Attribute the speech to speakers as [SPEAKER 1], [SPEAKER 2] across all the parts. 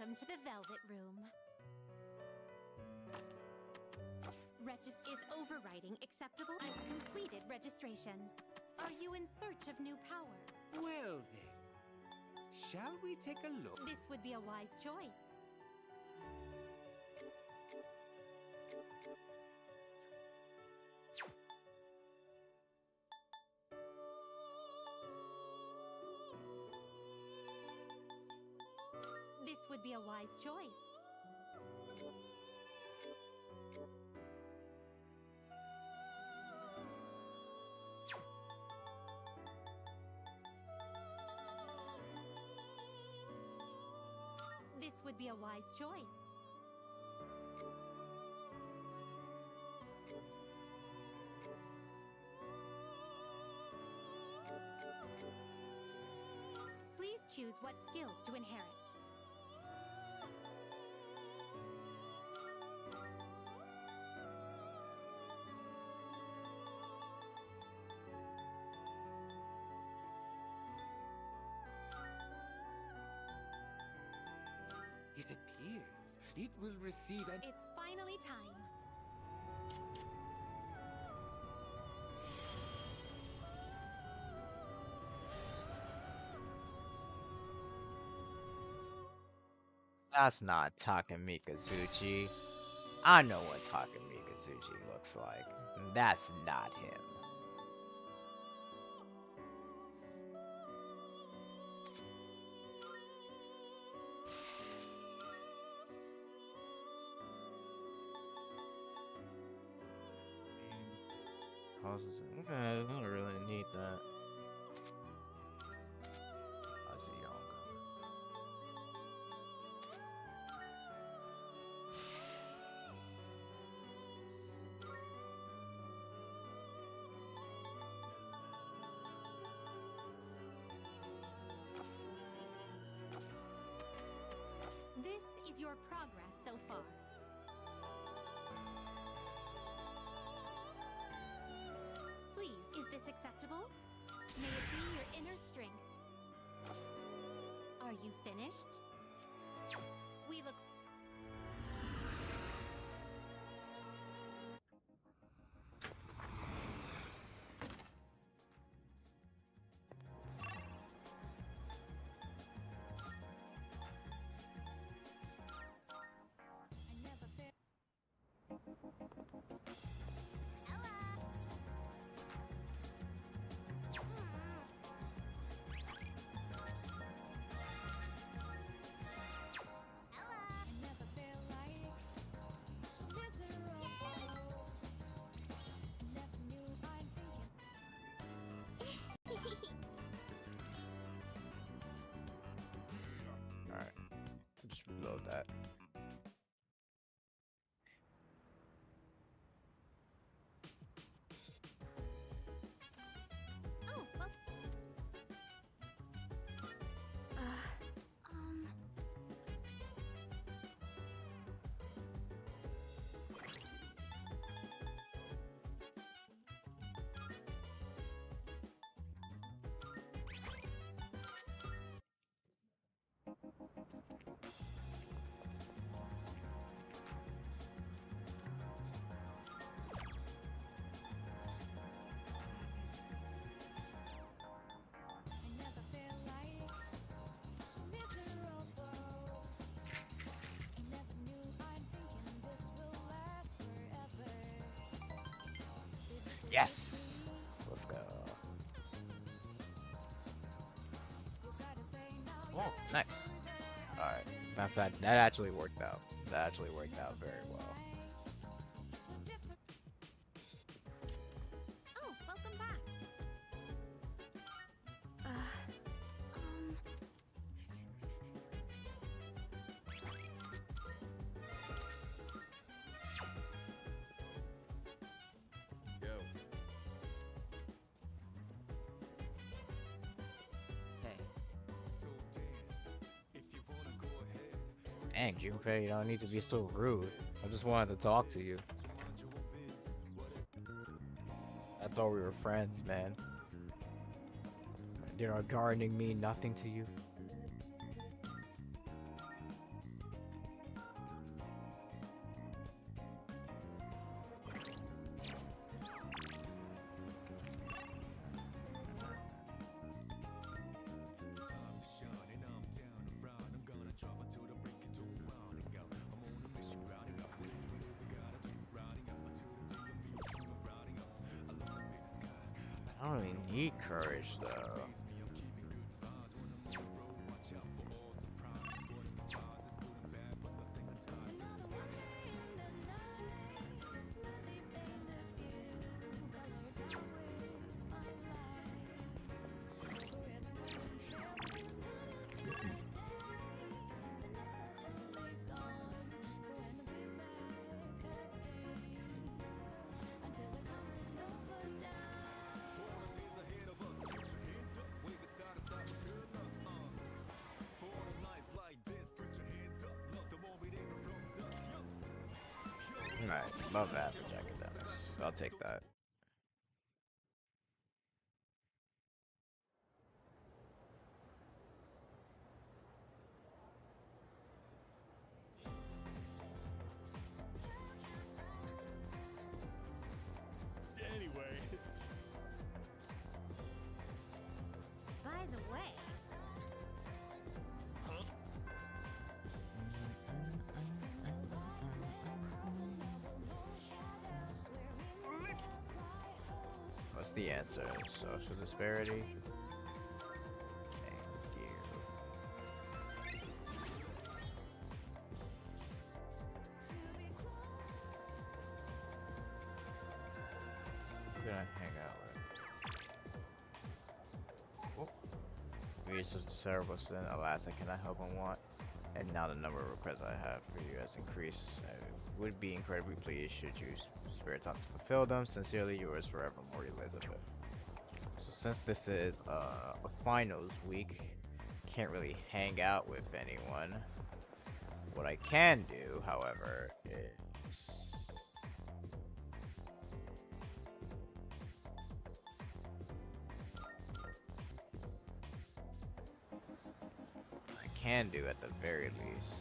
[SPEAKER 1] Welcome to the Velvet Room. Is overriding acceptable? I've completed registration. Are you in search of new power?
[SPEAKER 2] Well then, shall we take a look?
[SPEAKER 1] This would be a wise choice. This would be a wise choice. This would be a wise choice. Please choose what skills to inherit.
[SPEAKER 2] It appears it will receive an...
[SPEAKER 1] It's finally time.
[SPEAKER 3] That's not Takamikazuchi. I know what Takamikazuchi looks like. That's not him. Okay, I don't really need that. Azuyonga.
[SPEAKER 1] This is your progress so far. Please, is this acceptable? May it be your inner strength. Are you finished? We look...
[SPEAKER 3] Alright. Just reload that.
[SPEAKER 1] Oh, well... Um...
[SPEAKER 3] Yes! Let's go. Oh, nice. Alright. That actually worked out. That actually worked out very well.
[SPEAKER 1] Oh, welcome back.
[SPEAKER 2] Go. Hey.
[SPEAKER 3] Dang, Junpei, you don't need to be so rude. I just wanted to talk to you. I thought we were friends, man. Did our gardening mean nothing to you? I don't really need courage though. Alright, above average academics. I'll take that.
[SPEAKER 4] Anyway.
[SPEAKER 1] By the way,
[SPEAKER 3] What's the answer? Social disparity? Thank you. Who can I hang out with? Oh. We such a terrible sin. Alas, I cannot help but want. And now the number of requests I have for you has increased. I would be incredibly pleased should you spare time to fulfill them. Sincerely yours forevermore, Elizabeth. So since this is a finals week, can't really hang out with anyone. What I can do, however, is at the very least.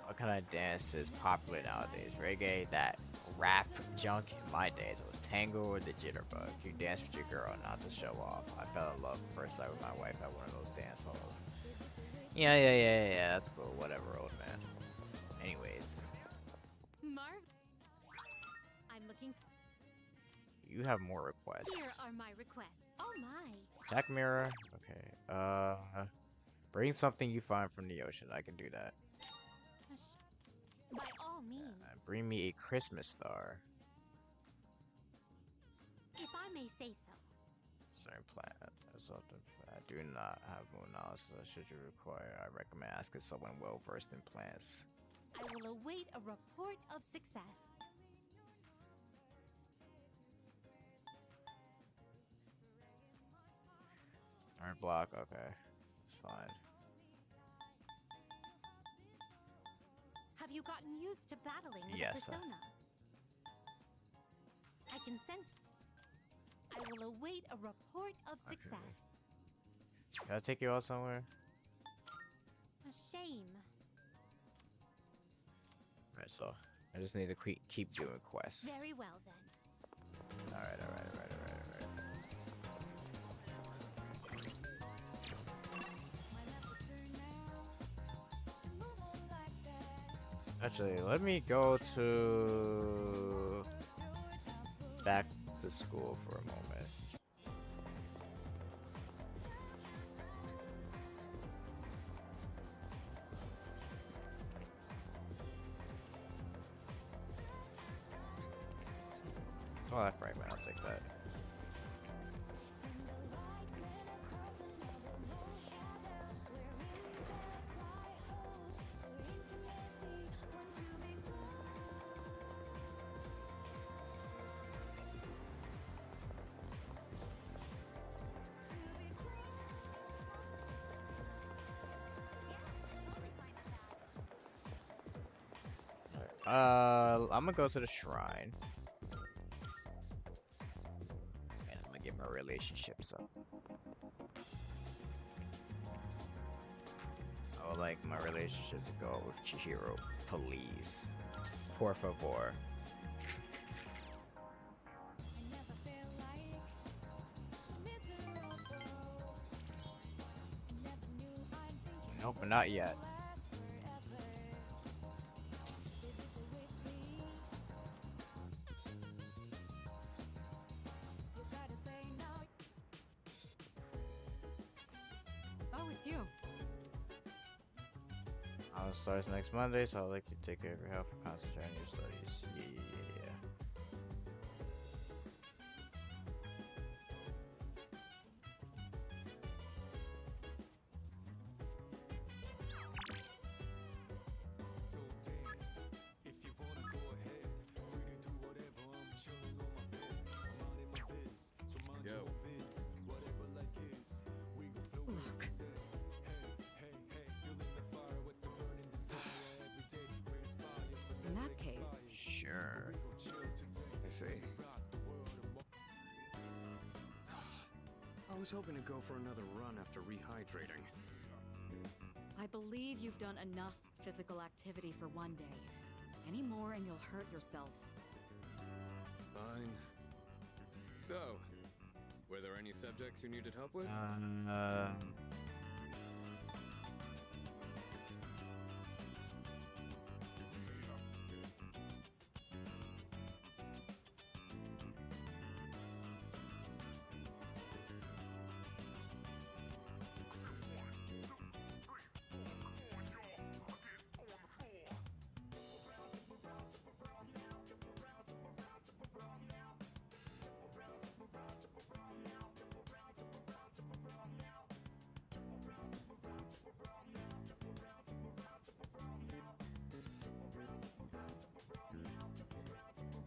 [SPEAKER 3] What kind of dance is popular nowadays? Reggae, that rap junk? In my days, it was tango or the jitterbug. You dance with your girl, not to show off. I fell in love first sight with my wife at one of those dance halls. Yeah, that's cool. Whatever, old man. Anyways.
[SPEAKER 1] Marv, I'm looking.
[SPEAKER 3] You have more requests.
[SPEAKER 1] Here are my requests. Oh my.
[SPEAKER 3] Attack mirror. Okay. Bring something you find from the ocean. I can do that.
[SPEAKER 1] By all means.
[SPEAKER 3] Bring me a Christmas star.
[SPEAKER 1] If I may say so.
[SPEAKER 3] Certain plant. I do not have more knowledge, so should you require, I recommend asking someone well versed in plants.
[SPEAKER 1] I will await a report of success.
[SPEAKER 3] Iron block. Okay, it's fine.
[SPEAKER 1] Have you gotten used to battling with
[SPEAKER 3] Yes,
[SPEAKER 1] a persona? I can sense. I will await a report of success.
[SPEAKER 3] Can I take you out somewhere?
[SPEAKER 1] A shame.
[SPEAKER 3] Alright, so I just need to keep doing quests.
[SPEAKER 1] Very well then.
[SPEAKER 3] Alright. Actually, let me go to back to school for a moment. Oh, that fragment, I'll take that. I'm gonna go to the shrine. And I'm gonna get my relationships up. I would like my relationship to go with Chihiro, please. Por favor. Nope, not yet.
[SPEAKER 5] It's you.
[SPEAKER 3] Starts next Monday, so I'd like to take care of your health and concentrate on your studies. Yeah.
[SPEAKER 6] Yo.
[SPEAKER 5] Look. In that case,
[SPEAKER 3] Sure.
[SPEAKER 6] I see. I was hoping to go for another run after rehydrating.
[SPEAKER 5] I believe you've done enough physical activity for one day. Any more and you'll hurt yourself.
[SPEAKER 6] Fine. So, were there any subjects you needed help with?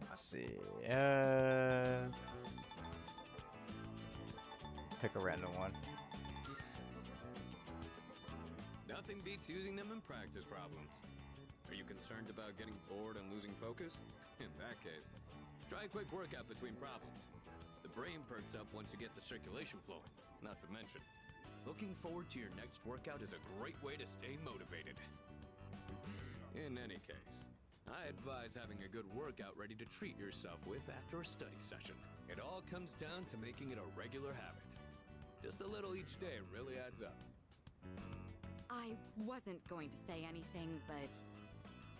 [SPEAKER 3] Let's see. Pick a random one.
[SPEAKER 6] Nothing beats using them in practice problems. Are you concerned about getting bored and losing focus? In that case, try a quick workout between problems. The brain perks up once you get the circulation flowing. Not to mention, looking forward to your next workout is a great way to stay motivated. In any case, I advise having a good workout ready to treat yourself with after a study session. It all comes down to making it a regular habit. Just a little each day really adds up.
[SPEAKER 5] I wasn't going to say anything, but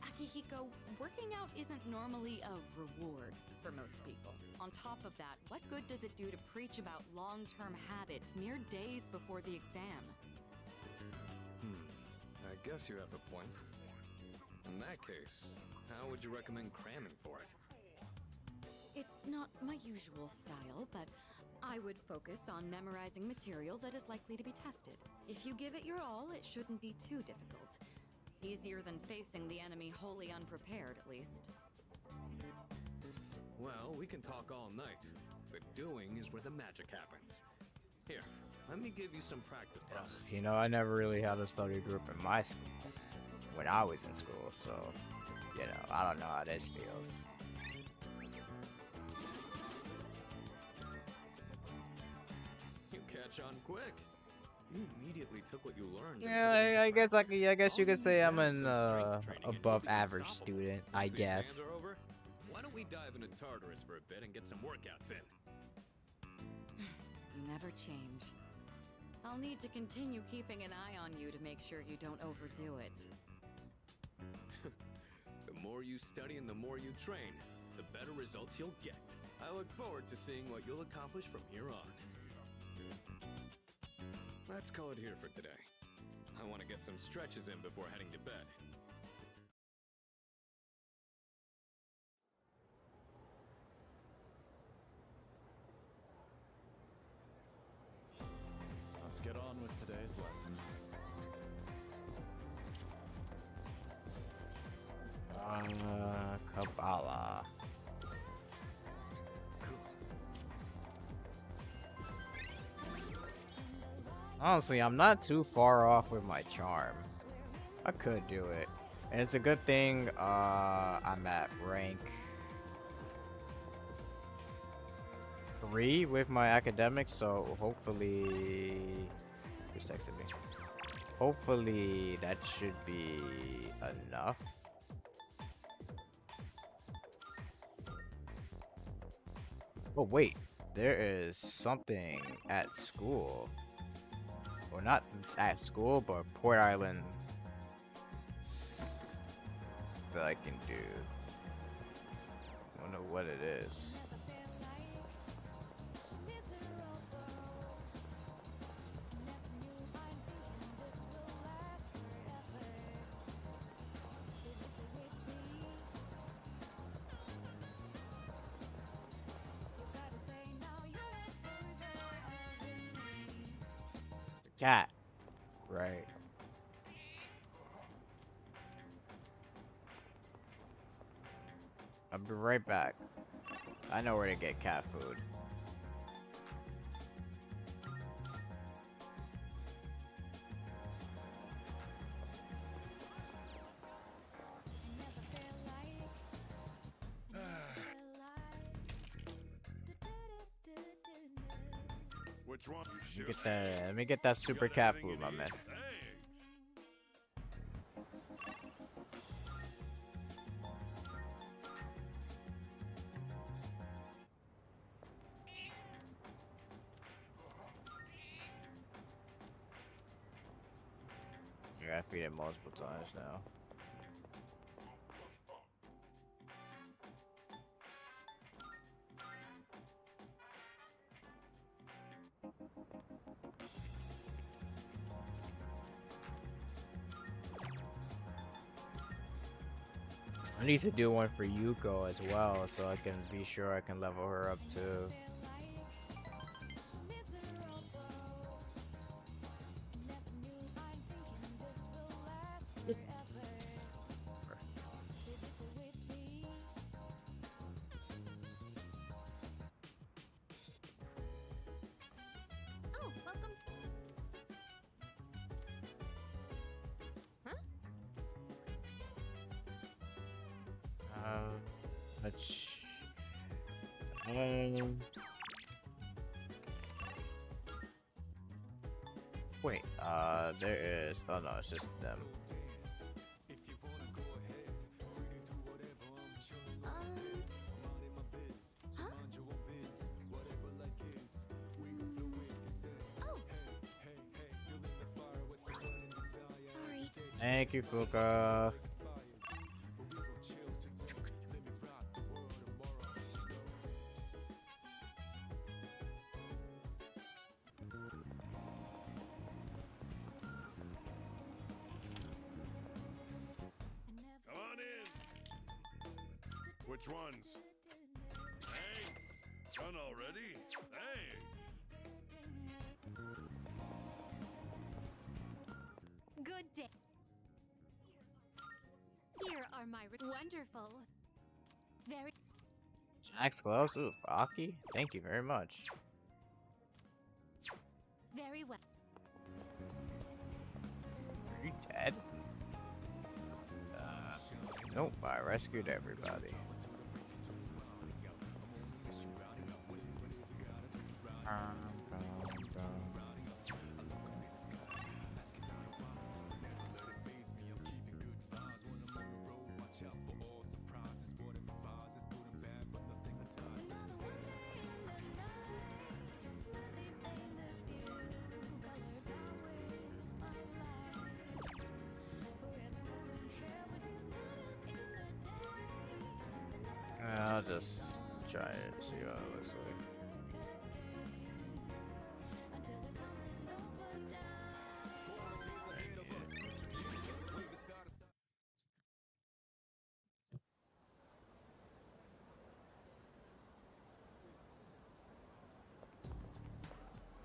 [SPEAKER 5] Akihiko, working out isn't normally a reward for most people. On top of that, what good does it do to preach about long-term habits mere days before the exam?
[SPEAKER 6] I guess you have a point. In that case, how would you recommend cramming for it?
[SPEAKER 5] It's not my usual style, but I would focus on memorizing material that is likely to be tested. If you give it your all, it shouldn't be too difficult. Easier than facing the enemy wholly unprepared, at least.
[SPEAKER 6] Well, we can talk all night, but doing is where the magic happens. Here, let me give you some practice problems.
[SPEAKER 3] You know, I never really had a study group in my school when I was in school, so, you know, I don't know how this feels.
[SPEAKER 6] You catch on quick. You immediately took what you learned.
[SPEAKER 3] Yeah, I guess I guess you could say I'm an above average student. I guess.
[SPEAKER 6] Why don't we dive into Tartarus for a bit and get some workouts in?
[SPEAKER 5] You never change. I'll need to continue keeping an eye on you to make sure you don't overdo it.
[SPEAKER 6] The more you study and the more you train, the better results you'll get. I look forward to seeing what you'll accomplish from here on. Let's call it here for today. I want to get some stretches in before heading to bed.
[SPEAKER 4] Let's get on with today's lesson.
[SPEAKER 3] Kabbalah. Honestly, I'm not too far off with my charm. I could do it. And it's a good thing I'm at rank 3 with my academics, so hopefully... Who's texting me? Hopefully that should be enough. Oh wait, there is something at school. Or not at school, but Port Island that I can do. I don't know what it is. Cat. Right. I'll be right back. I know where to get cat food.
[SPEAKER 7] Which one?
[SPEAKER 3] Let me get that. Let me get that super cat food, my man.
[SPEAKER 7] Thanks.
[SPEAKER 3] You gotta feed it multiple times now. I need to do one for Yuko as well, so I can be sure I can level her up too.
[SPEAKER 1] Oh, welcome. Huh?
[SPEAKER 3] Let's. Wait. There is. Oh no, it's just them.
[SPEAKER 1] Huh? Oh. Sorry.
[SPEAKER 3] Thank you, Fuka.
[SPEAKER 7] Come on in. Which ones? Thanks. Done already? Thanks.
[SPEAKER 1] Good day. Here are my wonderful. Very
[SPEAKER 3] Jack's gloves. Ooh, Aki. Thank you very much.
[SPEAKER 1] very well.
[SPEAKER 3] Are you dead? Nope, I rescued everybody. I'll just try it, see what it looks like.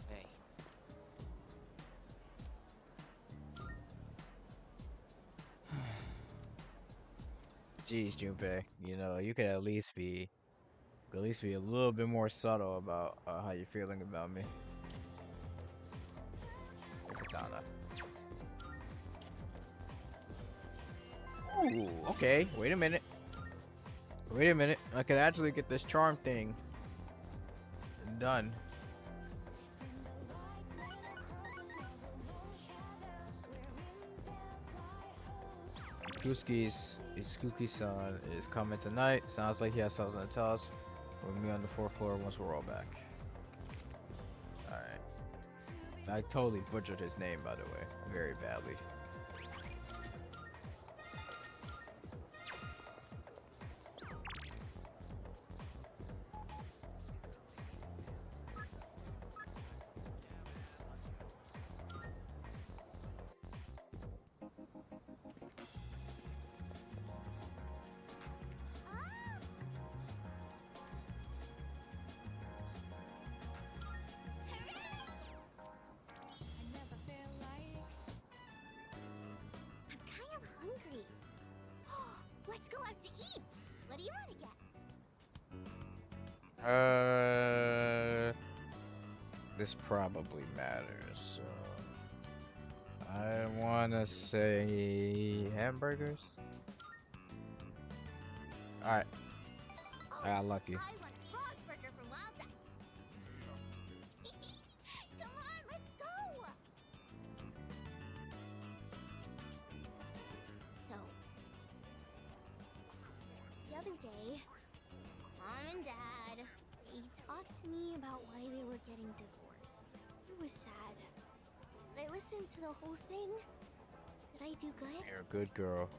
[SPEAKER 2] Hey.
[SPEAKER 3] Jeez, Junpei, you know, you could at least be a little bit more subtle about how you're feeling about me. The katana. Ooh, okay. Wait a minute. Wait a minute. I could actually get this charm thing done. Iskuki-san is coming tonight. Sounds like he has something to tell us. We'll meet on the 4th floor once we're all back. Alright. I totally butchered his name, by the way. Very badly.
[SPEAKER 1] Let's go out to eat. What do you want to get?
[SPEAKER 3] This probably matters. So I wanna say hamburgers. All right. I got lucky.
[SPEAKER 1] I want a frog burger from Wild Duck. Come on, let's go. So, the other day, Mom and Dad, they talked to me about why they were getting divorced. It was sad. But I listened to the whole thing. Did I do good?
[SPEAKER 3] You're a good girl.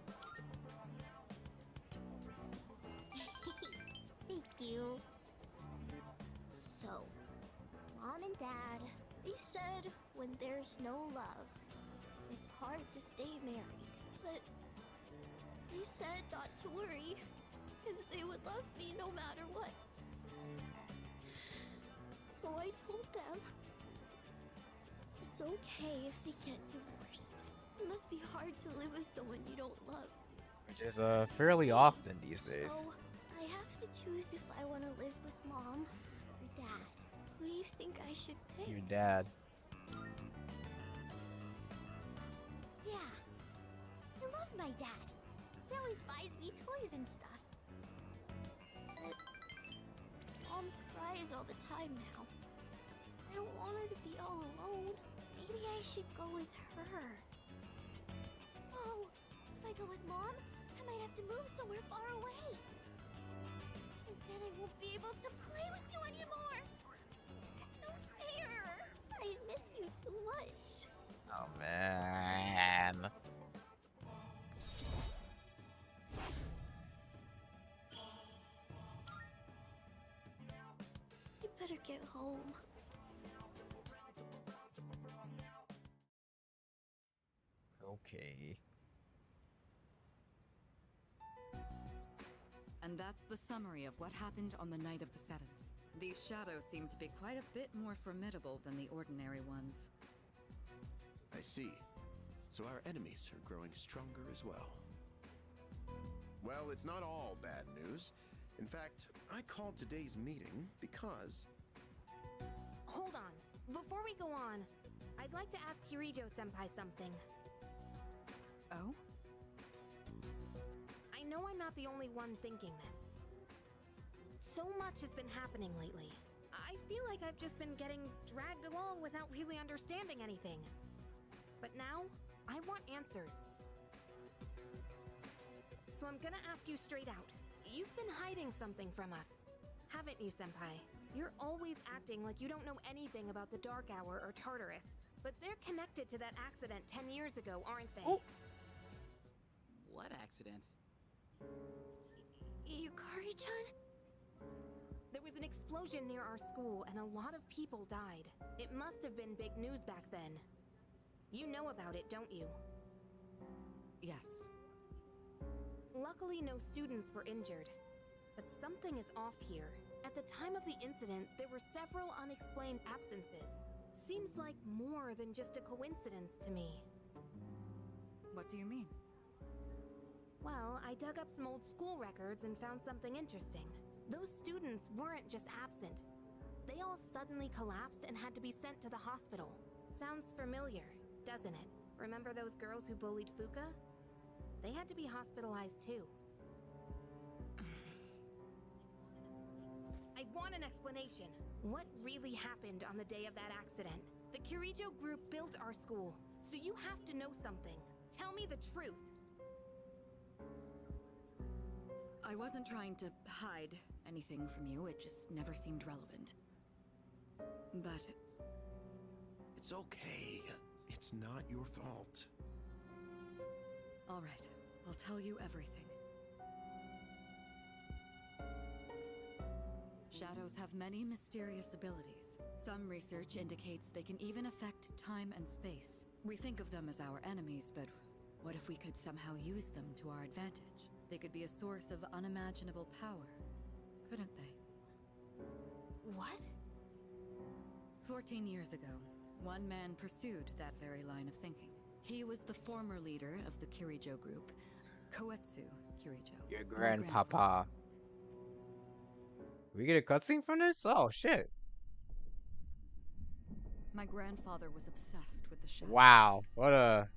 [SPEAKER 1] Thank you. So, Mom and Dad, they said when there's no love, it's hard to stay married. But they said not to worry, because they would love me no matter what. So I told them it's okay if they get divorced. It must be hard to live with someone you don't love.
[SPEAKER 3] Which is fairly often these days.
[SPEAKER 1] So, I have to choose if I want to live with Mom or Dad. Who do you think I should pick?
[SPEAKER 3] Your dad.
[SPEAKER 1] Yeah. I love my dad. He always buys me toys and stuff. But Mom cries all the time now. I don't want her to be all alone. Maybe I should go with her. Oh, if I go with Mom, I might have to move somewhere far away. And then I won't be able to play with you anymore. That's no fair. I miss you too much.
[SPEAKER 3] Oh man.
[SPEAKER 1] You better get home.
[SPEAKER 3] Okay.
[SPEAKER 5] And that's the summary of what happened on the night of the 7th. These shadows seem to be quite a bit more formidable than the ordinary ones.
[SPEAKER 2] I see. So our enemies are growing stronger as well. Well, it's not all bad news. In fact, I called today's meeting because...
[SPEAKER 8] Hold on. Before we go on, I'd like to ask Kirijo-senpai something.
[SPEAKER 5] Oh?
[SPEAKER 8] I know I'm not the only one thinking this. So much has been happening lately. I feel like I've just been getting dragged along without really understanding anything. But now, I want answers. So I'm gonna ask you straight out. You've been hiding something from us, haven't you, Senpai? You're always acting like you don't know anything about the Dark Hour or Tartarus. But they're connected to that accident 10 years ago, aren't they?
[SPEAKER 9] Oh. What accident?
[SPEAKER 1] Yukari-chan?
[SPEAKER 8] There was an explosion near our school and a lot of people died. It must have been big news back then. You know about it, don't you?
[SPEAKER 5] Yes.
[SPEAKER 8] Luckily, no students were injured. But something is off here. At the time of the incident, there were several unexplained absences. Seems like more than just a coincidence to me.
[SPEAKER 5] What do you mean?
[SPEAKER 8] Well, I dug up some old school records and found something interesting. Those students weren't just absent. They all suddenly collapsed and had to be sent to the hospital. Sounds familiar, doesn't it? Remember those girls who bullied Fuka? They had to be hospitalized too. I want an explanation. What really happened on the day of that accident? The Kirijo group built our school, so you have to know something. Tell me the truth.
[SPEAKER 5] I wasn't trying to hide anything from you, it just never seemed relevant. But...
[SPEAKER 2] It's okay. It's not your fault.
[SPEAKER 5] Alright, I'll tell you everything. Shadows have many mysterious abilities. Some research indicates they can even affect time and space. We think of them as our enemies, but what if we could somehow use them to our advantage? They could be a source of unimaginable power, couldn't they?
[SPEAKER 8] What?
[SPEAKER 5] 14 years ago, one man pursued that very line of thinking. He was the former leader of the Kirijo group, Koetsu Kirijo.
[SPEAKER 3] Your
[SPEAKER 5] My
[SPEAKER 3] grandpapa. We get a cutscene from this? Oh shit.
[SPEAKER 5] My grandfather was obsessed with the shadows.
[SPEAKER 3] Wow. What a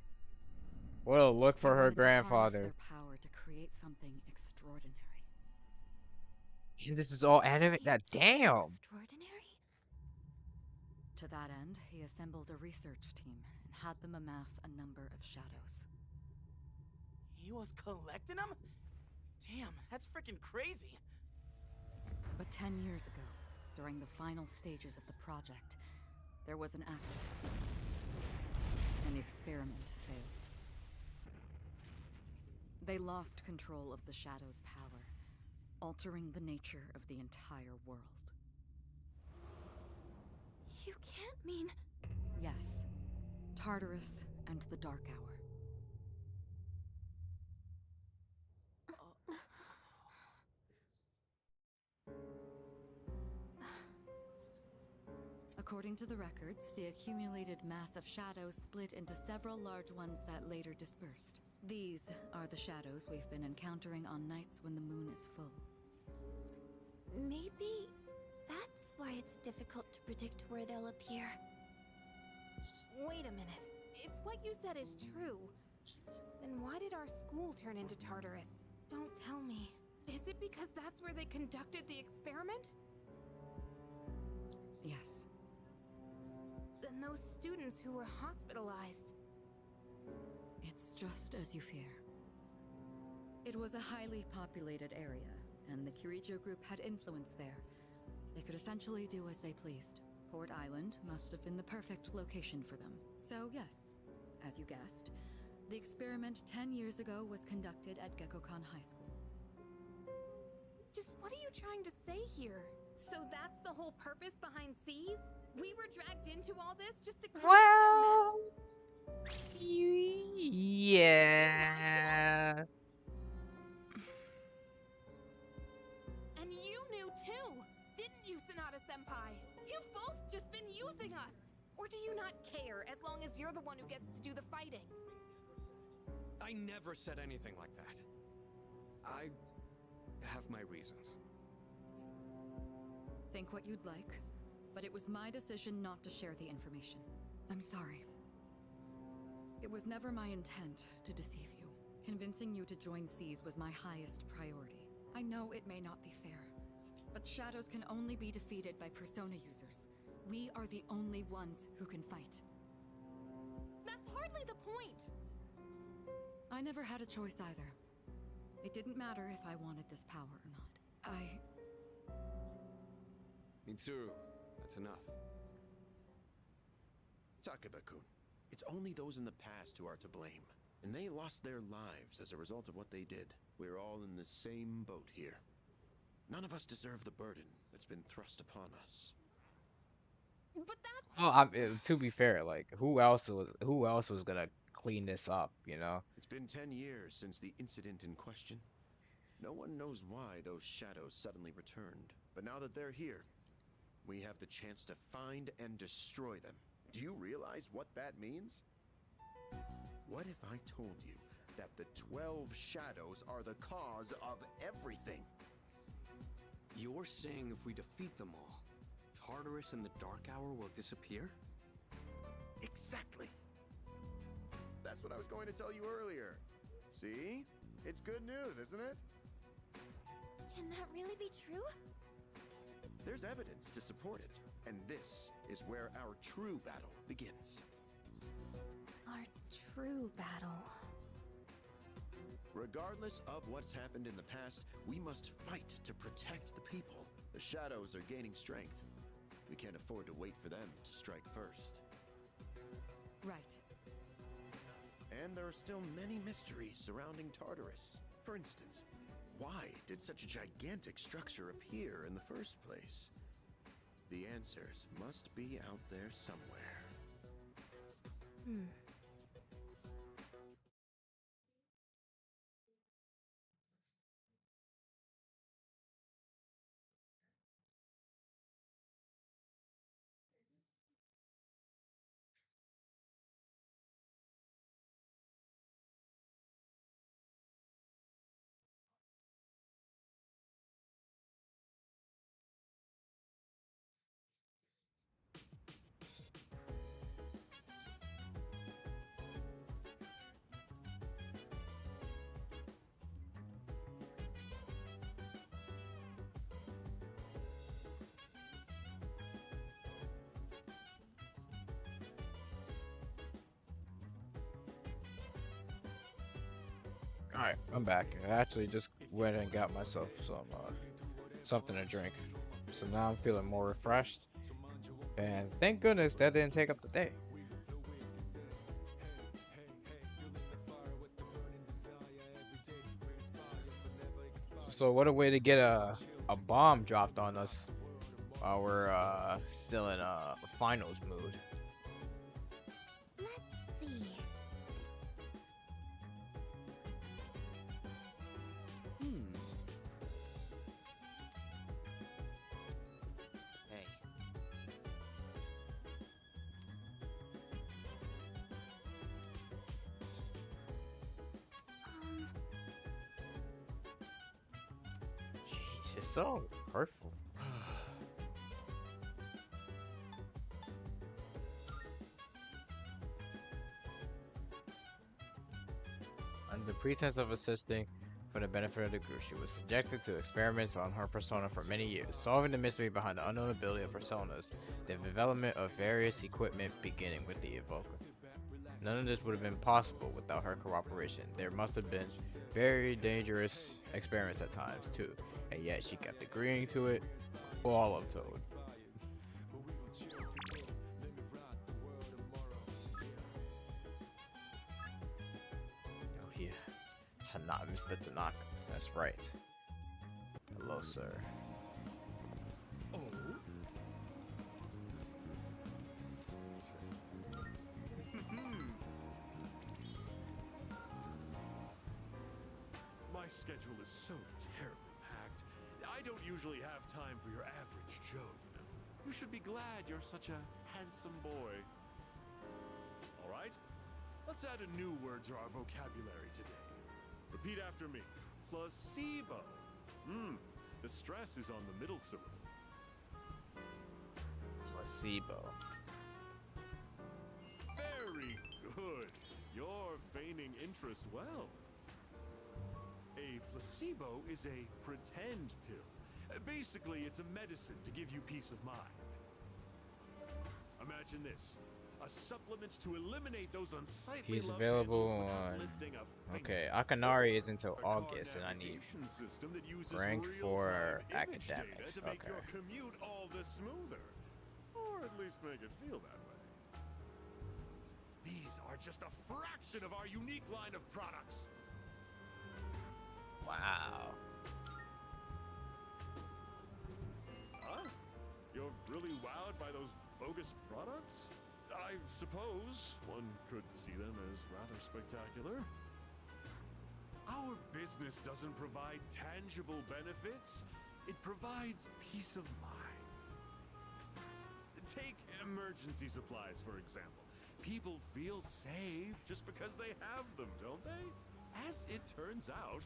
[SPEAKER 3] look for
[SPEAKER 5] He
[SPEAKER 3] her
[SPEAKER 5] wanted to harness
[SPEAKER 3] grandfather.
[SPEAKER 5] their power to create something extraordinary.
[SPEAKER 3] And this is all anime. That damn.
[SPEAKER 1] Extraordinary?
[SPEAKER 5] To that end, he assembled a research team and had them amass a number of shadows.
[SPEAKER 9] He was collecting them? Damn, that's freaking crazy.
[SPEAKER 5] But 10 years ago, during the final stages of the project, there was an accident. And the experiment failed. They lost control of the Shadow's power, altering the nature of the entire world.
[SPEAKER 1] You can't mean...
[SPEAKER 5] Yes, Tartarus and the Dark Hour. According to the records, the accumulated mass of shadows split into several large ones that later dispersed. These are the shadows we've been encountering on nights when the moon is full.
[SPEAKER 1] Maybe that's why it's difficult to predict where they'll appear.
[SPEAKER 8] Wait a minute. If what you said is true, then why did our school turn into Tartarus? Don't tell me. Is it because that's where they conducted the experiment?
[SPEAKER 5] Yes.
[SPEAKER 8] Then those students who were hospitalized...
[SPEAKER 5] It's just as you fear. It was a highly populated area, and the Kirijo group had influence there. They could essentially do as they pleased. Port Island must have been the perfect location for them. So yes, as you guessed, the experiment 10 years ago was conducted at Gekkokan High School.
[SPEAKER 8] Just what are you trying to say here? So that's the whole purpose behind C's? We were dragged into all this just to clean up
[SPEAKER 3] Well,
[SPEAKER 8] their mess?
[SPEAKER 3] yeah.
[SPEAKER 8] And you knew too, didn't you, Sonata-senpai? You've both just been using us! Or do you not care, as long as you're the one who gets to do the fighting?
[SPEAKER 6] I never said anything like that. I have my reasons.
[SPEAKER 5] Think what you'd like, but it was my decision not to share the information. I'm sorry. It was never my intent to deceive you. Convincing you to join C's was my highest priority. I know it may not be fair, but shadows can only be defeated by persona users. We are the only ones who can fight.
[SPEAKER 8] That's hardly the point!
[SPEAKER 5] I never had a choice either. It didn't matter if I wanted this power or not.
[SPEAKER 6] Mitsuru, that's enough.
[SPEAKER 2] Takeba-kun, it's only those in the past who are to blame. And they lost their lives as a result of what they did. We're all in the same boat here. None of us deserve the burden that's been thrust upon us.
[SPEAKER 8] But that's...
[SPEAKER 3] Oh, to be fair, like who else was gonna clean this up, you know?
[SPEAKER 2] It's been 10 years since the incident in question. No one knows why those shadows suddenly returned. But now that they're here, we have the chance to find and destroy them. Do you realize what that means? What if I told you that the 12 shadows are the cause of everything?
[SPEAKER 6] You're saying if we defeat them all, Tartarus and the Dark Hour will disappear?
[SPEAKER 2] Exactly. That's what I was going to tell you earlier. See? It's good news, isn't it?
[SPEAKER 1] Can that really be true?
[SPEAKER 2] There's evidence to support it. And this is where our true battle begins.
[SPEAKER 8] Our true battle.
[SPEAKER 2] Regardless of what's happened in the past, we must fight to protect the people. The shadows are gaining strength. We can't afford to wait for them to strike first.
[SPEAKER 5] right.
[SPEAKER 2] And there are still many mysteries surrounding Tartarus. For instance, why did such a gigantic structure appear in the first place? The answers must be out there somewhere.
[SPEAKER 3] Alright, I'm back. I actually just went and got myself some something to drink. So now I'm feeling more refreshed. And thank goodness that didn't take up the day. So what a way to get a bomb dropped on us while we're still in a finals mood.
[SPEAKER 1] Let's see.
[SPEAKER 9] Hey.
[SPEAKER 3] Jeez, it's so hurtful. Under the pretense of assisting for the benefit of the group, she was subjected to experiments on her persona for many years, solving the mystery behind the unknown ability of personas, the development of various equipment beginning with the evoker. None of this would have been possible without her cooperation. There must have been very dangerous experiments at times too, and yet she kept agreeing to it. All of Toad. Oh yeah, Mr. Tanaka. That's right. Hello, sir.
[SPEAKER 7] Oh? My schedule is so terribly packed. I don't usually have time for your average Joe, you know. You should be glad you're such a handsome boy. All right? Let's add a new word to our vocabulary today. Repeat after me. Placebo. The stress is on the middle syllable.
[SPEAKER 3] Placebo.
[SPEAKER 7] Very good. You're feigning interest well. A placebo is a pretend pill. Basically, it's a medicine to give you peace of mind. Imagine this. A supplement to eliminate those unsightly
[SPEAKER 3] He's
[SPEAKER 7] love
[SPEAKER 3] available
[SPEAKER 7] handles without
[SPEAKER 3] on.
[SPEAKER 7] lifting a finger.
[SPEAKER 3] Okay, Akanari is until
[SPEAKER 7] A car
[SPEAKER 3] August, and I need
[SPEAKER 7] navigation system that uses
[SPEAKER 3] rank for
[SPEAKER 7] real-time image data
[SPEAKER 3] academics.
[SPEAKER 7] to make
[SPEAKER 3] Okay.
[SPEAKER 7] your commute all the smoother. Or at least make it feel that way. These are just a fraction of our unique line of products.
[SPEAKER 3] Wow.
[SPEAKER 7] Huh? You're really wowed by those bogus products? I suppose one could see them as rather spectacular. Our business doesn't provide tangible benefits. It provides peace of mind. Take emergency supplies, for example. People feel safe just because they have them, don't they? As it turns out,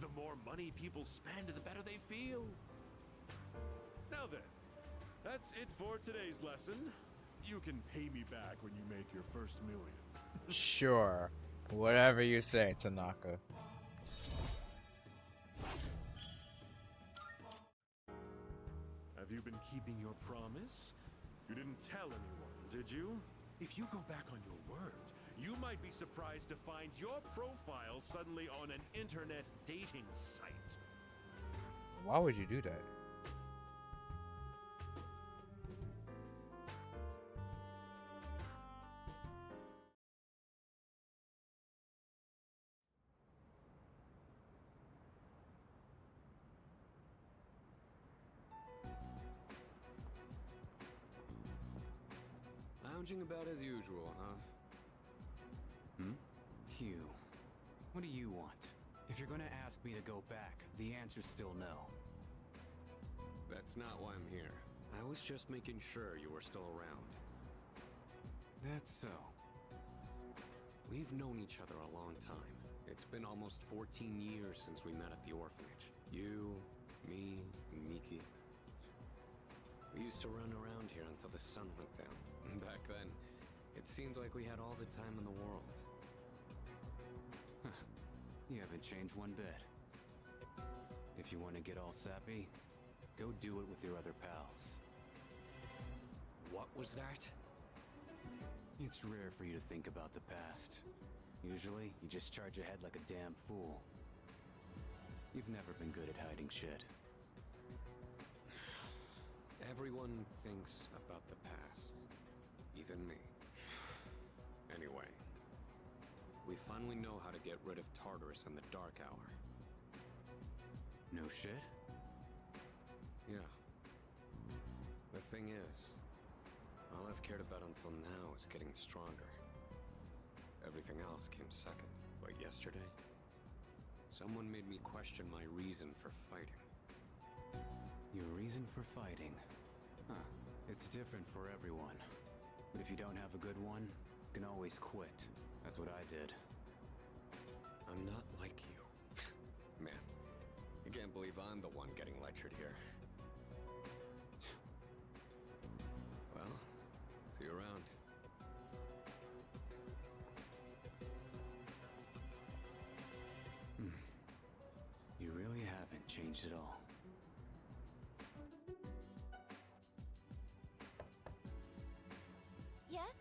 [SPEAKER 7] the more money people spend, the better they feel. Now then, that's it for today's lesson. You can pay me back when you make your first million.
[SPEAKER 3] Sure. Whatever you say, Tanaka.
[SPEAKER 7] Have you been keeping your promise? You didn't tell anyone, did you? If you go back on your word, you might be surprised to find your profile suddenly on an internet dating site.
[SPEAKER 3] Why would you do that?
[SPEAKER 6] Lounging about as usual, huh?
[SPEAKER 10] Hugh, what do you want? If you're gonna ask me to go back, the answer's still no.
[SPEAKER 6] That's not why I'm here. I was just making sure you were still around.
[SPEAKER 10] That's so.
[SPEAKER 6] We've known each other a long time. It's been almost 14 years since we met at the orphanage. You, me, and Miki. We used to run around here until the sun went down. Back then, it seemed like we had all the time in the world.
[SPEAKER 10] You haven't changed one bit. If you want to get all sappy, go do it with your other pals.
[SPEAKER 6] What was that?
[SPEAKER 10] It's rare for you to think about the past. Usually, you just charge ahead like a damn fool. You've never been good at hiding shit.
[SPEAKER 6] Everyone thinks about the past. Even me. Anyway, we finally know how to get rid of Tartarus in the Dark Hour.
[SPEAKER 10] No shit?
[SPEAKER 6] Yeah. The thing is, all I've cared about until now is getting stronger. Everything else came second. But yesterday, someone made me question my reason for fighting.
[SPEAKER 10] Your reason for fighting? Huh. It's different for everyone. But if you don't have a good one, you can always quit. That's what I did.
[SPEAKER 6] I'm not like you. Man, you can't believe I'm the one getting lectured here. Well, see you around.
[SPEAKER 10] You really haven't changed at all.
[SPEAKER 1] Yes?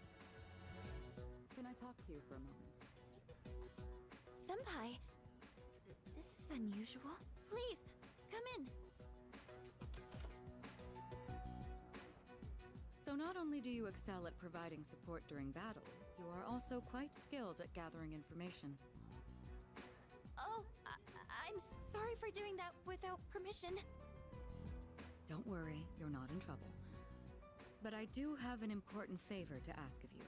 [SPEAKER 5] Can I talk to you for a moment?
[SPEAKER 1] Senpai, this is unusual. Please, come in.
[SPEAKER 5] So not only do you excel at providing support during battle, you are also quite skilled at gathering information.
[SPEAKER 1] Oh, I'm sorry for doing that without permission.
[SPEAKER 5] Don't worry, you're not in trouble. But I do have an important favor to ask of you.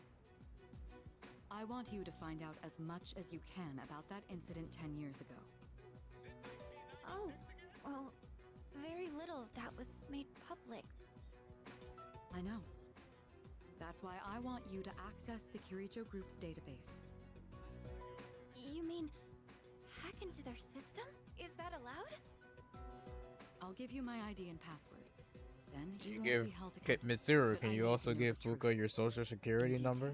[SPEAKER 5] I want you to find out as much as you can about that incident 10 years ago.
[SPEAKER 1] Oh, well, very little of that was made public.
[SPEAKER 5] I know. That's why I want you to access the Kirijo Group's database.
[SPEAKER 1] You mean hack into their system? Is that allowed?
[SPEAKER 5] I'll give you my ID and password. Then you
[SPEAKER 3] You
[SPEAKER 5] won't
[SPEAKER 3] give
[SPEAKER 5] be held accountable.
[SPEAKER 3] Mitsuru,
[SPEAKER 5] But
[SPEAKER 3] can
[SPEAKER 5] I
[SPEAKER 3] you
[SPEAKER 5] need
[SPEAKER 3] also
[SPEAKER 5] to know
[SPEAKER 3] give
[SPEAKER 5] the
[SPEAKER 3] Fuka
[SPEAKER 5] truth.
[SPEAKER 3] your social security
[SPEAKER 5] In
[SPEAKER 3] number?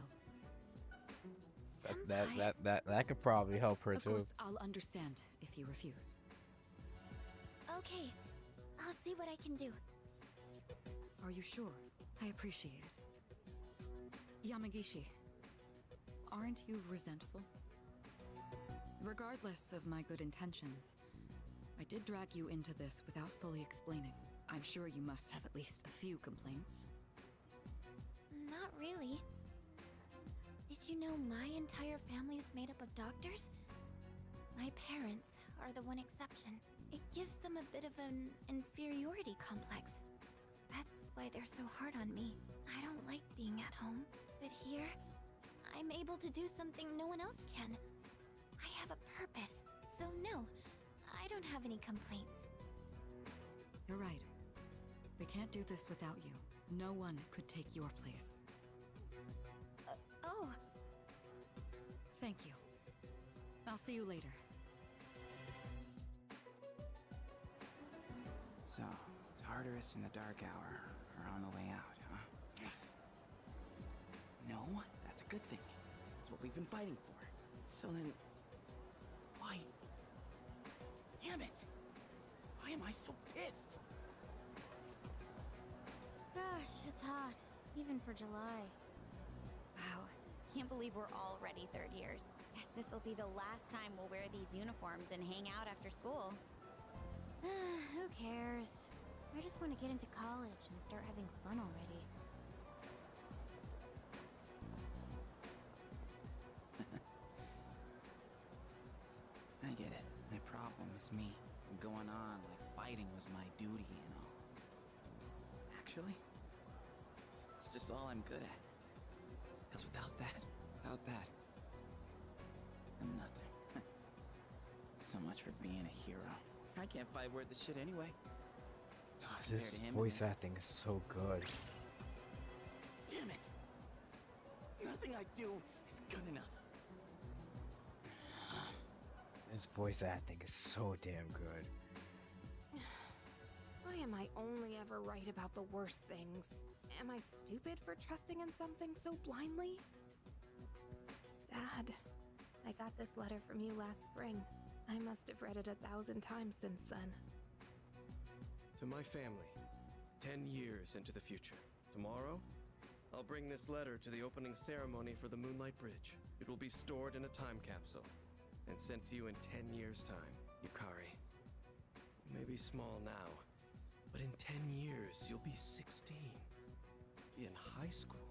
[SPEAKER 5] detail.
[SPEAKER 3] That could probably help her
[SPEAKER 5] Of
[SPEAKER 3] too.
[SPEAKER 5] course, I'll understand if you refuse.
[SPEAKER 1] Okay, I'll see what I can do.
[SPEAKER 5] Are you sure? I appreciate it. Yamagishi, aren't you resentful? Regardless of my good intentions, I did drag you into this without fully explaining. I'm sure you must have at least a few complaints.
[SPEAKER 1] Not really. Did you know my entire family is made up of doctors? My parents are the one exception. It gives them a bit of an inferiority complex. That's why they're so hard on me. I don't like being at home, but here, I'm able to do something no one else can. I have a purpose, so no, I don't have any complaints.
[SPEAKER 5] You're right. We can't do this without you. No one could take your place.
[SPEAKER 1] Oh,
[SPEAKER 5] Thank you. I'll see you later.
[SPEAKER 9] So, Tartarus and the Dark Hour are on the way out, huh? No, that's a good thing. That's what we've been fighting for. So then, why? Damn it! Why am I so pissed?
[SPEAKER 1] gosh, it's hot. Even for July.
[SPEAKER 11] Wow, can't believe we're already third years. Guess this will be the last time we'll wear these uniforms and hang out after school.
[SPEAKER 1] Who cares? I just want to get into college and start having fun already.
[SPEAKER 9] I get it. My problem is me. Going on like fighting was my duty and all. Actually, it's just all I'm good at. Because without that, I'm nothing. So much for being a hero. I can't fight worth the shit anyway.
[SPEAKER 3] This
[SPEAKER 9] Compared to him
[SPEAKER 3] voice
[SPEAKER 9] and-
[SPEAKER 3] acting is so good.
[SPEAKER 9] Damn it! Nothing I do is good enough.
[SPEAKER 3] This voice acting is so damn good.
[SPEAKER 8] Why am I only ever right about the worst things? Am I stupid for trusting in something so blindly? Dad, I got this letter from you last spring. I must have read it 1,000 times since then.
[SPEAKER 2] To my family, 10 years into the future. Tomorrow,
[SPEAKER 12] I'll bring this letter to the opening ceremony for the Moonlight Bridge. It will be stored in a time capsule and sent to you in 10 years' time. Yukari, you may be small now, but in 10 years, you'll be 16. Be in high school.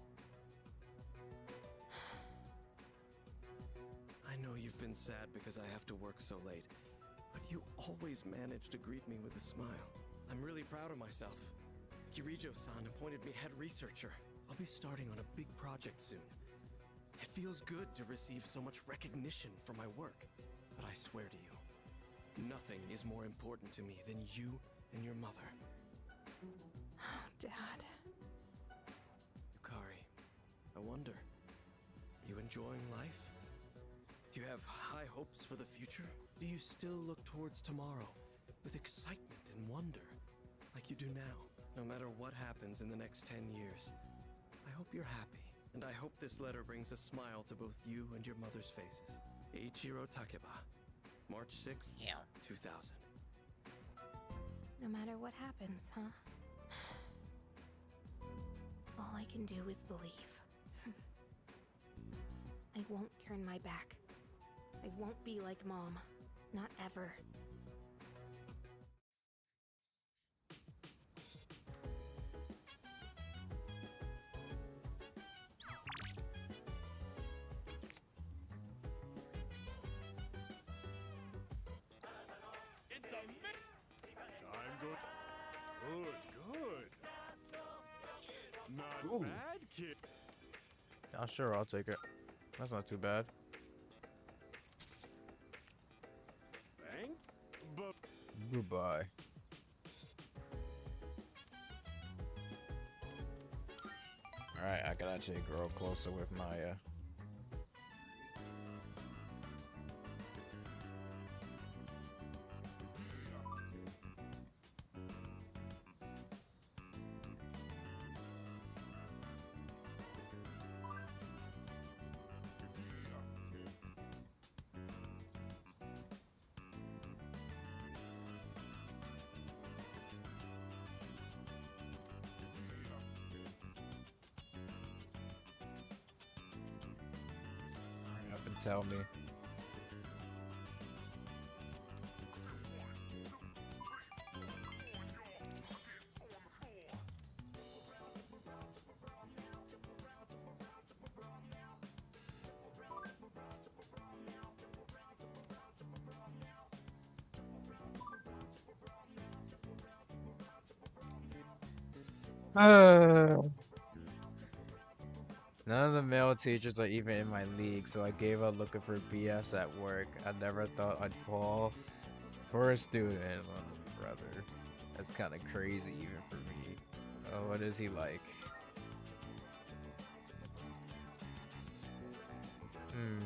[SPEAKER 12] I know you've been sad because I have to work so late, but you always manage to greet me with a smile. I'm really proud of myself. Kirijo-san appointed me head researcher. I'll be starting on a big project soon. It feels good to receive so much recognition for my work, but I swear to you, nothing is more important to me than you and your mother.
[SPEAKER 8] Oh, Dad.
[SPEAKER 12] Yukari, I wonder, are you enjoying life? Do you have high hopes for the future? Do you still look towards tomorrow with excitement and wonder, like you do now? No matter what happens in the next 10 years, I hope you're happy, and I hope this letter brings a smile to both you and your mother's faces. Eiichiro Takeba, March 6th, 2000.
[SPEAKER 8] No matter what happens, huh? All I can do is believe. I won't turn my back. I won't be like Mom. Not ever.
[SPEAKER 7] It's a I'm good. Good. Not
[SPEAKER 3] Ooh.
[SPEAKER 7] bad, kid.
[SPEAKER 3] Oh, sure, I'll take it. That's not too bad.
[SPEAKER 7] Thank, but
[SPEAKER 3] Goodbye. Alright, I can actually grow closer with Maya. Hurry up and tell me. None of the male teachers are even in my league, so I gave up looking for BS at work. I never thought I'd fall for a student. Oh, brother, that's kind of crazy even for me. Oh, what is he like?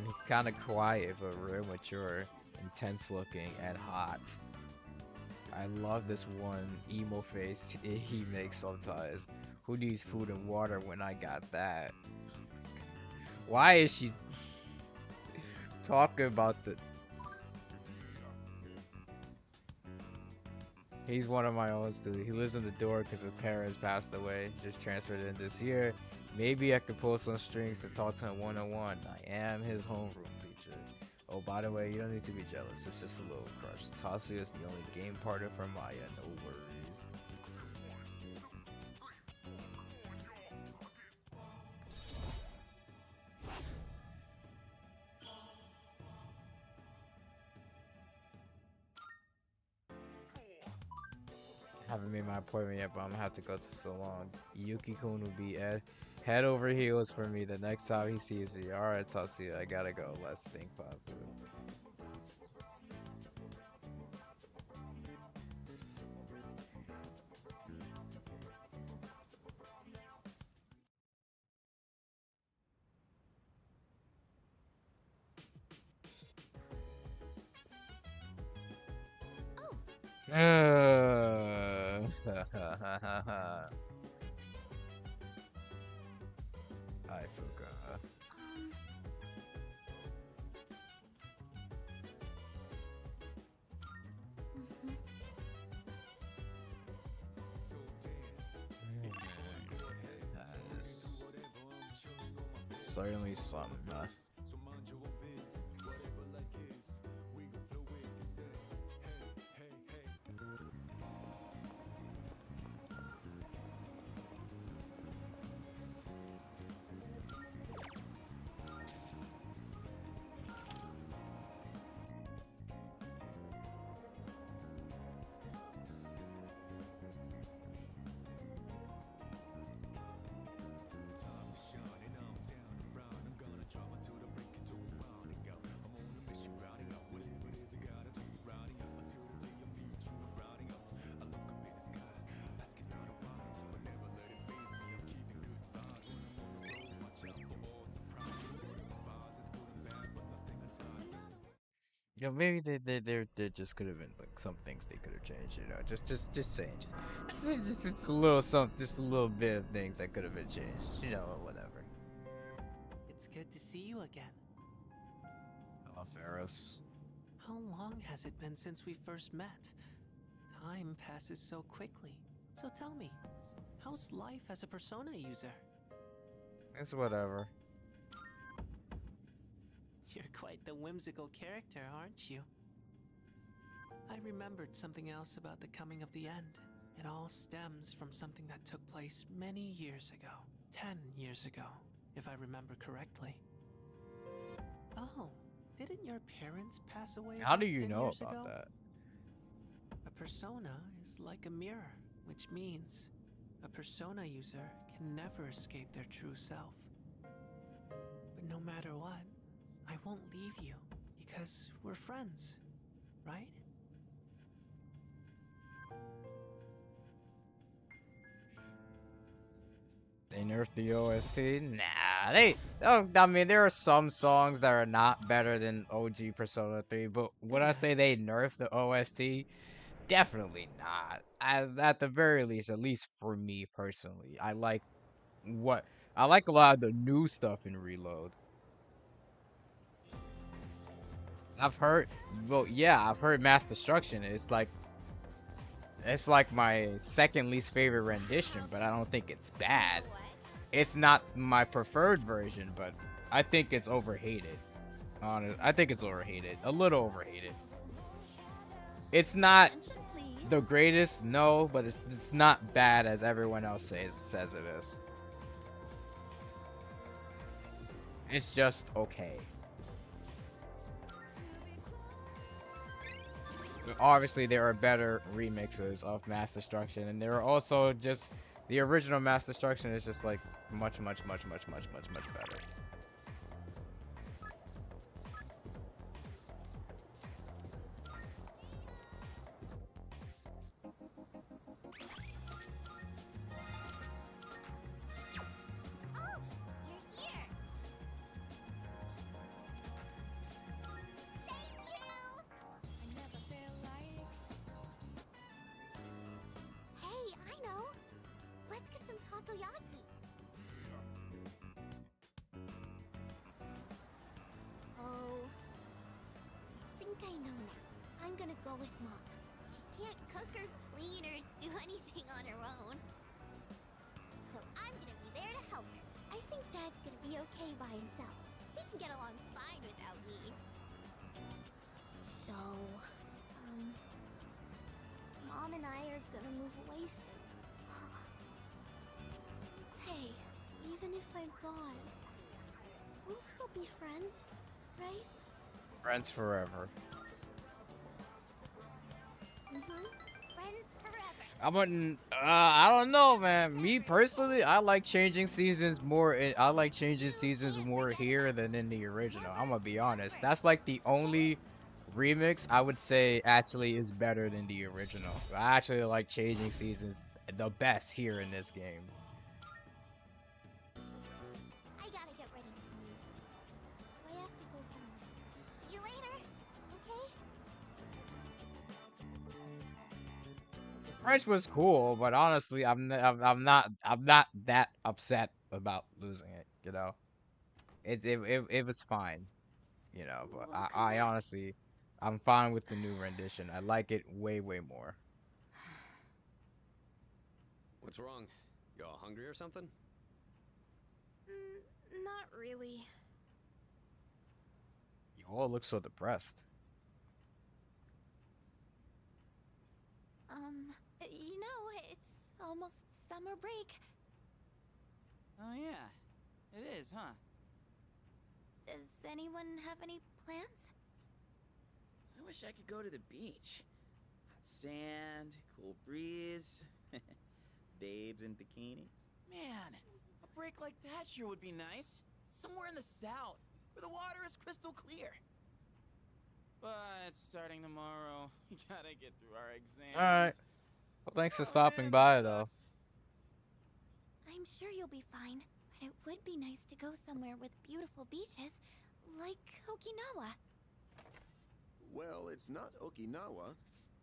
[SPEAKER 3] He's kind of quiet, but real mature, intense looking, and hot. I love this one emo face he makes sometimes. Who needs food and water when I got that? Why is she talking about the... He's one of my own students. He lives in the door because his parents passed away. Just transferred in this year. Maybe I could pull some strings to talk to him one-on-one. I am his homeroom teacher. Oh, by the way, you don't need to be jealous. It's just a little crush. Tatsuya is the only game partner for Maya. No worries. Haven't made my appointment yet, but I'm gonna have to go to the salon. Yuki-kun will be head over heels for me the next time he sees me. Alright, Tatsuya, I gotta go. Let's think positive. I forgot. certainly some. Yeah, maybe there just could have been like some things they could have changed, you know. Just saying, just a little just a little bit of things that could have been changed, you know, whatever.
[SPEAKER 13] It's good to see you again.
[SPEAKER 3] Hello, Pharaohs.
[SPEAKER 13] How long has it been since we first met? Time passes so quickly. So tell me, how's life as a Persona user?
[SPEAKER 3] It's whatever.
[SPEAKER 13] You're quite the whimsical character, aren't you? I remembered something else about the coming of the end. It all stems from something that took place many years ago. 10 years ago, if I remember correctly. Oh, didn't your parents pass away
[SPEAKER 3] How
[SPEAKER 13] about
[SPEAKER 3] do you
[SPEAKER 13] 10
[SPEAKER 3] know
[SPEAKER 13] years
[SPEAKER 3] about
[SPEAKER 13] ago?
[SPEAKER 3] that?
[SPEAKER 13] A persona is like a mirror, which means a persona user can never escape their true self. But no matter what, I won't leave you, because we're friends, right?
[SPEAKER 3] They nerfed the OST? Nah, I mean, there are some songs that are not better than OG Persona 3, but would I say they nerfed the OST? Definitely not. At the very least, at least for me personally, I like a lot of the new stuff in Reload. I've heard Mass Destruction. It's like my second least favorite rendition, but I don't think it's bad. It's not my preferred version, but I think it's overhated. I think it's overhated. A little overhated. It's not the greatest, no, but it's not bad as everyone else says it is. It's just okay. Obviously, there are better remixes of Mass Destruction, and there are also just the original Mass Destruction is just like much better. Friends forever.
[SPEAKER 1] Friends forever.
[SPEAKER 3] I don't know, man. Me personally, I like changing seasons more. I like changing seasons more here than in the original. I'm gonna be honest. That's like the only remix I would say actually is better than the original. I actually like changing seasons the best here in this game.
[SPEAKER 1] I gotta get ready to leave. So I have to go home. See you later, okay?
[SPEAKER 3] French was cool, but honestly, I'm not that upset about losing it. You know, it was fine. You know, but I honestly, I'm fine with the new rendition. I like it way more.
[SPEAKER 6] What's wrong? You all hungry or something?
[SPEAKER 8] Not really.
[SPEAKER 3] You all look so depressed.
[SPEAKER 1] You know, it's almost summer break.
[SPEAKER 9] Oh yeah, it is, huh?
[SPEAKER 1] Does anyone have any plans?
[SPEAKER 9] I wish I could go to the beach. Hot sand, cool breeze, babes in bikinis. Man, a break like that sure would be nice. Somewhere in the south, where the water is crystal clear. But starting tomorrow, we gotta get through our exams.
[SPEAKER 3] Alright. Well, thanks for
[SPEAKER 9] Oh,
[SPEAKER 3] stopping
[SPEAKER 9] man,
[SPEAKER 3] by,
[SPEAKER 9] this
[SPEAKER 3] though.
[SPEAKER 9] sucks.
[SPEAKER 1] I'm sure you'll be fine, but it would be nice to go somewhere with beautiful beaches, like Okinawa.
[SPEAKER 2] Well, it's not Okinawa,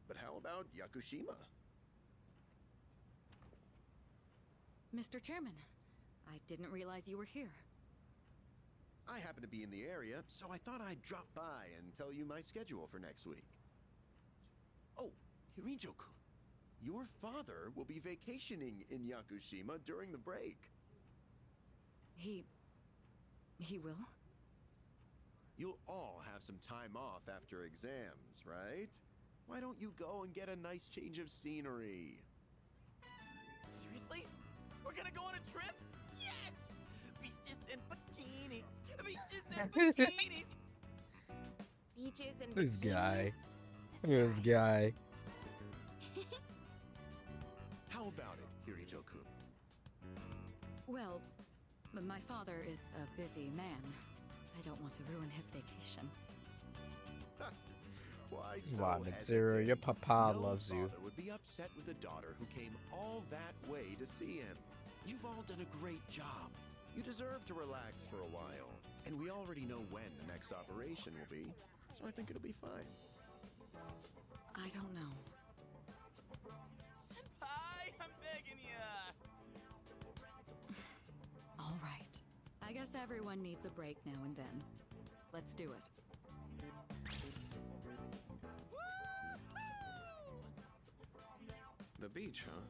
[SPEAKER 2] but how about Yakushima?
[SPEAKER 5] Mr. Chairman, I didn't realize you were here.
[SPEAKER 2] I happen to be in the area, so I thought I'd drop by and tell you my schedule for next week. Oh, Hirijo-kun, your father will be vacationing in Yakushima during the break.
[SPEAKER 5] He will?
[SPEAKER 2] You'll all have some time off after exams, right? Why don't you go and get a nice change of scenery?
[SPEAKER 9] Seriously? We're gonna go on a trip? Yes! Beaches and bikinis! Beaches and bikinis!
[SPEAKER 8] Beaches and
[SPEAKER 3] This guy.
[SPEAKER 8] bikinis?
[SPEAKER 3] This guy.
[SPEAKER 2] How about it, Hirijo-kun?
[SPEAKER 5] Well, my father is a busy man. I don't want to ruin his vacation.
[SPEAKER 2] Why
[SPEAKER 3] Why,
[SPEAKER 2] so
[SPEAKER 3] Mitsuru, your
[SPEAKER 2] hesitate?
[SPEAKER 3] papa
[SPEAKER 2] No
[SPEAKER 3] loves you.
[SPEAKER 2] father would be upset with a daughter who came all that way to see him. You've all done a great job. You deserve to relax for a while. And we already know when the next operation will be, so I think it'll be fine.
[SPEAKER 5] I don't know.
[SPEAKER 9] Senpai, I'm begging ya!
[SPEAKER 5] All right. I guess everyone needs a break now and then. Let's do it.
[SPEAKER 6] The beach, huh?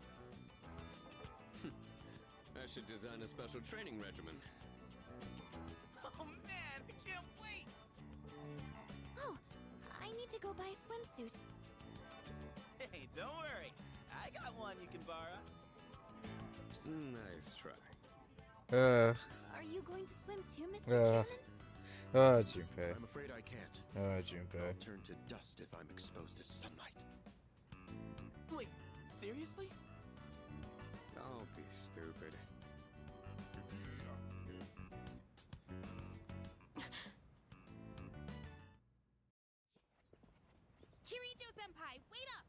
[SPEAKER 6] I should design a special training regimen.
[SPEAKER 9] Oh man, I can't wait!
[SPEAKER 1] Oh, I need to go buy a swimsuit.
[SPEAKER 9] Hey, don't worry. I got one you can borrow.
[SPEAKER 6] Nice try.
[SPEAKER 1] Are you going to swim too, Mr. Chairman?
[SPEAKER 3] Junpei.
[SPEAKER 2] I'm afraid I can't.
[SPEAKER 3] Junpei.
[SPEAKER 2] I'll turn to dust if I'm exposed to sunlight.
[SPEAKER 9] Wait, seriously?
[SPEAKER 6] Don't be stupid.
[SPEAKER 8] Kirijo-senpai, wait up!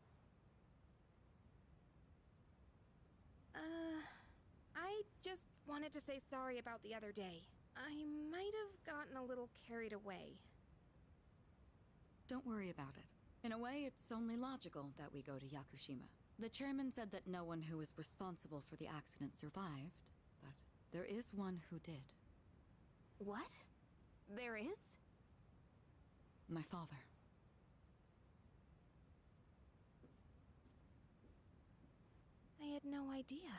[SPEAKER 8] I just wanted to say sorry about the other day. I might have gotten a little carried away.
[SPEAKER 5] Don't worry about it. In a way, it's only logical that we go to Yakushima. The chairman said that no one who was responsible for the accident survived, but there is one who did.
[SPEAKER 8] What? There is?
[SPEAKER 5] My father.
[SPEAKER 8] I had no idea.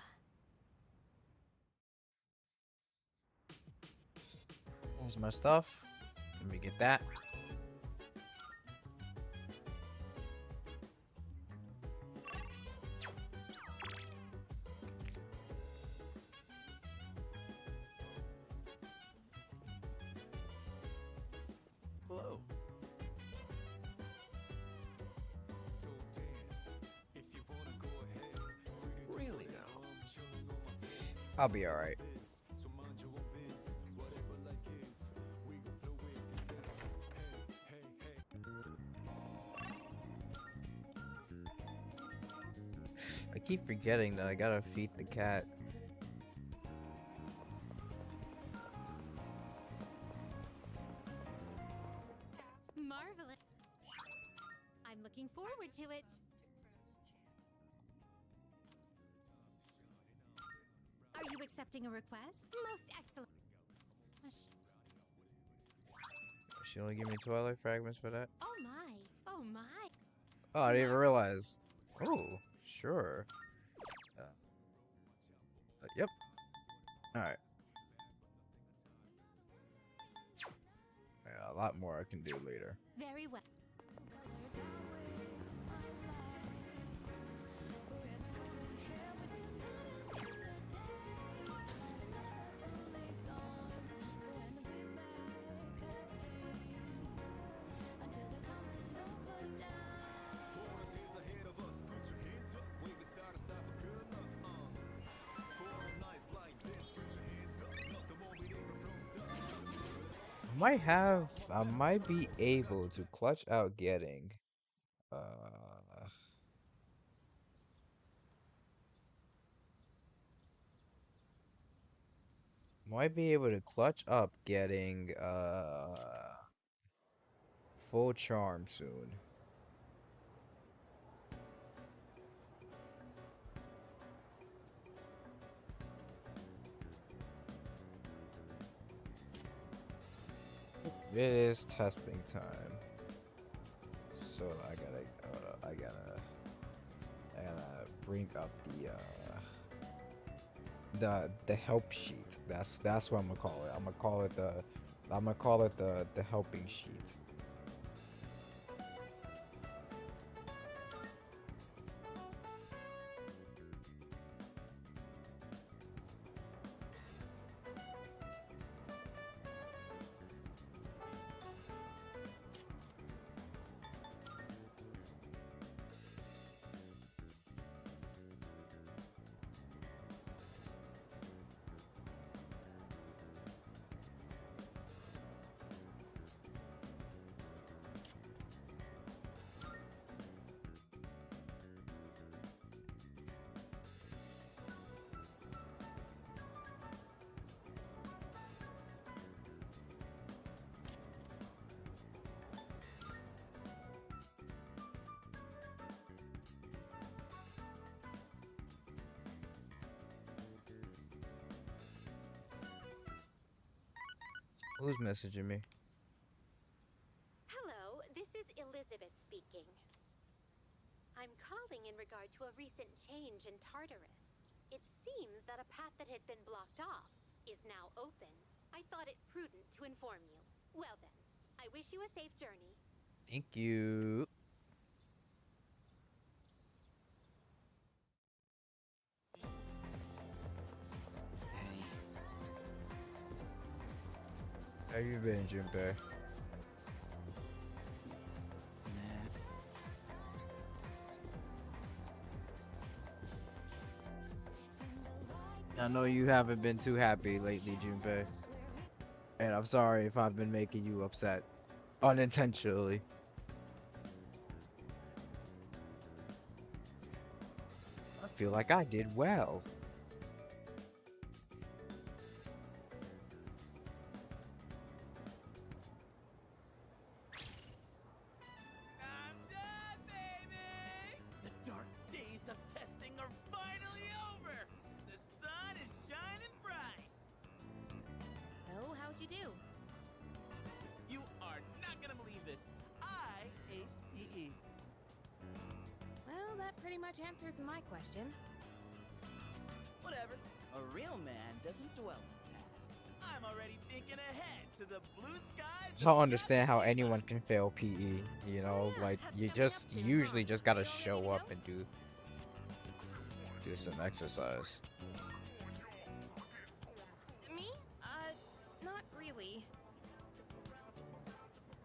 [SPEAKER 3] Here's my stuff. Let me get that.
[SPEAKER 2] Hello. Really now?
[SPEAKER 3] I'll be alright. I keep forgetting that I gotta feed the cat.
[SPEAKER 1] Marvelous. I'm looking forward to it. Are you accepting a request? Most excellent.
[SPEAKER 3] She only gave me Twilight fragments for that?
[SPEAKER 1] Oh my. Oh my.
[SPEAKER 3] Oh, I didn't even realize. Oh, sure. Yep. Alright. lot more I can do later.
[SPEAKER 1] Very well.
[SPEAKER 3] I might be able to clutch out getting, uh, might be able to clutch up getting, full charm soon. It is testing time. So I gotta bring up the help sheet. That's what I'm gonna call it. I'm gonna call it the helping sheet. Who's messaging me?
[SPEAKER 14] Hello, this is Elizabeth speaking. I'm calling in regard to a recent change in Tartarus. It seems that a path that had been blocked off is now open. I thought it prudent to inform you. Well then, I wish you a safe journey.
[SPEAKER 3] Thank you. How you been, Junpei? I know you haven't been too happy lately, Junpei. And I'm sorry if I've been making you upset. Unintentionally. I feel like I did well.
[SPEAKER 8] Answers my question.
[SPEAKER 9] Whatever. A real man doesn't dwell in the past. I'm already thinking ahead to the blue skies.
[SPEAKER 3] I don't understand how anyone can fail PE, you know, like you just usually just gotta show up and do some exercise.
[SPEAKER 8] Me? Not really.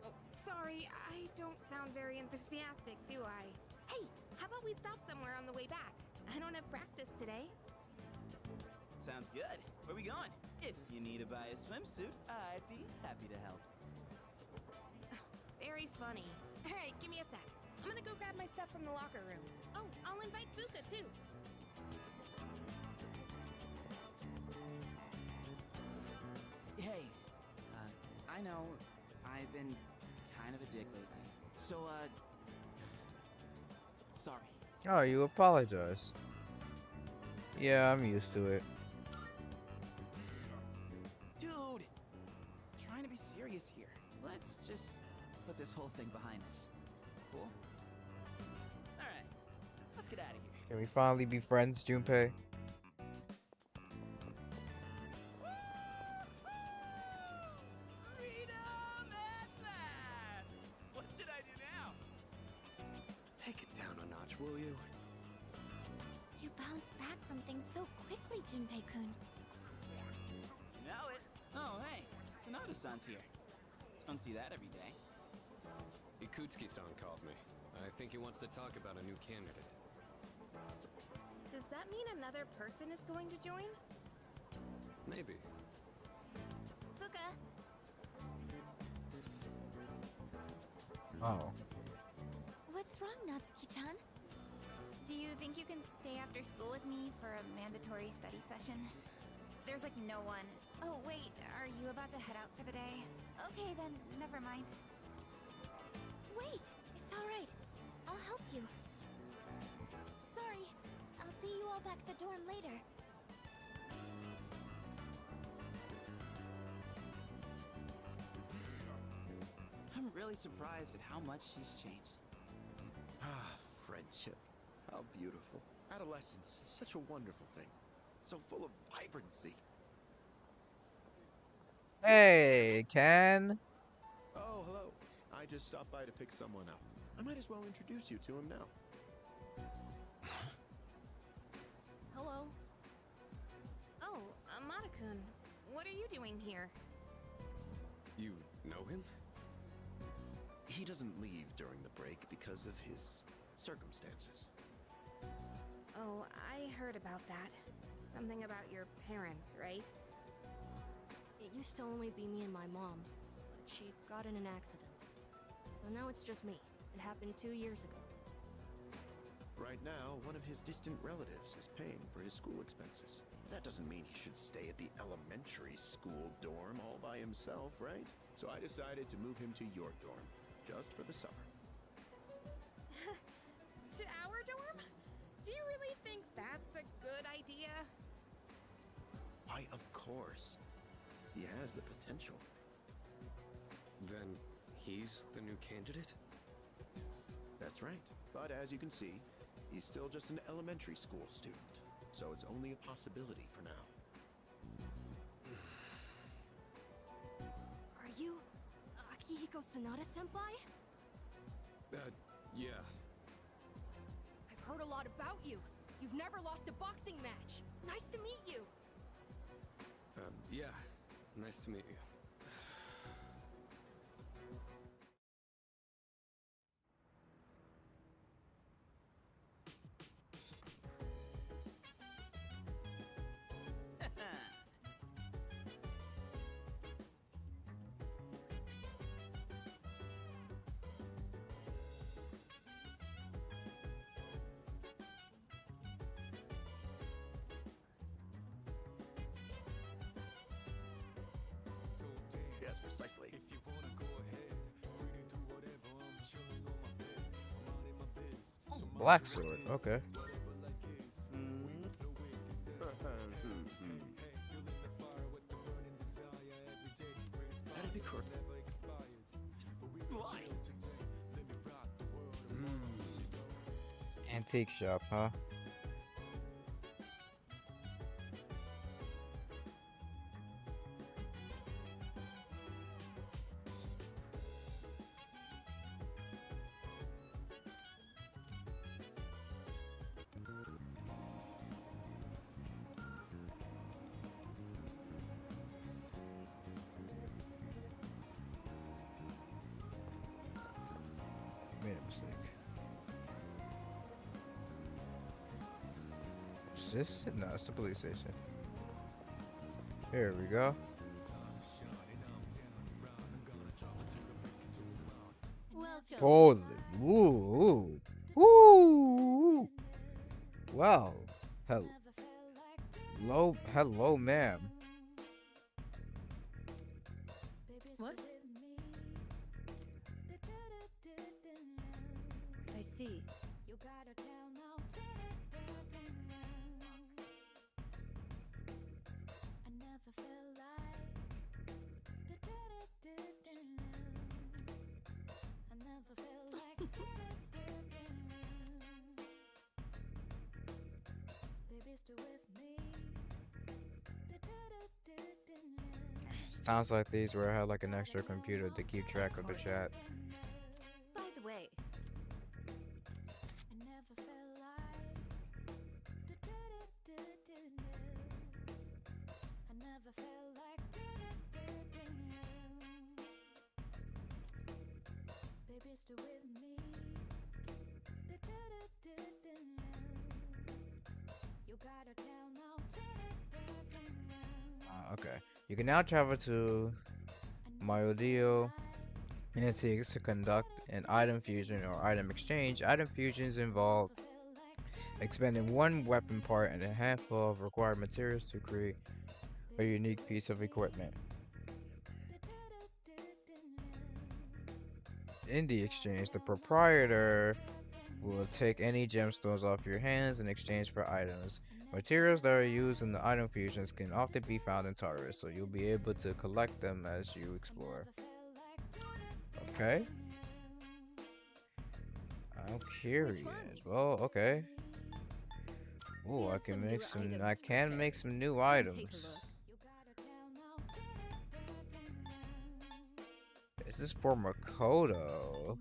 [SPEAKER 8] Oh, sorry, I don't sound very enthusiastic, do I? Hey, how about we stop somewhere on the way back? I don't have practice today.
[SPEAKER 9] Sounds good. Where we going? If you need to buy a swimsuit, I'd be happy to help.
[SPEAKER 8] Very funny. Alright, give me a sec. I'm gonna go grab my stuff from the locker room. Oh, I'll invite Fuka too.
[SPEAKER 9] Hey, I know I've been kind of a dick lately. So, sorry.
[SPEAKER 3] Oh, you apologize. Yeah, I'm used to it.
[SPEAKER 9] Dude, trying to be serious here. Let's just put this whole thing behind us. Cool? Alright, let's get out of here.
[SPEAKER 3] Can we finally be friends, Junpei?
[SPEAKER 9] Freedom at
[SPEAKER 1] Amada-kun.
[SPEAKER 9] You know it. Oh, hey, Sonata-san's here. Don't see that every day.
[SPEAKER 6] Ikutsuki-san called me. I think he wants to talk about a new candidate.
[SPEAKER 8] Does that mean another person is going to join?
[SPEAKER 6] Maybe.
[SPEAKER 1] Fuka,
[SPEAKER 3] Oh.
[SPEAKER 1] what's wrong, Natsuki-chan? Do you think you can stay after school with me for a mandatory study session? There's like no one. Oh, wait, are you about to head out for the day? Okay, then, never mind. Wait, it's alright. I'll help you. Sorry, I'll see you all back at the dorm later.
[SPEAKER 9] I'm really surprised at how much she's changed.
[SPEAKER 2] Ah, friendship. How beautiful. Adolescence is such a wonderful thing. So full of vibrancy.
[SPEAKER 3] Hey, Ken.
[SPEAKER 2] Oh, hello. I just stopped by to pick someone up. I might as well introduce you to him now.
[SPEAKER 8] Hello. Oh, Amada-kun, what are you doing here?
[SPEAKER 6] You know him?
[SPEAKER 2] He doesn't leave during the break because of his circumstances.
[SPEAKER 8] Oh, I heard about that. Something about your parents, right?
[SPEAKER 15] It used to only be me and my mom, but she got in an accident. So now it's just me. It happened 2 years ago.
[SPEAKER 2] Right now, one of his distant relatives is paying for his school expenses. That doesn't mean he should stay at the elementary school dorm all by himself, right? So I decided to move him to your dorm, just for the summer.
[SPEAKER 8] To our dorm? Do you really think that's a good idea?
[SPEAKER 2] Why, of course. He has the potential.
[SPEAKER 6] Then he's the new candidate?
[SPEAKER 2] That's right. But as you can see, he's still just an elementary school student. So it's only a possibility for now.
[SPEAKER 15] Are you Akihiko Sanada-senpai?
[SPEAKER 6] Yeah.
[SPEAKER 15] I've heard a lot about you. You've never lost a boxing match. Nice to meet you.
[SPEAKER 6] Yeah. Nice to meet you.
[SPEAKER 2] Yes, precisely.
[SPEAKER 3] Black sword. Okay.
[SPEAKER 2] That'd be correct. Why?
[SPEAKER 3] Antique shop, huh? Made a mistake. Is this it? No, it's the police station. Here we go.
[SPEAKER 1] Welcome.
[SPEAKER 3] Holy, woo, woo. Well, hello, ma'am.
[SPEAKER 15] What? I see.
[SPEAKER 3] Sounds like these where I had like an extra computer to keep track of the chat.
[SPEAKER 15] By the way,
[SPEAKER 3] Okay. You can now travel to Myodeo antiques to conduct an item fusion or item exchange. Item fusions involve expending one weapon part and a handful of required materials to create a unique piece of equipment. In the exchange, the proprietor will take any gemstones off your hands in exchange for items. Materials that are used in the item fusions can often be found in Taurus, so you'll be able to collect them as you explore. Okay. I'm curious. Well, okay. Ooh, I can make some new items. This is for Makoto.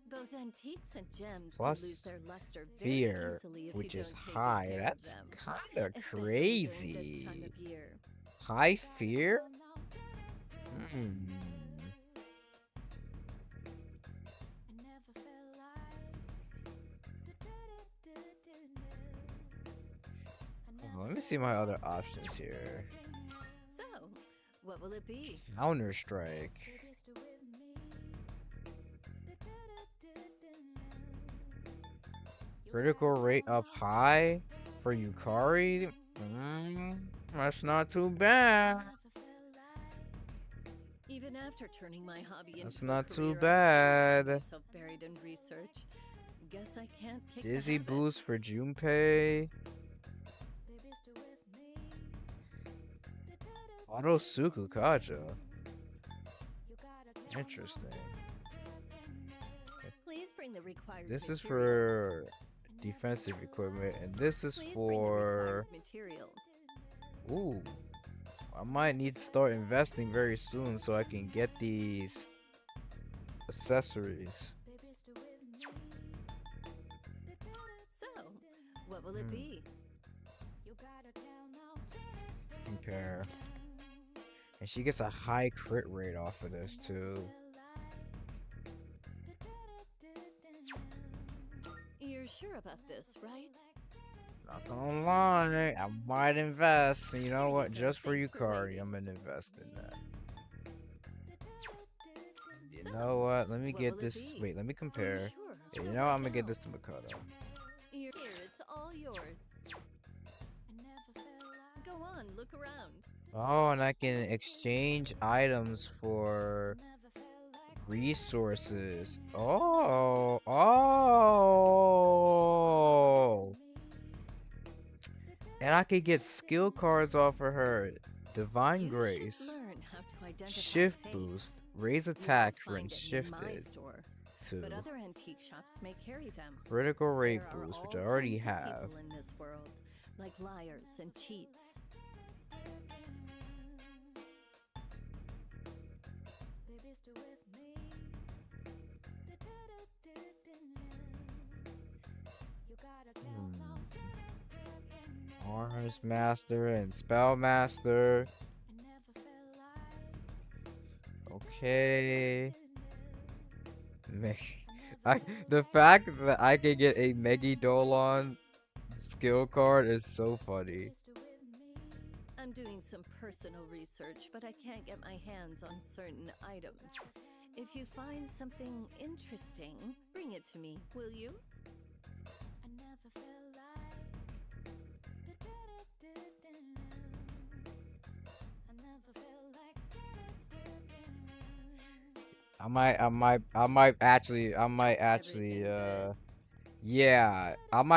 [SPEAKER 16] Both antiques and gems
[SPEAKER 3] Plus
[SPEAKER 16] can lose their luster very
[SPEAKER 3] fear,
[SPEAKER 16] easily if
[SPEAKER 3] which
[SPEAKER 16] you
[SPEAKER 3] is
[SPEAKER 16] don't take good
[SPEAKER 3] high.
[SPEAKER 16] care
[SPEAKER 3] That's
[SPEAKER 16] of them,
[SPEAKER 3] kind of
[SPEAKER 16] especially during this
[SPEAKER 3] crazy.
[SPEAKER 16] time of year.
[SPEAKER 3] High fear? Hmm. Let me see my other options here.
[SPEAKER 16] So, what will it be?
[SPEAKER 3] Counter-Strike. Critical rate up high for Yukari? That's not too bad.
[SPEAKER 16] Even after turning my hobby
[SPEAKER 3] That's
[SPEAKER 16] into a
[SPEAKER 3] not too
[SPEAKER 16] career, I still
[SPEAKER 3] bad.
[SPEAKER 16] find myself buried in research. Guess I can't kick the
[SPEAKER 3] Dizzy
[SPEAKER 16] habit.
[SPEAKER 3] boost for Junpei. Auto Suku Kaja. Interesting.
[SPEAKER 16] Please bring the required
[SPEAKER 3] This is
[SPEAKER 16] materials.
[SPEAKER 3] for defensive equipment, and this is
[SPEAKER 16] Please bring the required
[SPEAKER 3] for.
[SPEAKER 16] materials.
[SPEAKER 3] Ooh. I might need to start investing very soon so I can get these accessories.
[SPEAKER 16] So, what will it be?
[SPEAKER 3] Compare. And she gets a high crit rate off of this too.
[SPEAKER 16] You're sure about this, right?
[SPEAKER 3] Not gonna lie, I might invest. And you know what? Just for Yukari, I'm gonna invest in that. You know what? Let me get this. Wait, let me compare. Yeah, you know what? I'm gonna get this to Makoto.
[SPEAKER 16] Here, it's all yours. Go on, look around.
[SPEAKER 3] Oh, and I can exchange items for resources. Oh. And I could get skill cards off of her. Divine Grace.
[SPEAKER 16] Learn how to identify
[SPEAKER 3] Shift
[SPEAKER 16] fates.
[SPEAKER 3] boost. Raise attack when
[SPEAKER 16] Find it in my
[SPEAKER 3] shifted.
[SPEAKER 16] store,
[SPEAKER 3] 2.
[SPEAKER 16] but other antique shops may carry them.
[SPEAKER 3] Critical rate
[SPEAKER 16] There are
[SPEAKER 3] boost, which
[SPEAKER 16] all
[SPEAKER 3] I already
[SPEAKER 16] kinds of
[SPEAKER 3] have.
[SPEAKER 16] people in this world, like liars and cheats.
[SPEAKER 3] Arms Master and Spell Master. Okay. The fact that I can get a Megidolon skill card is so funny.
[SPEAKER 16] I'm doing some personal research, but I can't get my hands on certain items. If you find something interesting, bring it to me, will you?
[SPEAKER 3] I might actually, yeah, I'm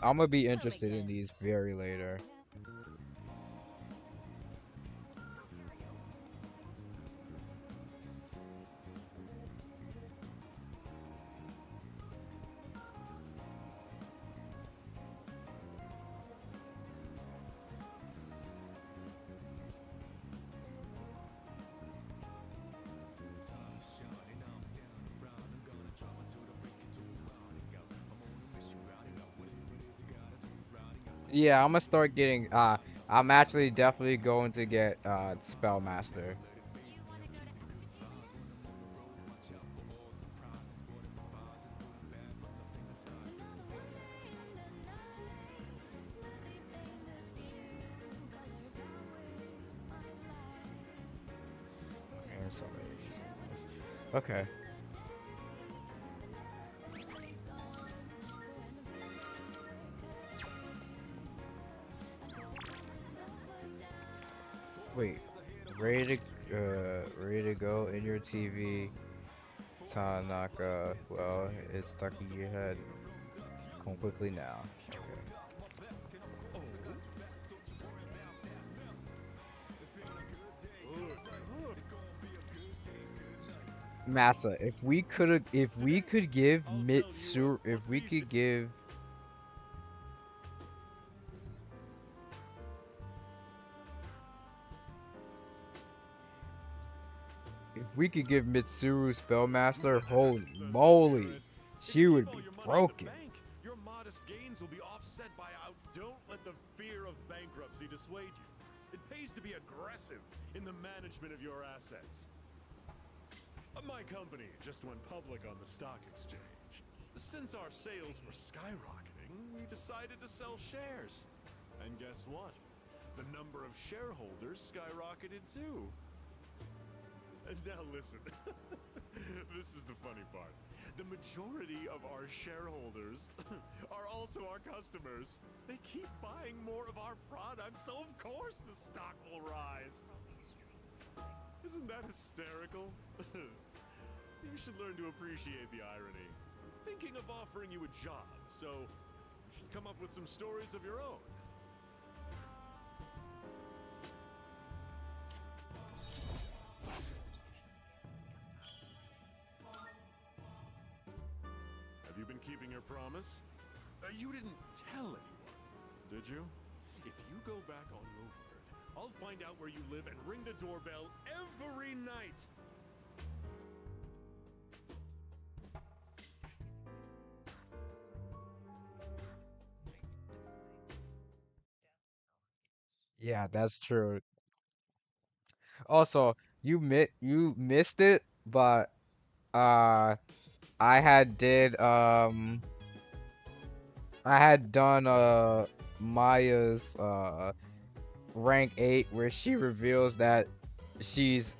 [SPEAKER 3] gonna be interested in these very later. Yeah, I'm gonna start getting, I'm actually definitely going to get, Spellmaster. Okay. Wait, ready to go in your TV, Tanaka. Well, it's stuck in your head. Come quickly now. Okay. Massa, if we could give Mitsuru, if we could give Mitsuru Spellmaster, holy moly, she would be broken.
[SPEAKER 7] Your modest gains will be offset by out. Don't let the fear of bankruptcy dissuade you. It pays to be aggressive in the management of your assets. My company just went public on the stock exchange. Since our sales were skyrocketing, we decided to sell shares. And guess what? The number of shareholders skyrocketed too. And now listen, this is the funny part. The majority of our shareholders are also our customers. They keep buying more of our products, so of course the stock will rise. Isn't that hysterical? You should learn to appreciate the irony. I'm thinking of offering you a job, so you should come up with some stories of your own. Have you been keeping your promise? You didn't tell anyone, did you? If you go back on your word, I'll find out where you live and ring the doorbell every night.
[SPEAKER 3] Yeah, that's true. Also, you missed it, but I had did I had done Maya's rank 8 where she reveals that she's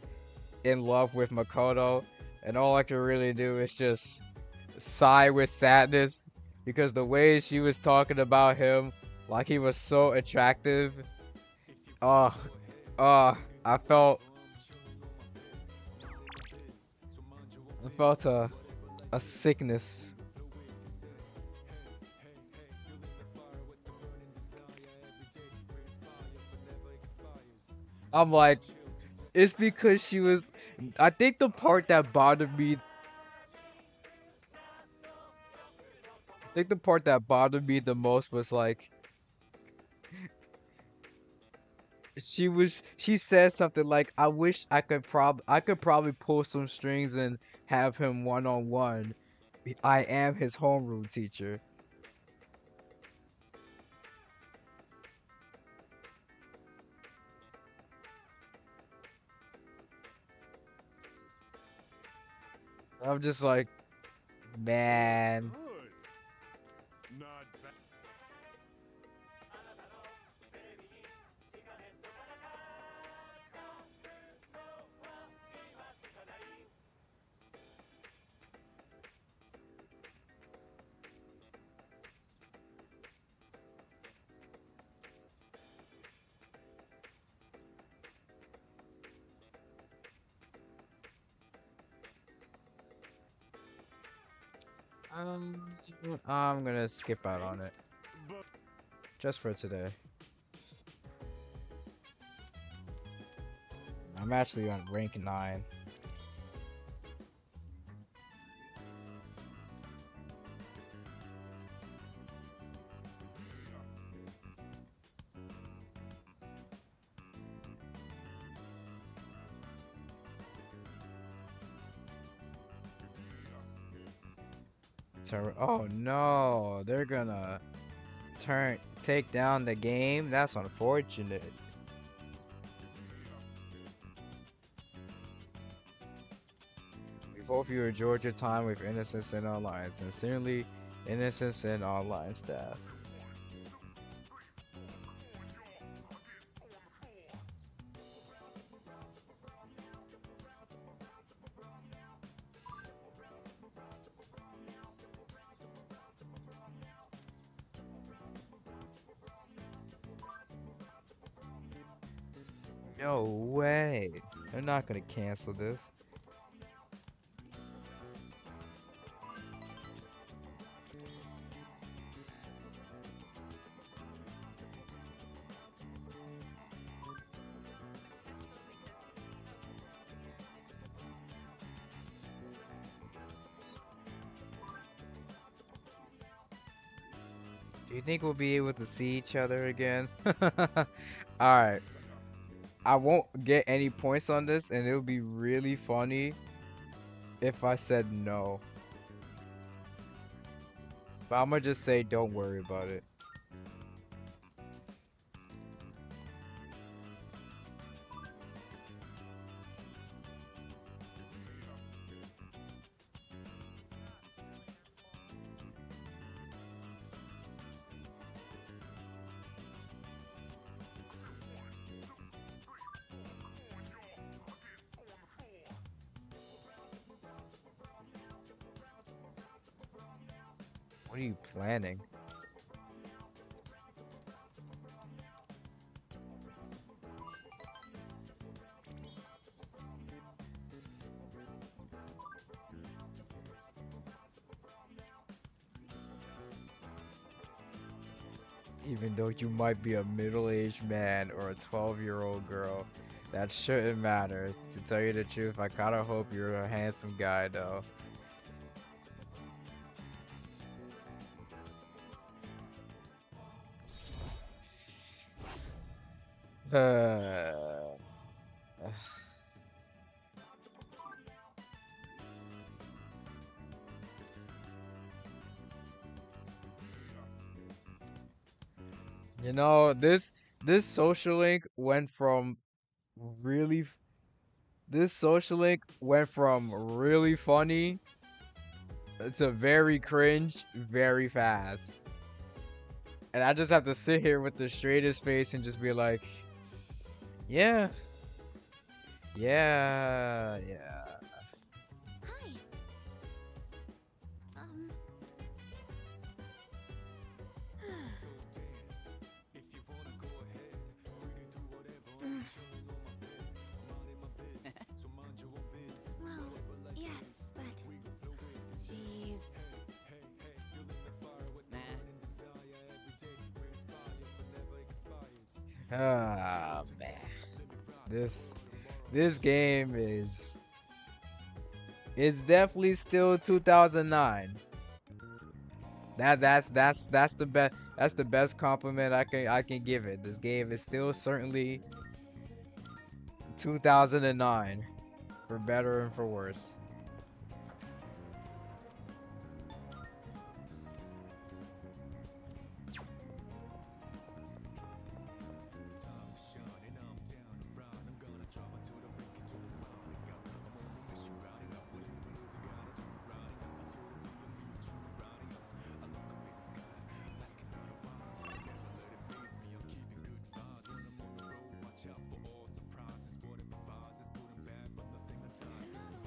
[SPEAKER 3] in love with Makoto, and all I can really do is just sigh with sadness because the way she was talking about him like he was so attractive. Oh, I felt a sickness. I'm like, it's because she was. I think the part that bothered me. I think the part that bothered me the most was like she said something like, I wish I could probably pull some strings and have him one on one. I am his homeroom teacher. I'm just like, man.
[SPEAKER 7] Not bad.
[SPEAKER 3] I'm gonna skip out on it. Just for today. I'm actually on rank 9. Oh no, they're gonna take down the game. That's unfortunate. We hope you enjoyed your time with Innocence and Online. Sincerely, Innocence and Online staff. No way. They're not gonna cancel this. Do you think we'll be able to see each other again? Alright. I won't get any points on this, and it'll be really funny if I said no. But I'm gonna just say don't worry about it. What are you planning? Even though you might be a middle-aged man or a 12-year-old girl, that shouldn't matter. To tell you the truth, I kinda hope you're a handsome guy though. You know, this social link went from really this social link went from really funny to very cringe very fast. And I just have to sit here with the straightest face and just be like, yeah. Yeah, yeah.
[SPEAKER 1] Hi. Well, yes, but... Jeez.
[SPEAKER 3] Ah, man. This game is it's definitely still 2009. That's the best compliment I can give it. This game is still certainly 2009 for better and for worse.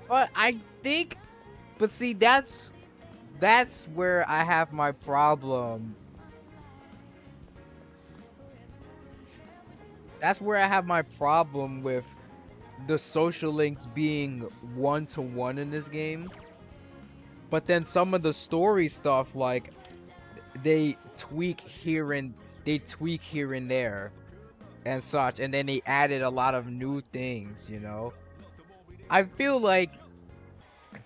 [SPEAKER 3] But I think, but see, that's where I have my problem. That's where I have my problem with the social links being one-to-one in this game. But then some of the story stuff, like, they tweak here and there and such, and then they added a lot of new things, you know. I feel like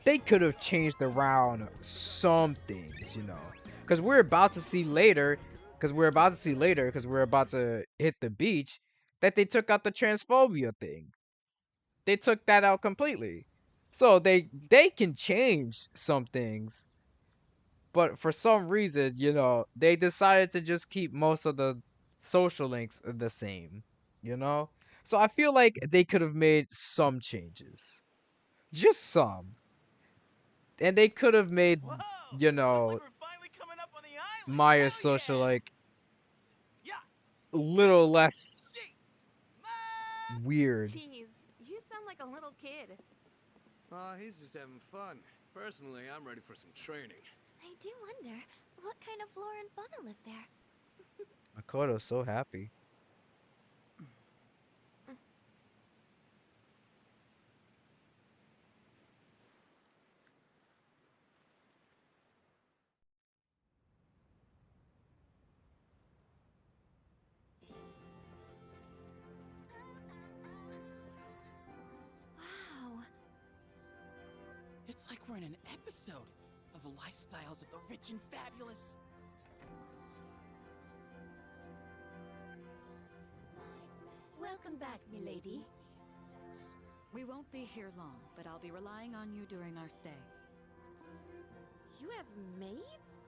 [SPEAKER 3] they could have changed around some things, you know, because we're about to see later, because we're about to hit the beach, that they took out the transphobia thing. They took that out completely. So they can change some things, but for some reason, you know, they decided to just keep most of the social links the same, you know? So I feel like they could have made some changes. Just some. And they could have made, you know, Maya's social like a little less weird.
[SPEAKER 8] Jeez, you sound like a little kid.
[SPEAKER 17] He's just having fun. Personally, I'm ready for some training.
[SPEAKER 1] I do wonder, what kind of flora and fauna live there?
[SPEAKER 3] Makoto's so happy.
[SPEAKER 9] in an episode of the lifestyles of the rich and fabulous.
[SPEAKER 5] Welcome back, milady. We won't be here long, but I'll be relying on you during our stay.
[SPEAKER 8] You have maids?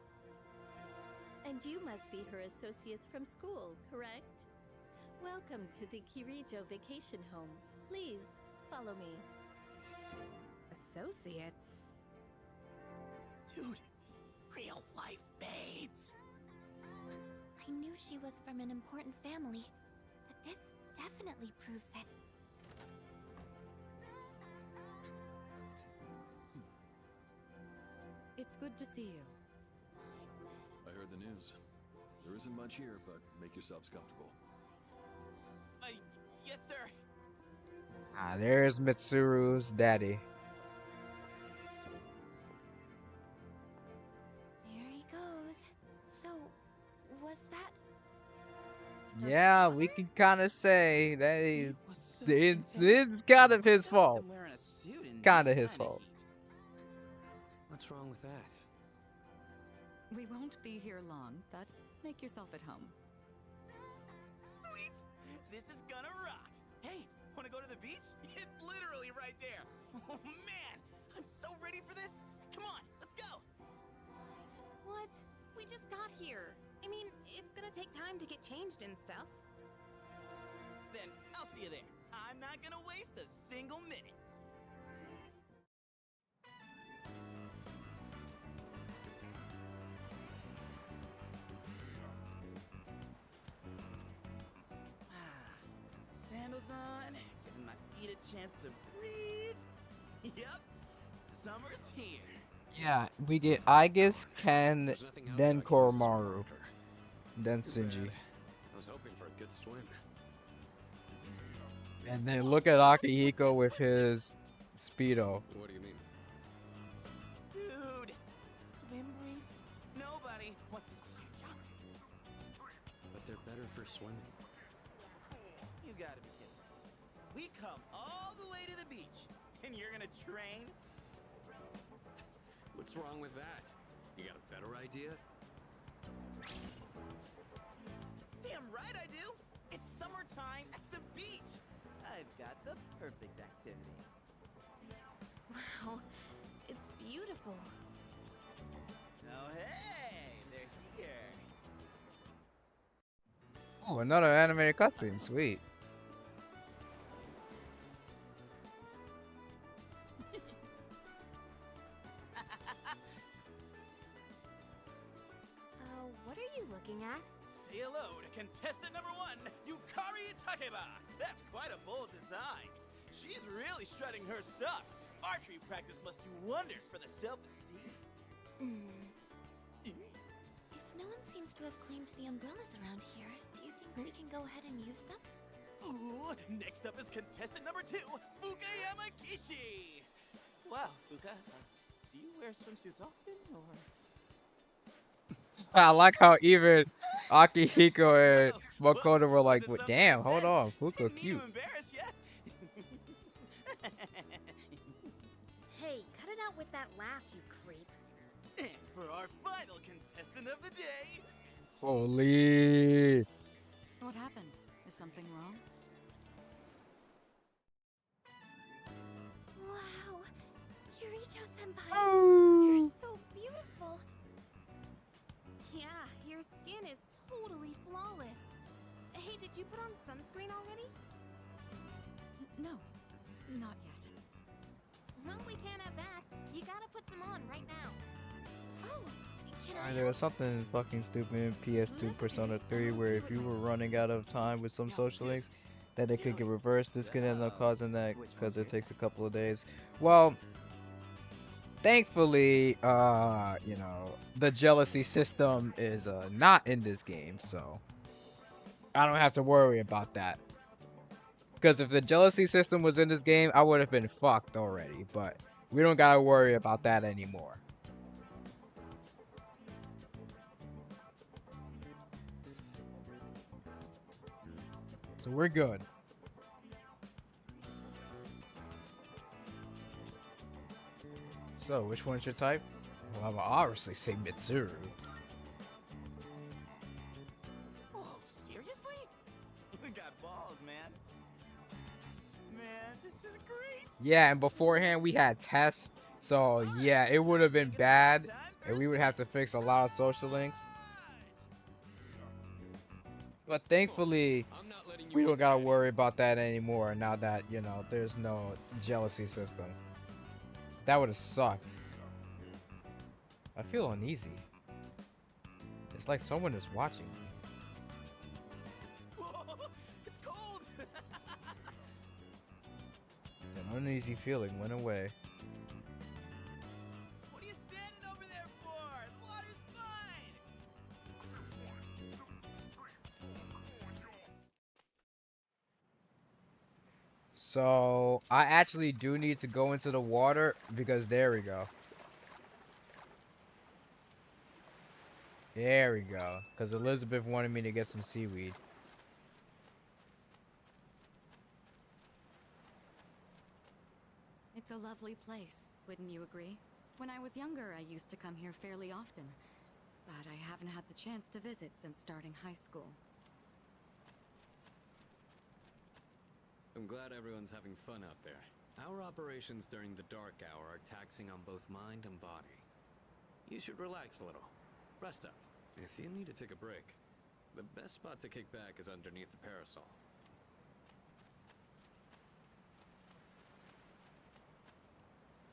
[SPEAKER 16] And you must be her associates from school, correct? Welcome to the Kirijo Vacation Home. Please, follow me.
[SPEAKER 8] Associates?
[SPEAKER 9] Dude, real life maids.
[SPEAKER 1] I knew she was from an important family, but this definitely proves it.
[SPEAKER 5] It's good to see you.
[SPEAKER 4] I heard the news. There isn't much here, but make yourselves comfortable.
[SPEAKER 9] Yes, sir.
[SPEAKER 3] Ah, there's Mitsuru's daddy.
[SPEAKER 1] There he goes. So, was that...
[SPEAKER 3] Yeah, we can kind of say that it's kind of his fault. Kind of his fault.
[SPEAKER 10] What's wrong with that?
[SPEAKER 5] We won't be here long, but make yourself at home.
[SPEAKER 9] Sweet! This is gonna rock! Hey, wanna go to the beach? It's literally right there! Oh man! I'm so ready for this! Come on, let's go!
[SPEAKER 8] What? We just got here. I mean, it's gonna take time to get changed and stuff.
[SPEAKER 9] Then I'll see you there. I'm not gonna waste a single minute. Sandals on, giving my feet a chance to breathe. Yep, summer's here.
[SPEAKER 3] Yeah, we get Aigussy, Ken, then Koromaru, then Shinji.
[SPEAKER 6] I was hoping for a good swim.
[SPEAKER 3] And then look at Akihiko with his Speedo.
[SPEAKER 6] What do you mean?
[SPEAKER 9] Dude, swim briefs? Nobody wants to see you jump.
[SPEAKER 6] But they're better for swimming.
[SPEAKER 9] You gotta be kidding. We come all the way to the beach, and you're gonna train?
[SPEAKER 6] What's wrong with that? You got a better idea?
[SPEAKER 9] Damn right I do! It's summertime at the beach! I've got the perfect activity.
[SPEAKER 8] Wow, it's beautiful.
[SPEAKER 9] Oh hey, they're here.
[SPEAKER 3] Oh, another animated cutscene, sweet.
[SPEAKER 8] What are you looking at?
[SPEAKER 9] Say hello to contestant number 1, Yukari Takeba. That's quite a bold design. She's really strutting her stuff. Archery practice must do wonders for the self-esteem.
[SPEAKER 1] If no one seems to have claimed the umbrellas around here, do you think we can go ahead and use them?
[SPEAKER 9] Ooh, next up is contestant number 2, Fuka Yamagishi. Wow, Fuka, do you wear swimsuits often, or...?
[SPEAKER 3] I like how even Akihiko and Makoto were like, well, damn, hold on, Fuka cute.
[SPEAKER 8] Hey, cut it out with that laugh, you creep.
[SPEAKER 9] And for our final contestant of the day...
[SPEAKER 3] Holy.
[SPEAKER 5] What happened? Is something wrong?
[SPEAKER 1] Wow! Kirijo-senpai! You're so beautiful!
[SPEAKER 8] Yeah, your skin is totally flawless. Hey, did you put on sunscreen already?
[SPEAKER 5] No, not yet.
[SPEAKER 8] Well, we can't have that. You gotta put some on right now.
[SPEAKER 1] Oh, can
[SPEAKER 3] There was something fucking stupid in PS2 Persona 3 where if you were running out of time with some social links, that it could get reversed. This could end up causing that because it takes a couple of days. Well, thankfully, you know, the jealousy system is not in this game, so I don't have to worry about that. Because if the jealousy system was in this game, I would have been fucked already, but we don't gotta worry about that anymore. So we're good. So, which one's your type? Well, I would obviously say Mitsuru.
[SPEAKER 9] Oh, seriously? You got balls, man. Man, this is great.
[SPEAKER 3] Yeah, and beforehand we had tests, so yeah, it would have been bad, and we would have to fix a lot of social links. But thankfully, we don't gotta worry about that anymore now that, you know, there's no jealousy system. That would have sucked. I feel uneasy. It's like someone is watching me.
[SPEAKER 9] Whoa, it's cold.
[SPEAKER 3] That uneasy feeling went away.
[SPEAKER 9] What are you standing over there for? The water's fine.
[SPEAKER 3] So, I actually do need to go into the water because there we go. There we go. Because Elizabeth wanted me to get some seaweed.
[SPEAKER 5] It's a lovely place, wouldn't you agree? When I was younger, I used to come here fairly often, but I haven't had the chance to visit since starting high school.
[SPEAKER 6] I'm glad everyone's having fun out there. Our operations during the dark hour are taxing on both mind and body. You should relax a little. Rest up. If you need to take a break, the best spot to kick back is underneath the parasol.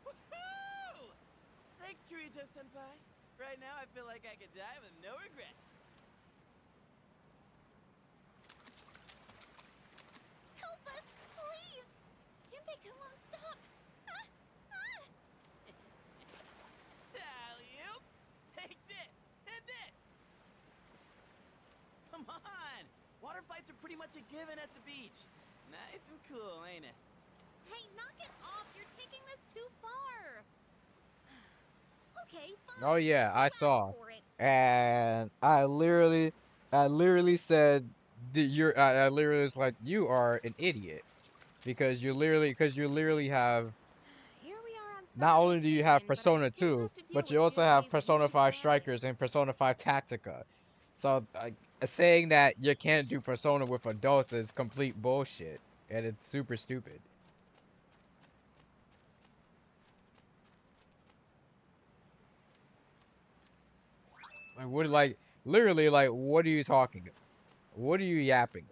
[SPEAKER 9] Woohoo! Thanks, Kirito-senpai. Right now, I feel like I could die with no regrets.
[SPEAKER 1] Help us, please! Junpei won't stop!
[SPEAKER 9] Alley-oop! Take this, and this! Come on! Water fights are pretty much a given at the beach. Nice and cool, ain't it?
[SPEAKER 1] Hey, knock it off! You're taking this too far! Okay, fine.
[SPEAKER 3] Oh yeah, I saw.
[SPEAKER 1] for it.
[SPEAKER 3] And I literally said that I literally was like, you are an idiot. Because you literally have, not only do you have Persona 2, but you also have Persona 5 Strikers and Persona 5 Tactica. So, saying that you can't do Persona with adults is complete bullshit. And it's super stupid. Literally, what are you talking? What are you yapping?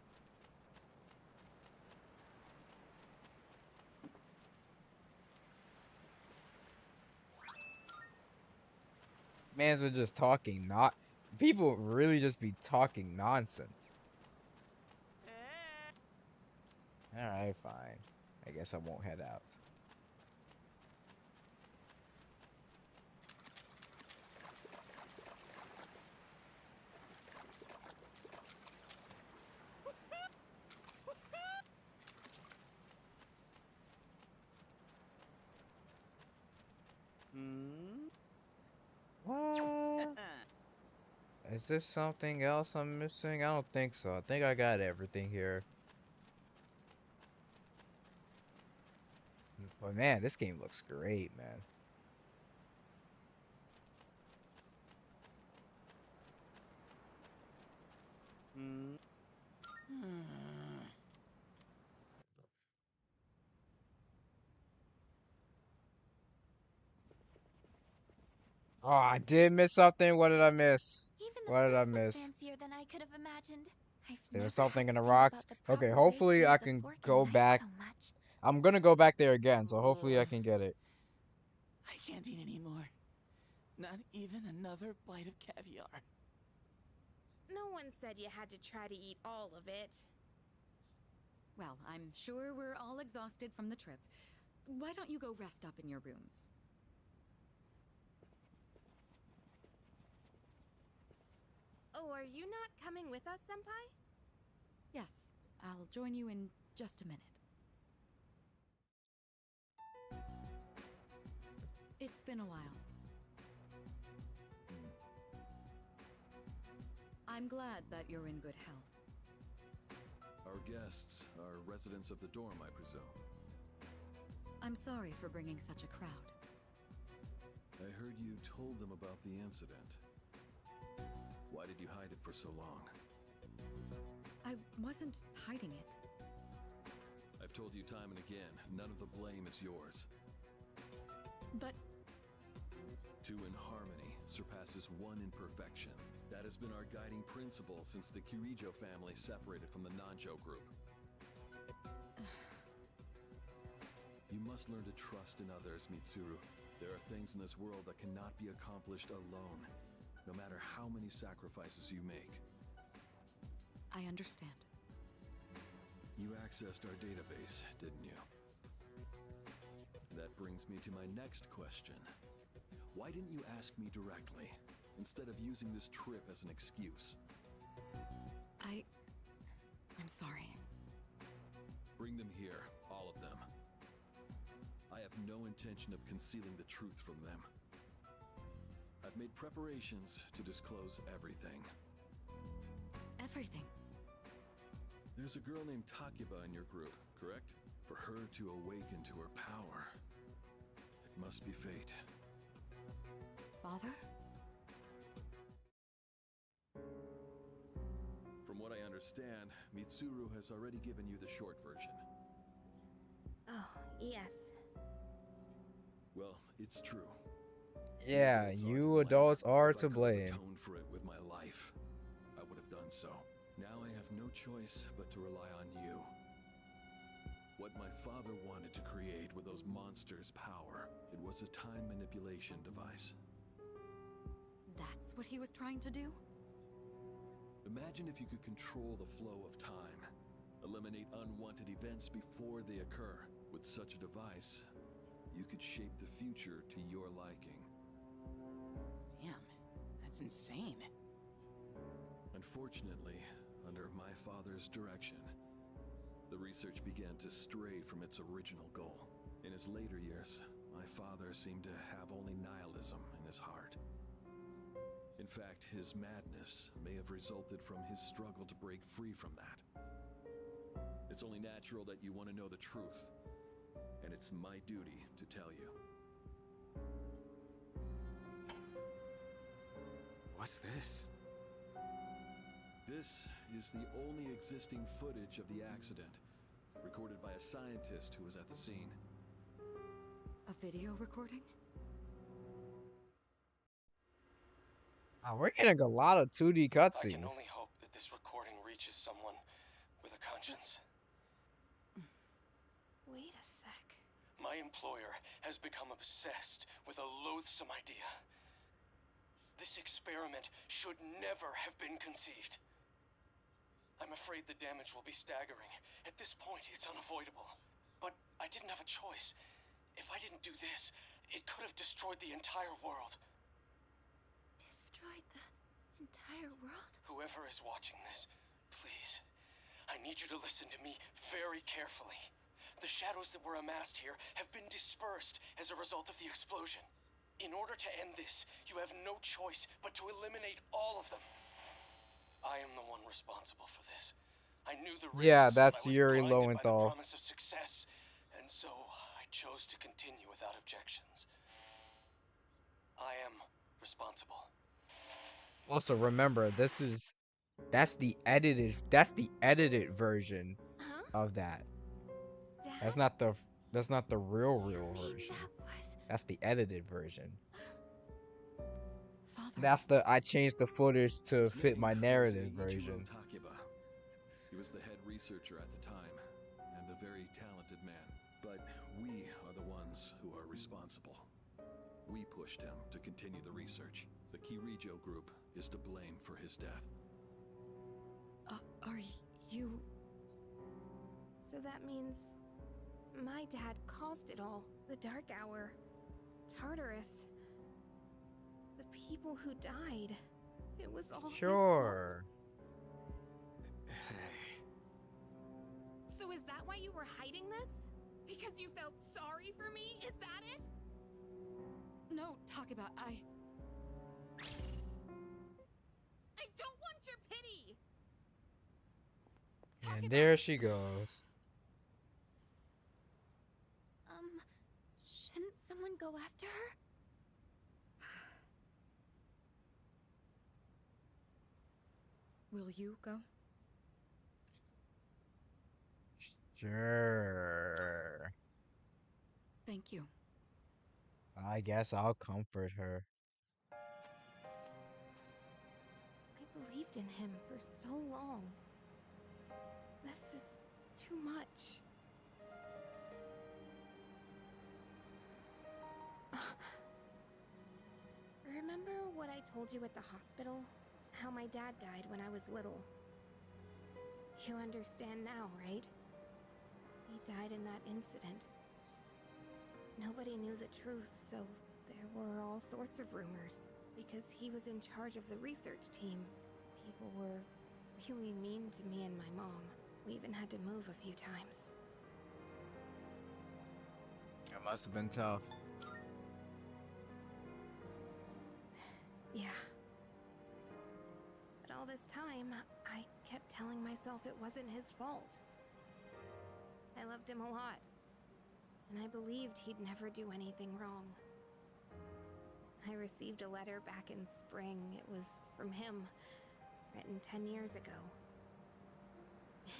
[SPEAKER 3] Mans were just talking, not people really just be talking nonsense. Alright, fine. I guess I won't head out. Is there something else I'm missing? I don't think so. I think I got everything here. But man, this game looks great, man. Oh, I did miss something. What did I miss? What did I miss?
[SPEAKER 1] Fancier than I could have imagined.
[SPEAKER 3] There was something in the rocks. Okay, hopefully I can go back. I'm gonna go back there again, so hopefully I can get it.
[SPEAKER 9] I can't eat anymore. Not even another bite of caviar.
[SPEAKER 8] No one said you had to try to eat all of it.
[SPEAKER 5] Well, I'm sure we're all exhausted from the trip. Why don't you go rest up in your rooms?
[SPEAKER 8] Oh, are you not coming with us, Senpai?
[SPEAKER 5] Yes, I'll join you in just a minute. It's been a while. I'm glad that you're in good health.
[SPEAKER 4] Our guests are residents of the dorm, I presume.
[SPEAKER 5] I'm sorry for bringing such a crowd.
[SPEAKER 4] I heard you told them about the incident. Why did you hide it for so long?
[SPEAKER 5] I wasn't hiding it.
[SPEAKER 4] I've told you time and again, none of the blame is yours.
[SPEAKER 5] But
[SPEAKER 4] Two in harmony surpasses one in perfection. That has been our guiding principle since the Kirijo family separated from the Nanjo group. You must learn to trust in others, Mitsuru. There are things in this world that cannot be accomplished alone, no matter how many sacrifices you make.
[SPEAKER 5] I understand.
[SPEAKER 4] You accessed our database, didn't you? That brings me to my next question. Why didn't you ask me directly, instead of using this trip as an excuse?
[SPEAKER 5] I'm sorry.
[SPEAKER 4] Bring them here, all of them. I have no intention of concealing the truth from them. I've made preparations to disclose everything.
[SPEAKER 5] Everything?
[SPEAKER 4] There's a girl named Takiba in your group, correct? For her to awaken to her power, it must be fate.
[SPEAKER 5] Father?
[SPEAKER 4] From what I understand, Mitsuru has already given you the short version.
[SPEAKER 8] Oh, yes.
[SPEAKER 4] Well, it's true.
[SPEAKER 3] Yeah, you adults are to blame.
[SPEAKER 4] Atoned for it with my life, I would have done so. Now I have no choice but to rely on you. What my father wanted to create with those monsters' power, it was a time manipulation device.
[SPEAKER 5] That's what he was trying to do?
[SPEAKER 4] Imagine if you could control the flow of time, eliminate unwanted events before they occur. With such a device, you could shape the future to your liking.
[SPEAKER 9] Damn, that's insane.
[SPEAKER 4] Unfortunately, under my father's direction, the research began to stray from its original goal. In his later years, my father seemed to have only nihilism in his heart. In fact, his madness may have resulted from his struggle to break free from that. It's only natural that you want to know the truth, and it's my duty to tell you.
[SPEAKER 10] What's this?
[SPEAKER 4] This is the only existing footage of the accident, recorded by a scientist who was at the scene.
[SPEAKER 5] A video recording?
[SPEAKER 3] Oh, we're getting a lot of 2D
[SPEAKER 12] I can
[SPEAKER 3] cutscenes.
[SPEAKER 12] only hope that this recording reaches someone with a conscience.
[SPEAKER 8] Wait a sec.
[SPEAKER 12] My employer has become obsessed with a loathsome idea. This experiment should never have been conceived. I'm afraid the damage will be staggering. At this point, it's unavoidable. But I didn't have a choice. If I didn't do this, it could have destroyed the entire world.
[SPEAKER 1] Destroyed the entire world?
[SPEAKER 12] Whoever is watching this, please, I need you to listen to me very carefully. The shadows that were amassed here have been dispersed as a result of the explosion. In order to end this, you have no choice but to eliminate all of them. I am the one responsible for this. I knew the risks,
[SPEAKER 3] Yeah,
[SPEAKER 12] but
[SPEAKER 3] that's
[SPEAKER 12] I was
[SPEAKER 3] Yuri
[SPEAKER 12] blinded by the
[SPEAKER 3] Lowenthal.
[SPEAKER 12] promise of success, and so I chose to continue without objections. I am responsible.
[SPEAKER 3] Also, remember, that's the edited version of that. That's not the real version. That's the edited version. I changed the footage to fit my narrative version.
[SPEAKER 4] Takiba. He was the head researcher at the time, and a very talented man. But we are the ones who are responsible. We pushed him to continue the research. The Kirijo group is to blame for his death.
[SPEAKER 5] Are you...
[SPEAKER 8] So that means my dad caused it all. The Dark Hour, Tartarus, the people who died. It was all
[SPEAKER 3] Sure.
[SPEAKER 8] his fault. So is that why you were hiding this? Because you felt sorry for me? Is that it?
[SPEAKER 5] No, Takiba, I
[SPEAKER 8] don't want your pity!
[SPEAKER 3] And there she goes.
[SPEAKER 1] Shouldn't someone go after her?
[SPEAKER 5] Will you go?
[SPEAKER 3] Sure.
[SPEAKER 5] Thank you.
[SPEAKER 3] I guess I'll comfort her.
[SPEAKER 8] I believed in him for so long. This is too much. Remember what I told you at the hospital? How my dad died when I was little. You understand now, right? He died in that incident. Nobody knew the truth, so there were all sorts of rumors. Because he was in charge of the research team, people were really mean to me and my mom. We even had to move a few times.
[SPEAKER 3] It must have been tough.
[SPEAKER 8] Yeah. But all this time, I kept telling myself it wasn't his fault. I loved him a lot. And I believed he'd never do anything wrong. I received a letter back in spring. It was from him, written 10 years ago.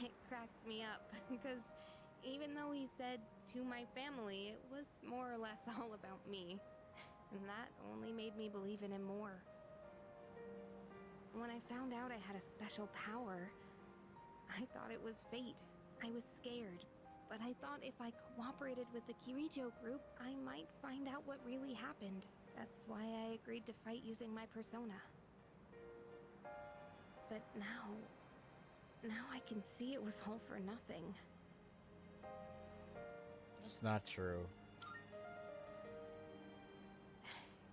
[SPEAKER 8] It cracked me up, because even though he said to my family, it was more or less all about me. And that only made me believe in him more. When I found out I had a special power, I thought it was fate. I was scared, but I thought if I cooperated with the Kirijo group, I might find out what really happened. That's why I agreed to fight using my persona. But now I can see it was all for nothing.
[SPEAKER 3] It's not true.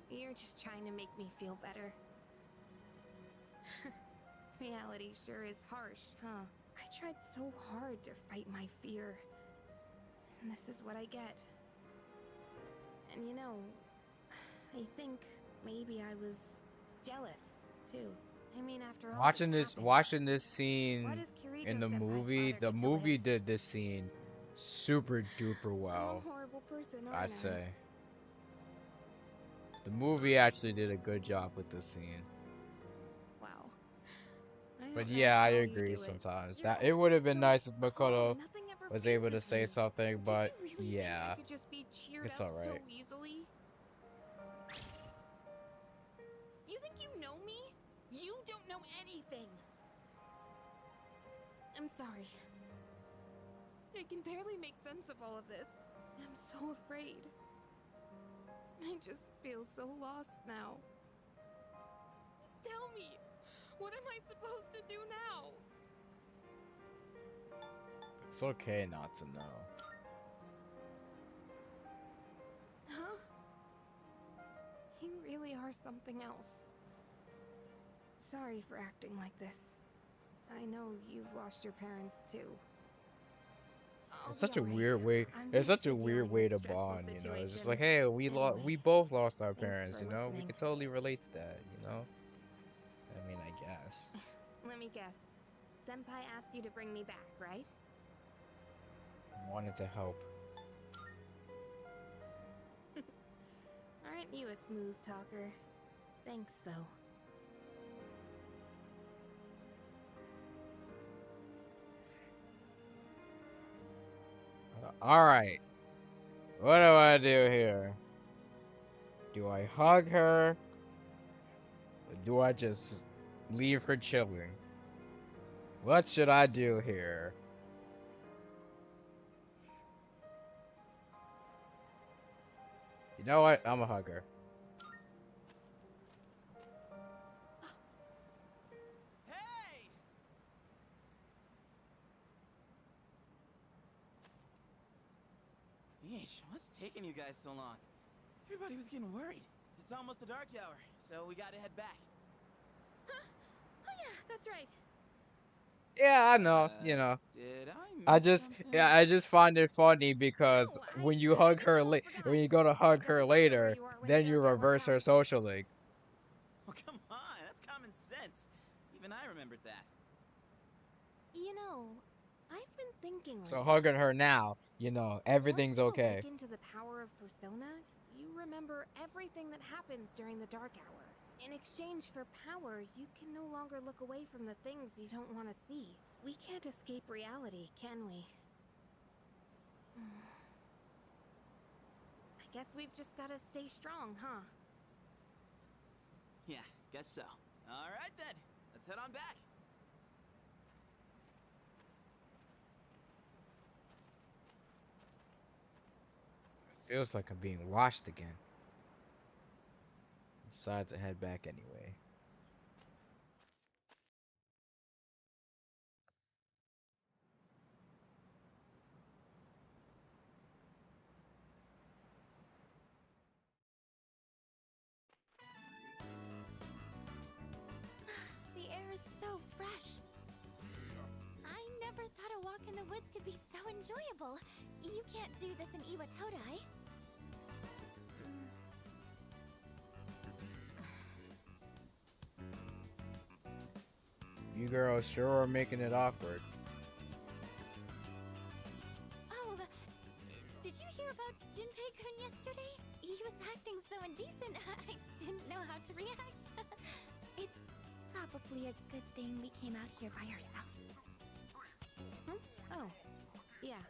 [SPEAKER 8] You're just trying to make me feel better. Reality sure is harsh, huh? I tried so hard to fight my fear. And this is what I get. And you know, I think maybe I was jealous, too. I mean, after all
[SPEAKER 3] Watching this scene
[SPEAKER 8] Why does Kirito
[SPEAKER 3] in the
[SPEAKER 8] Senpai's
[SPEAKER 3] movie,
[SPEAKER 8] father
[SPEAKER 3] the
[SPEAKER 8] get to
[SPEAKER 3] movie
[SPEAKER 8] live?
[SPEAKER 3] did this scene super duper
[SPEAKER 8] I'm
[SPEAKER 3] well.
[SPEAKER 8] a horrible person, aren't
[SPEAKER 3] I'd
[SPEAKER 8] I?
[SPEAKER 3] say. The movie actually did a good job with this scene.
[SPEAKER 8] Wow. I
[SPEAKER 3] But
[SPEAKER 8] don't know
[SPEAKER 3] yeah, I
[SPEAKER 8] how you
[SPEAKER 3] agree
[SPEAKER 8] do it.
[SPEAKER 3] sometimes.
[SPEAKER 8] You're
[SPEAKER 3] That it would have
[SPEAKER 8] always
[SPEAKER 3] been
[SPEAKER 8] so
[SPEAKER 3] nice if Makoto
[SPEAKER 8] calm, nothing ever
[SPEAKER 3] was able to
[SPEAKER 8] phases
[SPEAKER 3] say
[SPEAKER 8] you.
[SPEAKER 3] something, but
[SPEAKER 8] Did you really
[SPEAKER 3] yeah,
[SPEAKER 8] think I could just be cheered
[SPEAKER 3] it's
[SPEAKER 8] up
[SPEAKER 3] alright.
[SPEAKER 8] so easily? You think you know me? You don't know anything. I'm sorry. I can barely make sense of all of this. I'm so afraid. I just feel so lost now. Just tell me, what am I supposed to do now?
[SPEAKER 3] It's okay not to know.
[SPEAKER 8] Huh? You really are something else. Sorry for acting like this. I know you've lost your parents too.
[SPEAKER 3] It's such a weird way. It's such a weird way to bond, you know. It's just like, hey, we both lost our parents, you know. We could totally relate to that, you know. I mean, I guess.
[SPEAKER 8] Let me guess. Senpai asked you to bring me back, right?
[SPEAKER 3] Wanted to help.
[SPEAKER 8] Aren't you a smooth talker? Thanks, though.
[SPEAKER 3] Alright. What do I do here? Do I hug her? Or do I just leave her chilling? What should I do here? You know what? I'm a hugger.
[SPEAKER 9] Yeesh, what's taking you guys so long? Everybody was getting worried. It's almost the dark hour, so we gotta head back.
[SPEAKER 8] Huh? Oh yeah, that's right.
[SPEAKER 3] Yeah, I know, you know.
[SPEAKER 9] Did I miss something?
[SPEAKER 3] I just find it funny because when you hug her when you go to hug her later, then you reverse her social link.
[SPEAKER 9] Oh, come on, that's common sense. Even I remembered that.
[SPEAKER 8] You know, I've been thinking
[SPEAKER 3] So
[SPEAKER 8] lately.
[SPEAKER 3] hugging her now, you know, everything's
[SPEAKER 8] Once you
[SPEAKER 3] okay.
[SPEAKER 8] awaken to the power of persona, you remember everything that happens during the dark hour. In exchange for power, you can no longer look away from the things you don't want to see. We can't escape reality, can we? I guess we've just gotta stay strong, huh?
[SPEAKER 9] Yeah, guess so. Alright then, let's head on back.
[SPEAKER 3] Feels like I'm being watched again. Decide to head back anyway.
[SPEAKER 1] The air is so fresh. I never thought a walk in the woods could be so enjoyable. You can't do this in Iwatodai.
[SPEAKER 3] You girls sure are making it awkward.
[SPEAKER 1] Oh, did you hear about Junpei-kun yesterday? He was acting so indecent, I didn't know how to react. It's probably a good thing we came out here by ourselves.
[SPEAKER 8] Oh, yeah.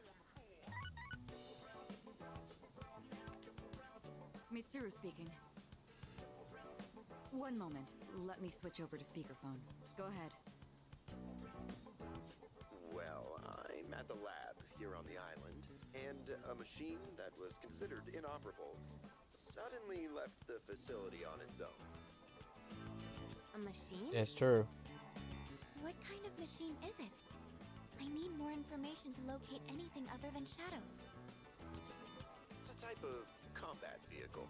[SPEAKER 5] Mitsuru speaking. One moment. Let me switch over to speakerphone. Go ahead.
[SPEAKER 2] Well, I'm at the lab here on the island, and a machine that was considered inoperable suddenly left the facility on its own.
[SPEAKER 8] A machine?
[SPEAKER 3] That's true.
[SPEAKER 1] What kind of machine is it? I need more information to locate anything other than shadows.
[SPEAKER 2] It's a type of combat vehicle.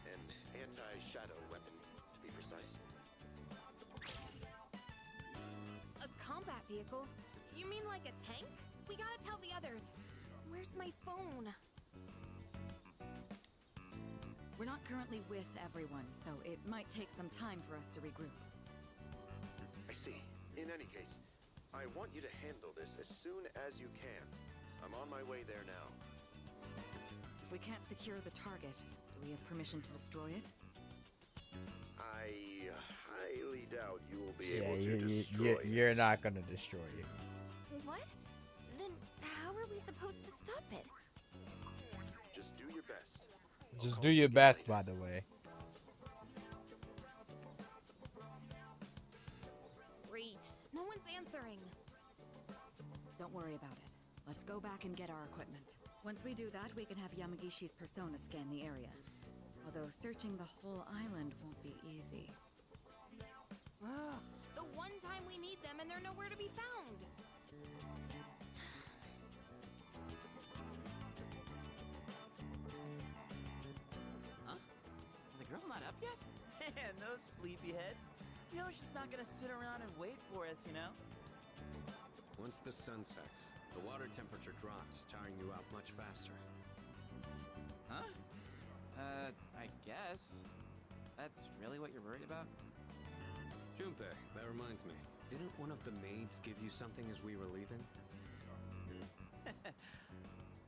[SPEAKER 2] An anti-shadow weapon, to be precise.
[SPEAKER 8] A combat vehicle? You mean like a tank? We gotta tell the others. Where's my phone?
[SPEAKER 5] We're not currently with everyone, so it might take some time for us to regroup.
[SPEAKER 2] I see. In any case, I want you to handle this as soon as you can. I'm on my way there now.
[SPEAKER 5] If we can't secure the target, do we have permission to destroy it?
[SPEAKER 2] I highly doubt you will be able to
[SPEAKER 3] Yeah,
[SPEAKER 2] destroy
[SPEAKER 3] you're not gonna destroy it.
[SPEAKER 1] What? Then how are we supposed to stop it?
[SPEAKER 2] Just do your best.
[SPEAKER 3] Just do your best, by the way.
[SPEAKER 8] Great. No one's answering.
[SPEAKER 5] Don't worry about it. Let's go back and get our equipment. Once we do that, we can have Yamagishi's persona scan the area. Although searching the whole island won't be easy.
[SPEAKER 8] Ugh, the one time we need them and they're nowhere to be found.
[SPEAKER 9] Huh? Are the girls not up yet? Man, those sleepyheads. The ocean's not gonna sit around and wait for us, you know?
[SPEAKER 6] Once the sun sets, the water temperature drops, tiring you out much faster.
[SPEAKER 9] Huh? I guess. That's really what you're worried about?
[SPEAKER 6] Junpei, that reminds me. Didn't one of the maids give you something as we were leaving?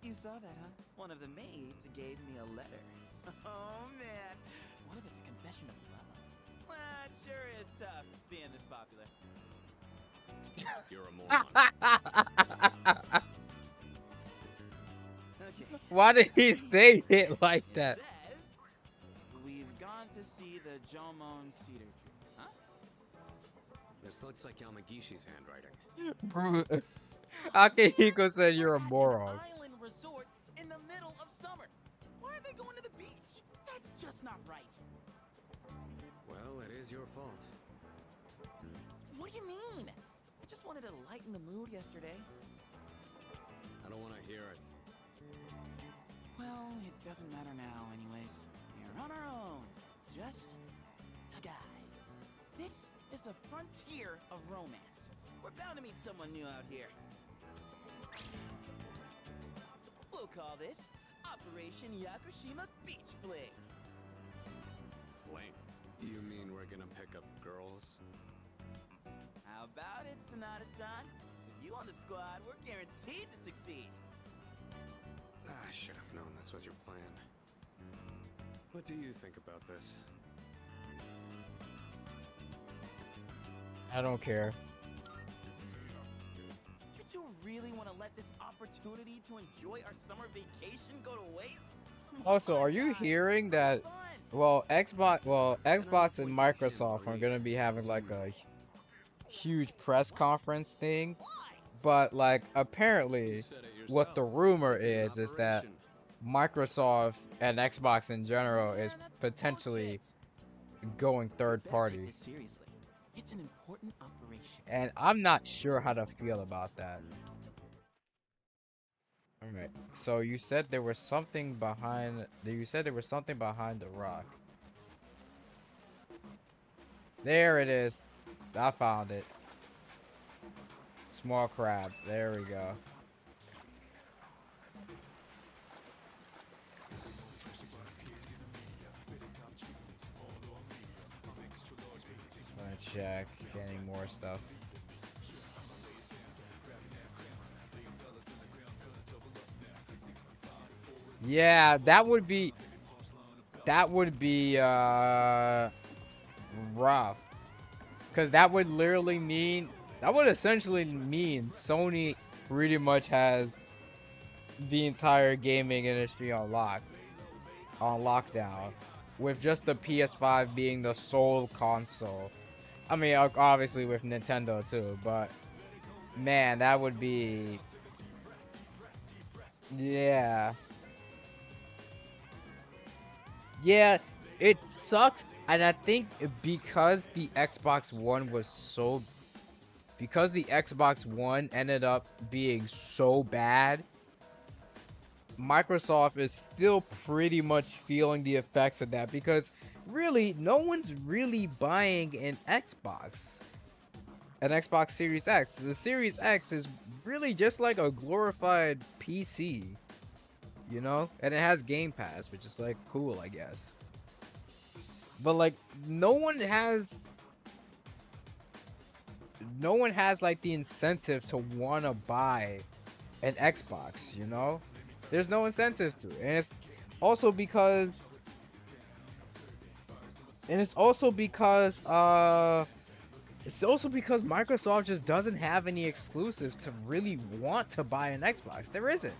[SPEAKER 9] You saw that, huh? One of the maids gave me a letter. Oh, man. What if it's a confession of love? Well, it sure is tough being this popular.
[SPEAKER 6] You're a moron.
[SPEAKER 9] Okay.
[SPEAKER 3] Why did he say it like that?
[SPEAKER 9] It says, we've gone to see the Jomon cedar tree. Huh?
[SPEAKER 6] This looks like Yamagishi's handwriting.
[SPEAKER 3] Bro, Akihiko said you're a moron.
[SPEAKER 9] Island resort in the middle of summer. Why are they going to the beach? That's just not right.
[SPEAKER 6] Well, it is your fault.
[SPEAKER 9] What do you mean? I just wanted to lighten the mood yesterday.
[SPEAKER 6] I don't want to hear it.
[SPEAKER 9] Well, it doesn't matter now anyways. We're on our own. Just a guys. This is the frontier of romance. We're bound to meet someone new out here. We'll call this Operation Yakushima Beach Fling.
[SPEAKER 6] Fling? You mean we're gonna pick up girls?
[SPEAKER 9] How about it, Sonata-san? With you on the squad, we're guaranteed to succeed.
[SPEAKER 6] I should have known this was your plan. What do you think about this?
[SPEAKER 3] I don't care.
[SPEAKER 9] You two really want to let this opportunity to enjoy our summer vacation go to waste?
[SPEAKER 3] Also, are you hearing that? Well, Xbox and Microsoft are gonna be having like a huge press conference thing, but like apparently, what the rumor is that Microsoft and Xbox in general is potentially going third party,
[SPEAKER 9] Seriously, it's an important operation.
[SPEAKER 3] and I'm not sure how to feel about that. Alright, so you said there was something behind. You said there was something behind the rock. There it is. I found it. Small crab. There we go. Just gonna check any more stuff. Yeah, that would be rough. Cause that would literally mean, that would essentially mean Sony pretty much has the entire gaming industry on lockdown, with just the PS5 being the sole console. I mean, obviously with Nintendo too, but man, that would be, yeah. Yeah, it sucked, and I think because the Xbox One ended up being so bad, Microsoft is still pretty much feeling the effects of that, because really, no one's really buying an Xbox Series X. The Series X is really just like a glorified PC. You know, and it has Game Pass, which is like cool, I guess. But like, no one has like the incentive to want to buy an Xbox. You know, there's no incentives to it, and it's also because Microsoft just doesn't have any exclusives to really want to buy an Xbox. There isn't.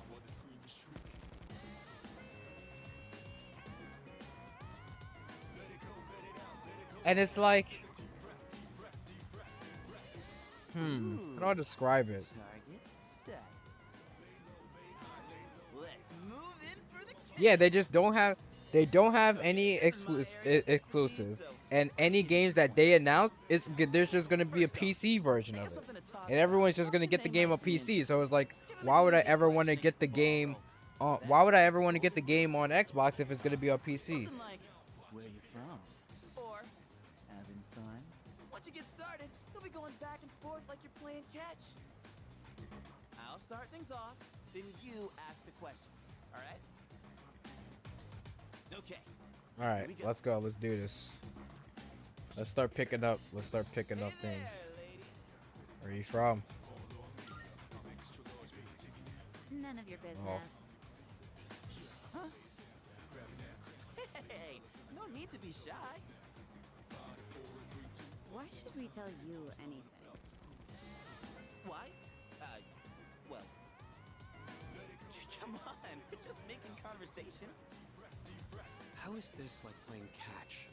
[SPEAKER 3] And it's like, how do I describe it? Yeah, they just don't have any exclusive, and any games that they announce, there's just gonna be a PC version of it, and everyone's just gonna get the game on PC. So it's like, why would I ever want to get the game on Xbox if it's gonna be on PC?
[SPEAKER 9] Where you from? Or having fun? Once you get started, you'll be going back and forth like you're playing catch. I'll start things off, then you ask the questions. All right? Okay.
[SPEAKER 3] All right, let's go. Let's do this. Let's start picking up things. Where are you from?
[SPEAKER 11] None of your business.
[SPEAKER 3] Oh.
[SPEAKER 9] Huh? Hey, no need to be shy.
[SPEAKER 11] Why should we tell you anything?
[SPEAKER 9] Why? Well, come on, we're just making conversation.
[SPEAKER 10] How is this like playing catch?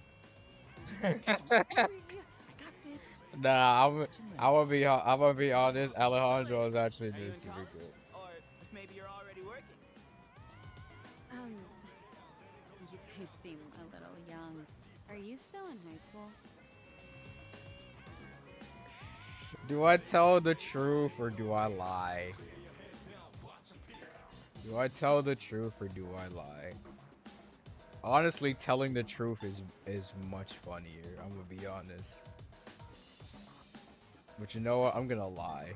[SPEAKER 3] Nah, I'm gonna be honest. Alejandro is actually just super good.
[SPEAKER 9] Or maybe you're already working.
[SPEAKER 11] You guys seem a little young. Are you still in high school?
[SPEAKER 3] Do I tell the truth or do I lie? Do I tell the truth or do I lie? Honestly, telling the truth is much funnier. I'm gonna be honest. But you know what? I'm gonna lie.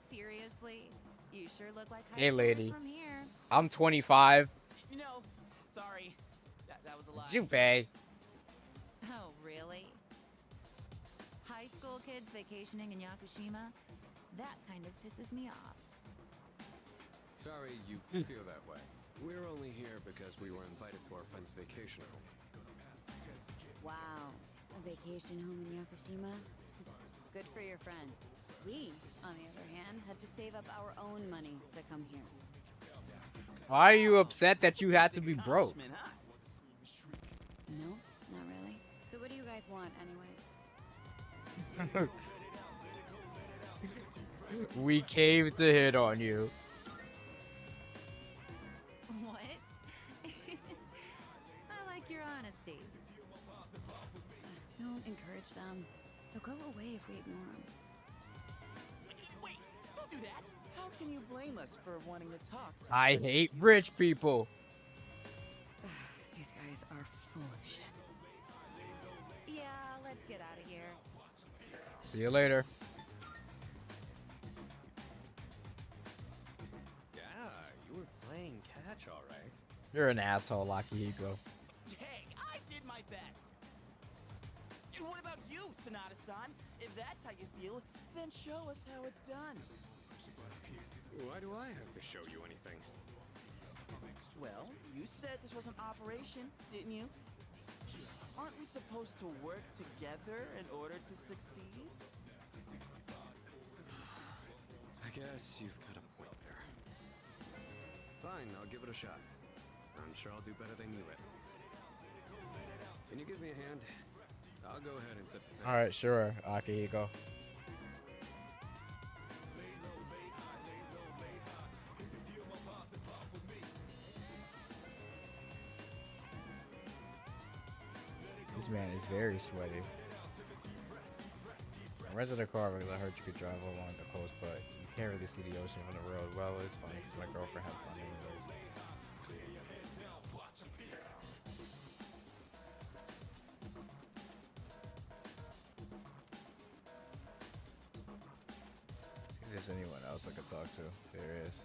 [SPEAKER 11] Seriously? You sure look like high
[SPEAKER 3] Hey,
[SPEAKER 11] schoolers
[SPEAKER 3] lady.
[SPEAKER 11] from here.
[SPEAKER 3] I'm 25.
[SPEAKER 9] No, sorry. That was a lie.
[SPEAKER 3] Junpei.
[SPEAKER 11] Oh, really? High school kids vacationing in Yakushima? That kind of pisses me off.
[SPEAKER 6] Sorry you feel that way.
[SPEAKER 4] We're only here because we were invited to our friend's vacation home.
[SPEAKER 11] Wow. A A vacation home in Yakushima? Good for your friend. We, on the other hand, had to save up our own money to come here.
[SPEAKER 3] Why are you upset that you had to be broke?
[SPEAKER 11] No, not really. So what do you guys want, anyway?
[SPEAKER 3] We came to hit on you.
[SPEAKER 11] What? I like your honesty. Don't encourage them. They'll go away if we ignore them.
[SPEAKER 9] Wait, don't do that. How can you blame us for wanting to talk to
[SPEAKER 3] I hate rich people.
[SPEAKER 11] These guys are full of shit. Yeah, let's get out of here.
[SPEAKER 3] See you later.
[SPEAKER 6] Yeah, you were playing catch, all right.
[SPEAKER 3] You're an asshole, Akihiko.
[SPEAKER 9] Hey, I did my best. And what about you, Sonata-san? If that's how you feel, then show us how it's done.
[SPEAKER 6] Why do I have to show you anything?
[SPEAKER 9] Well, you said this was an operation, didn't you? Aren't we supposed to work together in order to succeed?
[SPEAKER 6] I guess you've got a point there. Fine, I'll give it a shot. I'm sure I'll do better than you at least. Can you give me a hand? I'll go ahead and set the pace.
[SPEAKER 3] Alright, sure, Akihiko. This man is very sweaty. I rented a car because I heard you could drive along the coast, but you can't really see the ocean from the road. Well, it's funny because my girlfriend had fun anyways. If there's anyone else I could talk to, there is.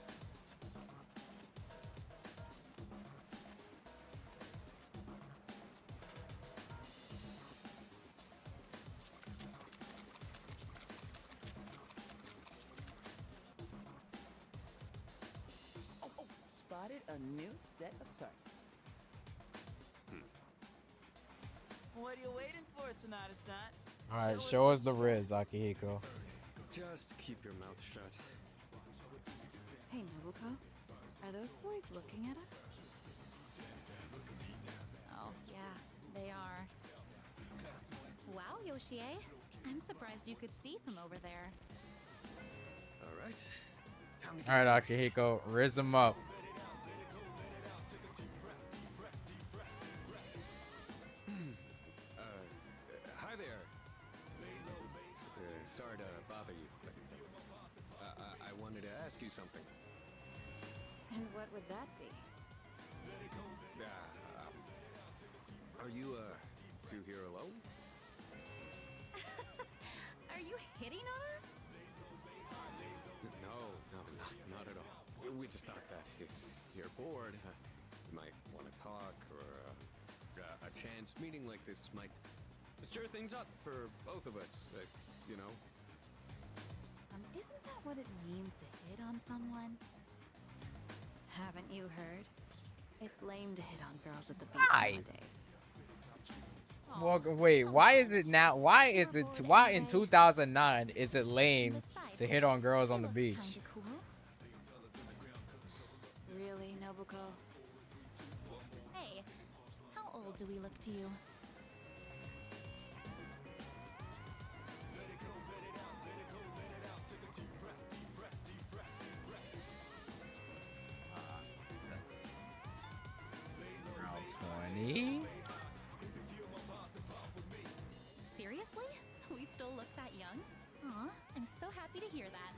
[SPEAKER 9] Spotted a new set of targets. What are you waiting for, Sonata-san?
[SPEAKER 3] Alright, show us the Riz, Akihiko.
[SPEAKER 6] Just keep your mouth shut.
[SPEAKER 5] Hey, Nobuko. Are those boys looking at us?
[SPEAKER 1] Oh, yeah, they are. Wow, Yoshie. I'm surprised you could see from over there.
[SPEAKER 6] All right. Time to
[SPEAKER 3] Alright, Akihiko, Riz him up.
[SPEAKER 6] Hi there. Sorry to bother you, but I wanted to ask you something.
[SPEAKER 5] And what would that be?
[SPEAKER 6] Are you two here alone?
[SPEAKER 1] Are you hitting on us?
[SPEAKER 6] No, not at all. We just thought that if you're bored, you might want to talk, or a chance meeting like this might stir things up for both of us, you know?
[SPEAKER 11] Isn't that what it means to hit on someone? Haven't you heard? It's lame to hit on girls at the beach nowadays.
[SPEAKER 3] Well, wait, why is it now? Why in 2009 is it lame to hit on girls on the beach?
[SPEAKER 11] Really, Nobuko?
[SPEAKER 1] Hey, how old do we look to you?
[SPEAKER 3] Around 20.
[SPEAKER 1] Seriously? We still look that young? Aw, I'm so happy to hear that.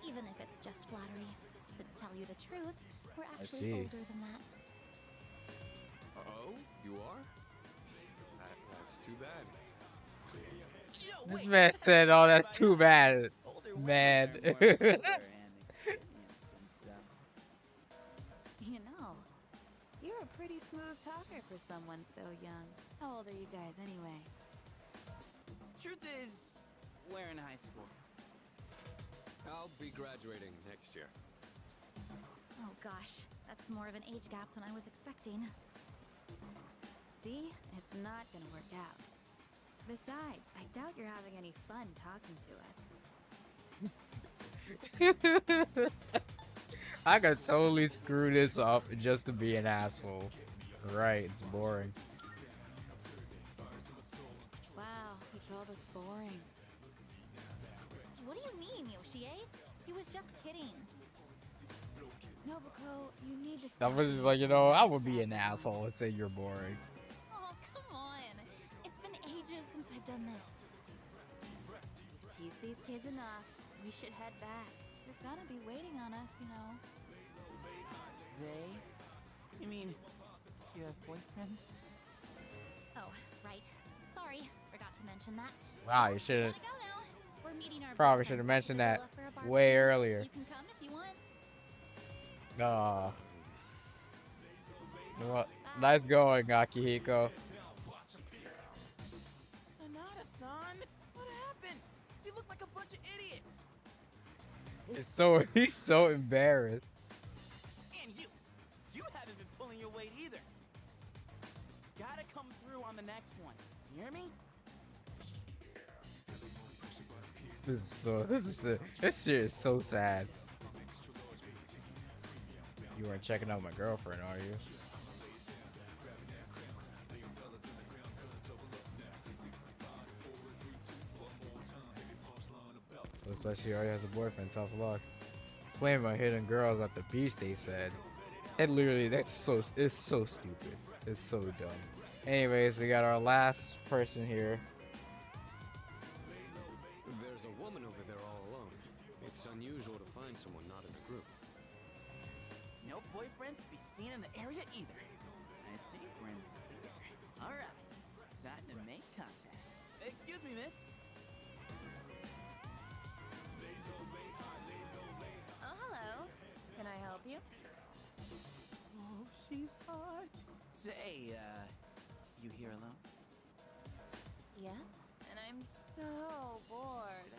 [SPEAKER 1] Even if it's just flattery. To tell you the truth, we're actually older than that.
[SPEAKER 6] Oh, you are? That's too bad.
[SPEAKER 3] This man said, "Oh, that's too bad, man."
[SPEAKER 11] You know, you're a pretty smooth talker for someone so young. How old are you guys anyway?
[SPEAKER 9] Truth is, we're in high school.
[SPEAKER 6] I'll be graduating next year.
[SPEAKER 1] Oh gosh, that's more of an age gap than I was expecting.
[SPEAKER 11] See? It's not gonna work out. Besides, I doubt you're having any fun talking to us.
[SPEAKER 3] I could totally screw this up just to be an asshole. Right, it's boring.
[SPEAKER 11] Wow, he called us boring.
[SPEAKER 1] What do you mean, Yoshie? He was just kidding. Nobuko, you need to
[SPEAKER 3] I
[SPEAKER 1] stop.
[SPEAKER 3] was just like, you know, I would be an asshole and say you're boring.
[SPEAKER 1] Oh, come on. It's been ages since I've done this.
[SPEAKER 11] We've teased these kids enough. We should head back. They're gonna be waiting on us, you know.
[SPEAKER 9] They? You mean, you have boyfriends?
[SPEAKER 1] Oh, right. Sorry, forgot to mention that.
[SPEAKER 3] Wow, you should have.
[SPEAKER 1] Gotta go now. We're meeting our
[SPEAKER 3] Probably
[SPEAKER 1] boyfriends
[SPEAKER 3] should have
[SPEAKER 1] at
[SPEAKER 3] mentioned
[SPEAKER 1] the
[SPEAKER 3] that
[SPEAKER 1] villa for a barbecue.
[SPEAKER 3] way earlier.
[SPEAKER 1] You can come if you want.
[SPEAKER 3] Well, nice going, Akihiko.
[SPEAKER 9] Sonata-san? What happened? You look like a bunch of idiots.
[SPEAKER 3] He's so embarrassed.
[SPEAKER 9] And you haven't been pulling your weight either. Gotta come through on the next one. You hear me?
[SPEAKER 3] This shit is so sad. You weren't checking out my girlfriend, are you? Looks like she already has a boyfriend. Tough luck. Slamming my hidden girls at the beach, they said. It literally, it's so stupid. It's so dumb. Anyways, we got our last person here.
[SPEAKER 6] There's a woman over there all alone. It's unusual to find someone not in a group.
[SPEAKER 9] No boyfriends to be seen in the area either. I think we're in the clear. All right, time to make contact. Excuse me, miss.
[SPEAKER 11] Oh, hello. Can I help you?
[SPEAKER 9] Oh, she's hot. Say, you here alone?
[SPEAKER 15] Yeah? And I'm so bored.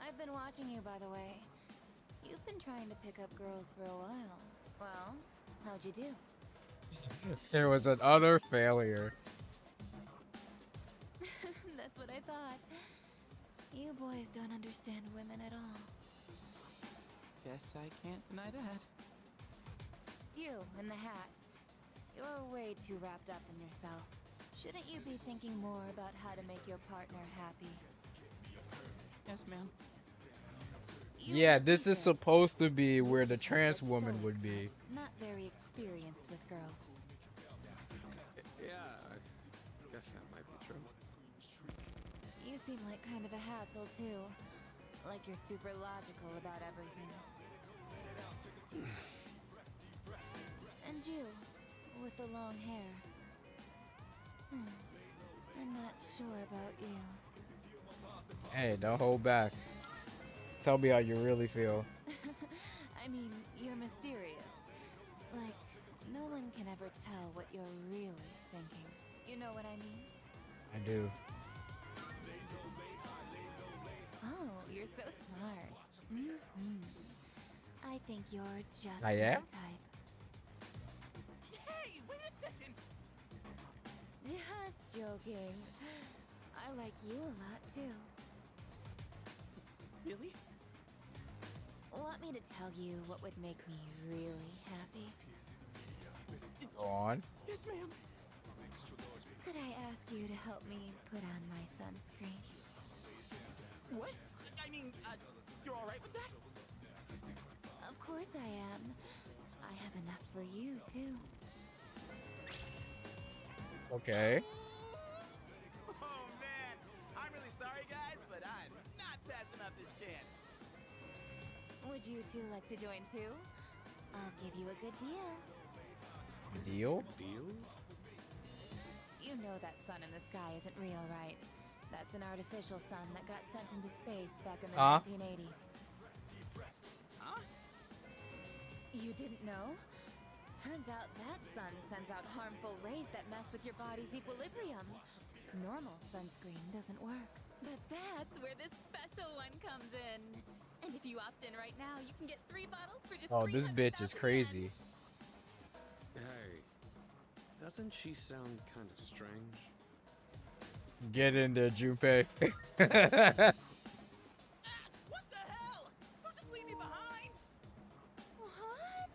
[SPEAKER 15] I've been watching you, by the way. You've been trying to pick up girls for a while. Well, how'd you do?
[SPEAKER 3] There was an utter failure.
[SPEAKER 15] That's what I thought. You boys don't understand women at all.
[SPEAKER 9] Guess I can't deny that.
[SPEAKER 15] You, in the hat. You're way too wrapped up in yourself. Shouldn't you be thinking more about how to make your partner happy?
[SPEAKER 9] Yes, ma'am.
[SPEAKER 3] Yeah, this is supposed to be where the trans woman would be.
[SPEAKER 15] Not very experienced with girls.
[SPEAKER 6] Yeah, I guess that might be true.
[SPEAKER 15] You seem like kind of a hassle, too. Like you're super logical about everything. And you, with the long hair. I'm not sure about you.
[SPEAKER 3] Hey, don't hold back. Tell me how you really feel.
[SPEAKER 15] I mean, you're mysterious. Like, no one can ever tell what you're really thinking. You know what I mean?
[SPEAKER 3] I do.
[SPEAKER 15] Oh, you're so smart. I think you're just
[SPEAKER 3] I
[SPEAKER 15] my
[SPEAKER 3] am?
[SPEAKER 15] type.
[SPEAKER 9] Hey, wait a second!
[SPEAKER 15] Just joking. I like you a lot, too.
[SPEAKER 9] Really?
[SPEAKER 15] Want me to tell you what would make me really happy?
[SPEAKER 3] Go on.
[SPEAKER 9] Yes, ma'am.
[SPEAKER 15] Could I ask you to help me put on my sunscreen?
[SPEAKER 9] What? I mean, you're alright with that?
[SPEAKER 15] Of course I am. I have enough for you, too.
[SPEAKER 3] Okay.
[SPEAKER 9] Oh, man. I'm really sorry, guys, but I'm not passing up this chance.
[SPEAKER 15] Would you two like to join, too? I'll give you a good deal.
[SPEAKER 3] Deal?
[SPEAKER 6] Deal?
[SPEAKER 15] You know that sun in the sky isn't real, right? That's an artificial sun that got sent into space back in the 1980s.
[SPEAKER 9] Huh?
[SPEAKER 15] You didn't know? Turns out that sun sends out harmful rays that mess with your body's equilibrium. Normal sunscreen doesn't work. But that's where this special one comes in. And if you opt in right now, you can get 3 bottles for just
[SPEAKER 3] Oh, this bitch is
[SPEAKER 15] 300,000
[SPEAKER 3] crazy.
[SPEAKER 6] Hey, doesn't she sound kind of strange?
[SPEAKER 3] Get in there, Junpei.
[SPEAKER 9] What the hell? Who just leave me behind?
[SPEAKER 15] What?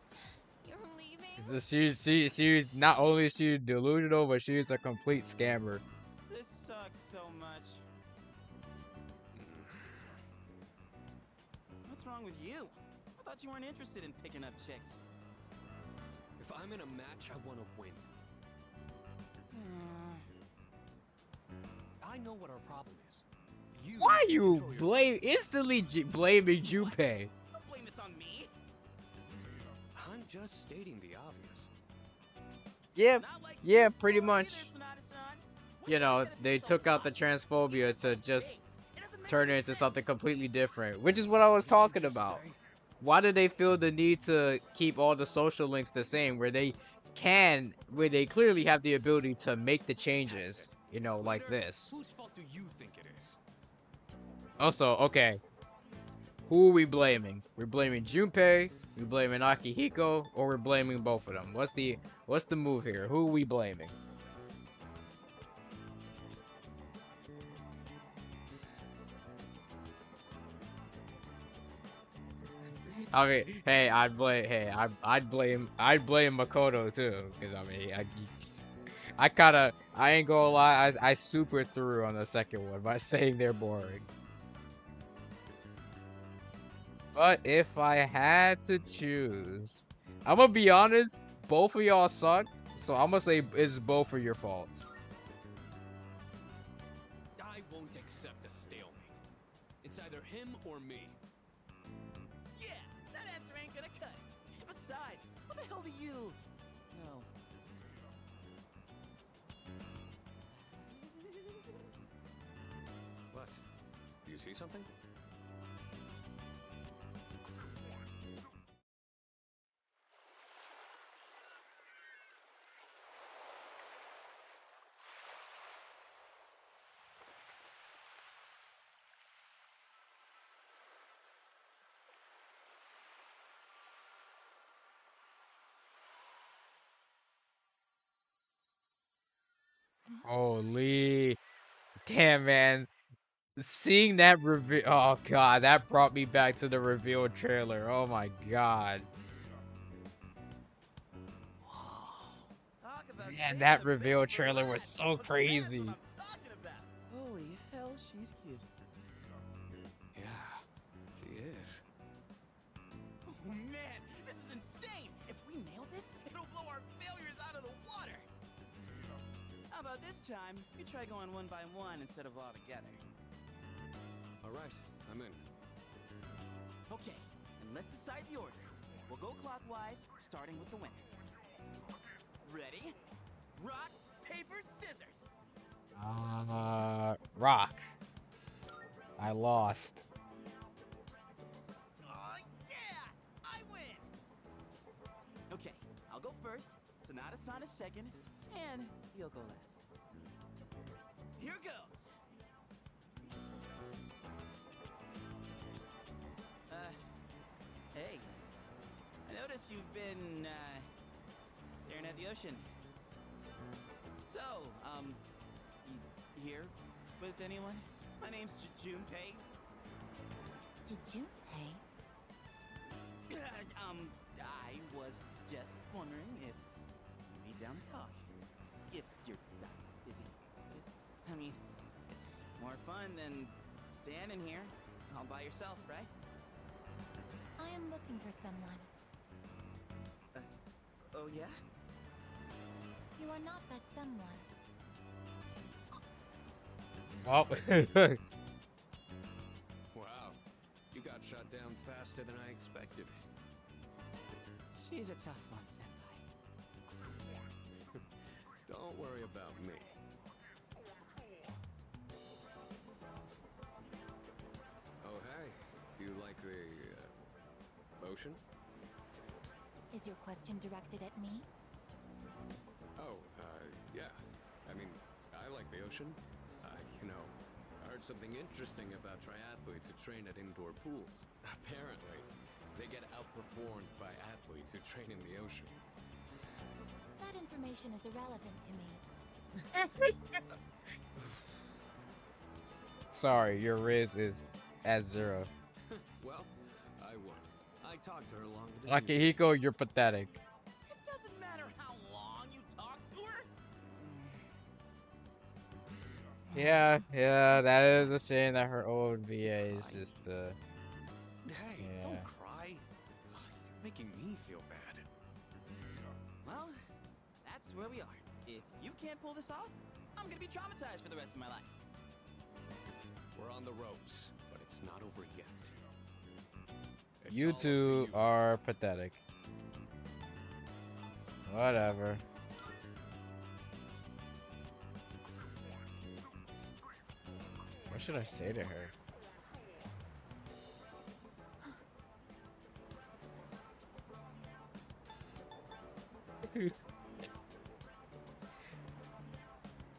[SPEAKER 15] You're leaving?
[SPEAKER 3] She's not only is she delusional, but she's a complete scammer.
[SPEAKER 9] This sucks so much. What's wrong with you? I thought you weren't interested in picking up chicks.
[SPEAKER 6] If I'm in a match, I want to win. I know what our problem is.
[SPEAKER 3] Why you instantly blaming Junpei?
[SPEAKER 9] Don't blame this on me.
[SPEAKER 6] I'm just stating the obvious.
[SPEAKER 3] Yeah, pretty much. You know, they took out the transphobia to just turn it into something completely different, which is what I was talking about. Why do they feel the need to keep all the social links the same, where they clearly have the ability to make the changes, you know, like this?
[SPEAKER 6] Whose fault do you think it is?
[SPEAKER 3] Also, okay, who are we blaming? We're blaming Junpei, we're blaming Akihiko, or we're blaming both of them? What's the move here? Who are we blaming? I mean, hey, I'd blame Makoto too, because I mean, I ain't gonna lie, I super threw on the second one by saying they're boring. But if I had to choose, I'm gonna be honest, both of y'all suck, so I'm gonna say it's both of your faults.
[SPEAKER 6] I won't accept a stalemate. It's either him or me.
[SPEAKER 9] Yeah, that answer ain't gonna cut it. Besides, what the hell do you know?
[SPEAKER 6] What? Do you see something?
[SPEAKER 3] Holy, damn, man. Seeing that reveal, oh god, that brought me back to the reveal trailer. Oh my god. Man, that reveal trailer was so crazy.
[SPEAKER 9] Holy hell, she's cute.
[SPEAKER 6] Yeah, she is.
[SPEAKER 9] Oh man, this is insane! If we nail this, it'll blow our failures out of the water! How about this time, we try going one by one instead of all together?
[SPEAKER 6] Alright, I'm in.
[SPEAKER 9] Okay, and let's decide the order. We'll go clockwise, starting with the winner. Ready? Rock, paper, scissors!
[SPEAKER 3] Rock. I lost.
[SPEAKER 9] Yeah! I win! Okay, I'll go first, Sonata-san is second, and you'll go last. Here goes! Hey. I notice you've been, staring at the ocean. So, you here with anyone? My name's Junpei.
[SPEAKER 15] Junpei?
[SPEAKER 9] I was just wondering if you'd be down to talk. If you're not busy. I mean, it's more fun than standing here all by yourself, right?
[SPEAKER 15] I am looking for someone.
[SPEAKER 9] Oh yeah?
[SPEAKER 15] You are not that someone.
[SPEAKER 3] Oh.
[SPEAKER 6] Wow, you got shot down faster than I expected.
[SPEAKER 9] She's a tough one, Senpai.
[SPEAKER 6] Don't worry about me. Oh hey, do you like the ocean?
[SPEAKER 15] Is your question directed at me?
[SPEAKER 6] Oh, yeah. I mean, I like the ocean. You know, I heard something interesting about triathletes who train at indoor pools. Apparently, they get outperformed by athletes who train in the ocean.
[SPEAKER 15] That information is irrelevant to me.
[SPEAKER 3] Sorry, your Riz is at 0.
[SPEAKER 6] Well, I won. I talked to her longer than
[SPEAKER 3] Akihiko, you're pathetic.
[SPEAKER 9] It doesn't matter how long you talk to her.
[SPEAKER 3] Yeah, that is a shame that her old VA is just,
[SPEAKER 10] Hey,
[SPEAKER 3] yeah.
[SPEAKER 10] don't cry. Ugh, you're making me feel bad.
[SPEAKER 9] Well, that's where we are. If you can't pull this off, I'm gonna be traumatized for the rest of my life.
[SPEAKER 6] We're on the ropes, but it's not over yet. It's
[SPEAKER 3] You
[SPEAKER 6] all up to
[SPEAKER 3] two
[SPEAKER 6] you.
[SPEAKER 3] are pathetic. Whatever. What should I say to her?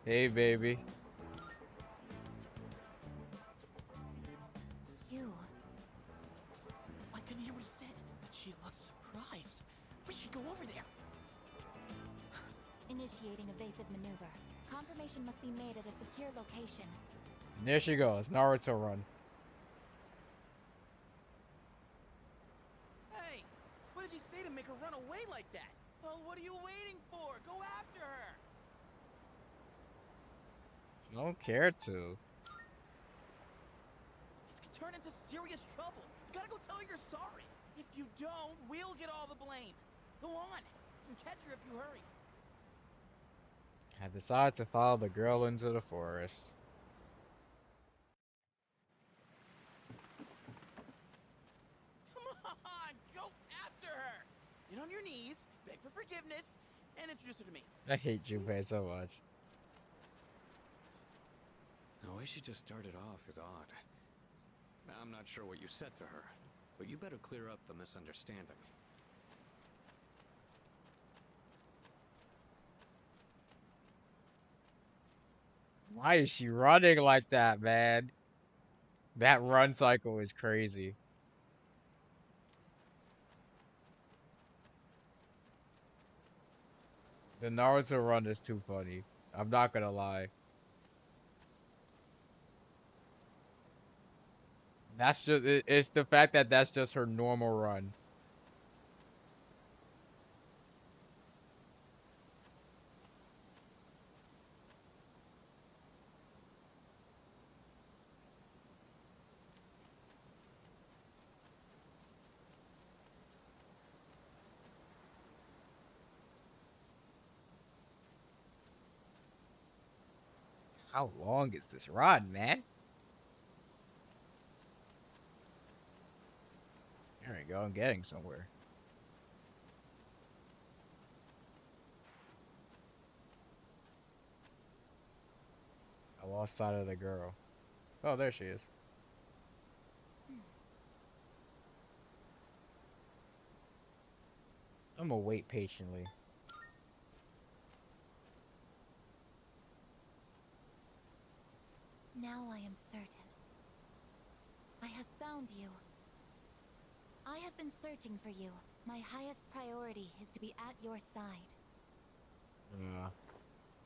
[SPEAKER 3] Hey, baby.
[SPEAKER 8] You.
[SPEAKER 9] I couldn't hear what he said, but she looked surprised. We should go over there.
[SPEAKER 15] Initiating evasive maneuver. Confirmation must be made at a secure location.
[SPEAKER 3] And there she goes. Naruto run.
[SPEAKER 9] Hey, what did you say to make her run away like that? Well, what are you waiting for? Go after her.
[SPEAKER 3] I don't care to.
[SPEAKER 9] This could turn into serious trouble. You gotta go tell her you're sorry. If you don't, we'll get all the blame. Go on. You can catch her if you hurry.
[SPEAKER 3] I decided to follow the girl into the forest.
[SPEAKER 9] Come on, go after her. Get on your knees, beg for forgiveness, and introduce her to me.
[SPEAKER 3] I hate Junpei so much.
[SPEAKER 6] The way she just started off is odd. I'm not sure what you said to her, but you better clear up the misunderstanding.
[SPEAKER 3] Why is she running like that, man? That run cycle is crazy. The Naruto run is too funny. I'm not gonna lie. That's just, it's the fact that that's just her normal run. How long is this run, man? There we go, I'm getting somewhere. I lost sight of the girl. Oh, there she is. I'm gonna wait patiently.
[SPEAKER 15] Now I am certain. I have found you. I have been searching for you. My highest priority is to be at your side.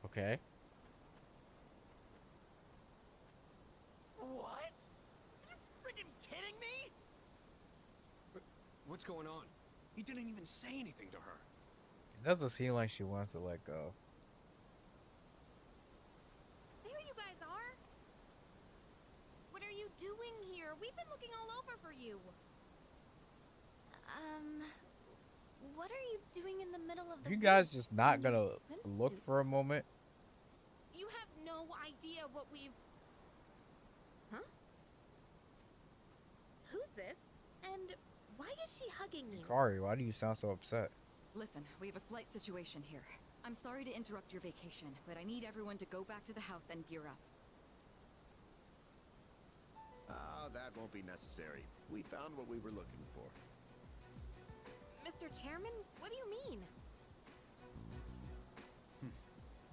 [SPEAKER 3] Okay.
[SPEAKER 9] What? Are you friggin' kidding me?
[SPEAKER 6] What's going on? You didn't even say anything to her.
[SPEAKER 3] It doesn't seem like she wants to let go.
[SPEAKER 8] There you guys are. What are you doing here? We've been looking all over for you.
[SPEAKER 1] What are you doing in the middle of the
[SPEAKER 3] You guys
[SPEAKER 1] woods
[SPEAKER 3] just not
[SPEAKER 1] in your
[SPEAKER 3] gonna look for a
[SPEAKER 1] swimsuits?
[SPEAKER 3] moment?
[SPEAKER 8] You have no idea what we've... Huh? Who's this? And why is she hugging you?
[SPEAKER 3] Kari, why do you sound so upset?
[SPEAKER 5] Listen, we have a slight situation here. I'm sorry to interrupt your vacation, but I need everyone to go back to the house and gear up.
[SPEAKER 2] Ah, that won't be necessary. We found what we were looking for.
[SPEAKER 8] Mr. Chairman, what do you mean?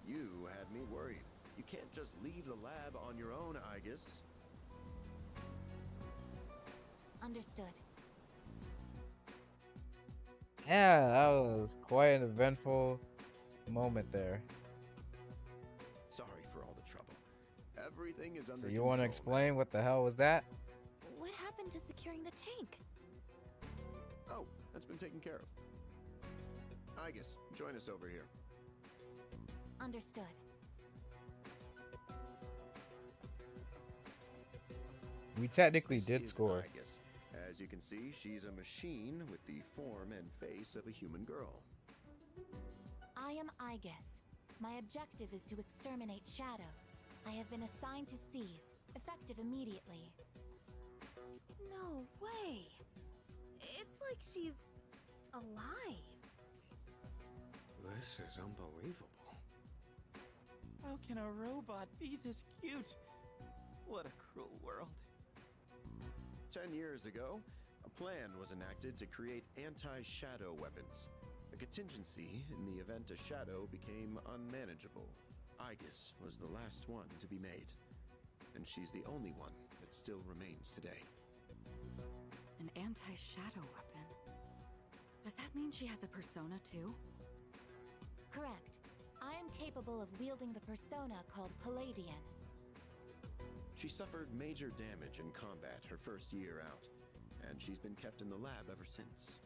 [SPEAKER 2] You had me worried. You can't just leave the lab on your own, Aigussy.
[SPEAKER 15] Understood.
[SPEAKER 3] Yeah, that was quite an eventful moment there.
[SPEAKER 2] Sorry for all the trouble. Everything is under
[SPEAKER 3] So you want to
[SPEAKER 2] control now.
[SPEAKER 3] explain what the hell was that?
[SPEAKER 8] What happened to securing the tank?
[SPEAKER 2] Oh, that's been taken care of. Aiguss, join us over here.
[SPEAKER 15] Understood.
[SPEAKER 3] We technically
[SPEAKER 2] This
[SPEAKER 3] did
[SPEAKER 2] is
[SPEAKER 3] score.
[SPEAKER 2] Aiguss. As you can see, she's a machine with the form and face of a human girl.
[SPEAKER 15] I am Aiguss. My objective is to exterminate shadows. I have been assigned to seize, effective immediately.
[SPEAKER 8] No way. It's like she's alive.
[SPEAKER 6] This is unbelievable.
[SPEAKER 9] How can a robot be this cute? What a cruel world.
[SPEAKER 2] 10 years ago, a plan was enacted to create anti-shadow weapons. A contingency in the event a shadow became unmanageable. Aiguss was the last one to be made. And she's the only one that still remains today.
[SPEAKER 5] An anti-shadow weapon? Does that mean she has a persona too?
[SPEAKER 15] Correct. I am capable of wielding the persona called Palladian.
[SPEAKER 2] She suffered major damage in combat her first year out, and she's been kept in the lab ever since.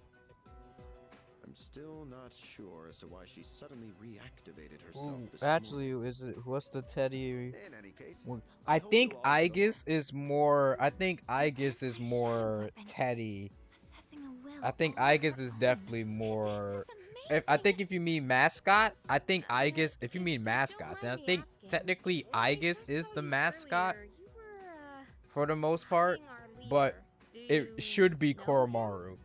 [SPEAKER 2] I'm still not sure as to why she suddenly reactivated herself this
[SPEAKER 3] Actually, is it what's the Teddy?
[SPEAKER 2] In any case,
[SPEAKER 3] one?
[SPEAKER 2] I
[SPEAKER 3] I
[SPEAKER 2] hope
[SPEAKER 3] think
[SPEAKER 2] you all have a
[SPEAKER 3] Aiguss is more. I think Aiguss is more Teddy. I think Aiguss is definitely more. If you mean mascot, I think Aiguss. If you mean mascot, then I think technically Aiguss is the mascot for the most part, but it should be Koromaru.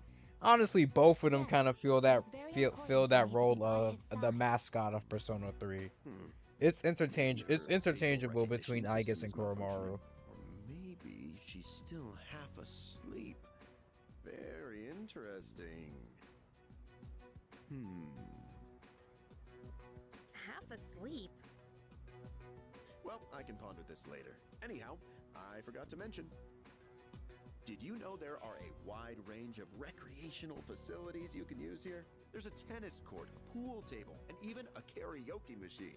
[SPEAKER 3] Honestly, both of them kind of fill that role of the mascot of Persona 3. It's interchangeable between Aiguss and Koromaru.
[SPEAKER 2] Or maybe she's still half asleep. Very interesting.
[SPEAKER 8] Half asleep?
[SPEAKER 2] Well, I can ponder this later. Anyhow, I forgot to mention. Did you know there are a wide range of recreational facilities you can use here? There's a tennis court, a pool table, and even a karaoke machine.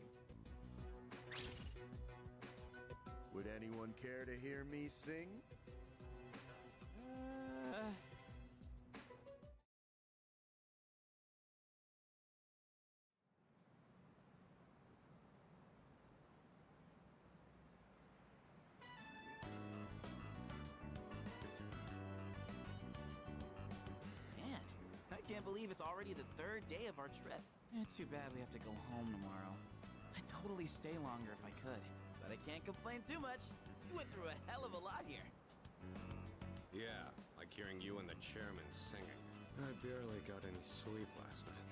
[SPEAKER 2] Would anyone care to hear me sing?
[SPEAKER 9] Man, I can't believe it's already the third day of our trip. It's too bad we have to go home tomorrow. I'd totally stay longer if I could, but I can't complain too much. We went through a hell of a lot here.
[SPEAKER 6] Yeah, like hearing you and the chairman singing. I barely got any sleep last night.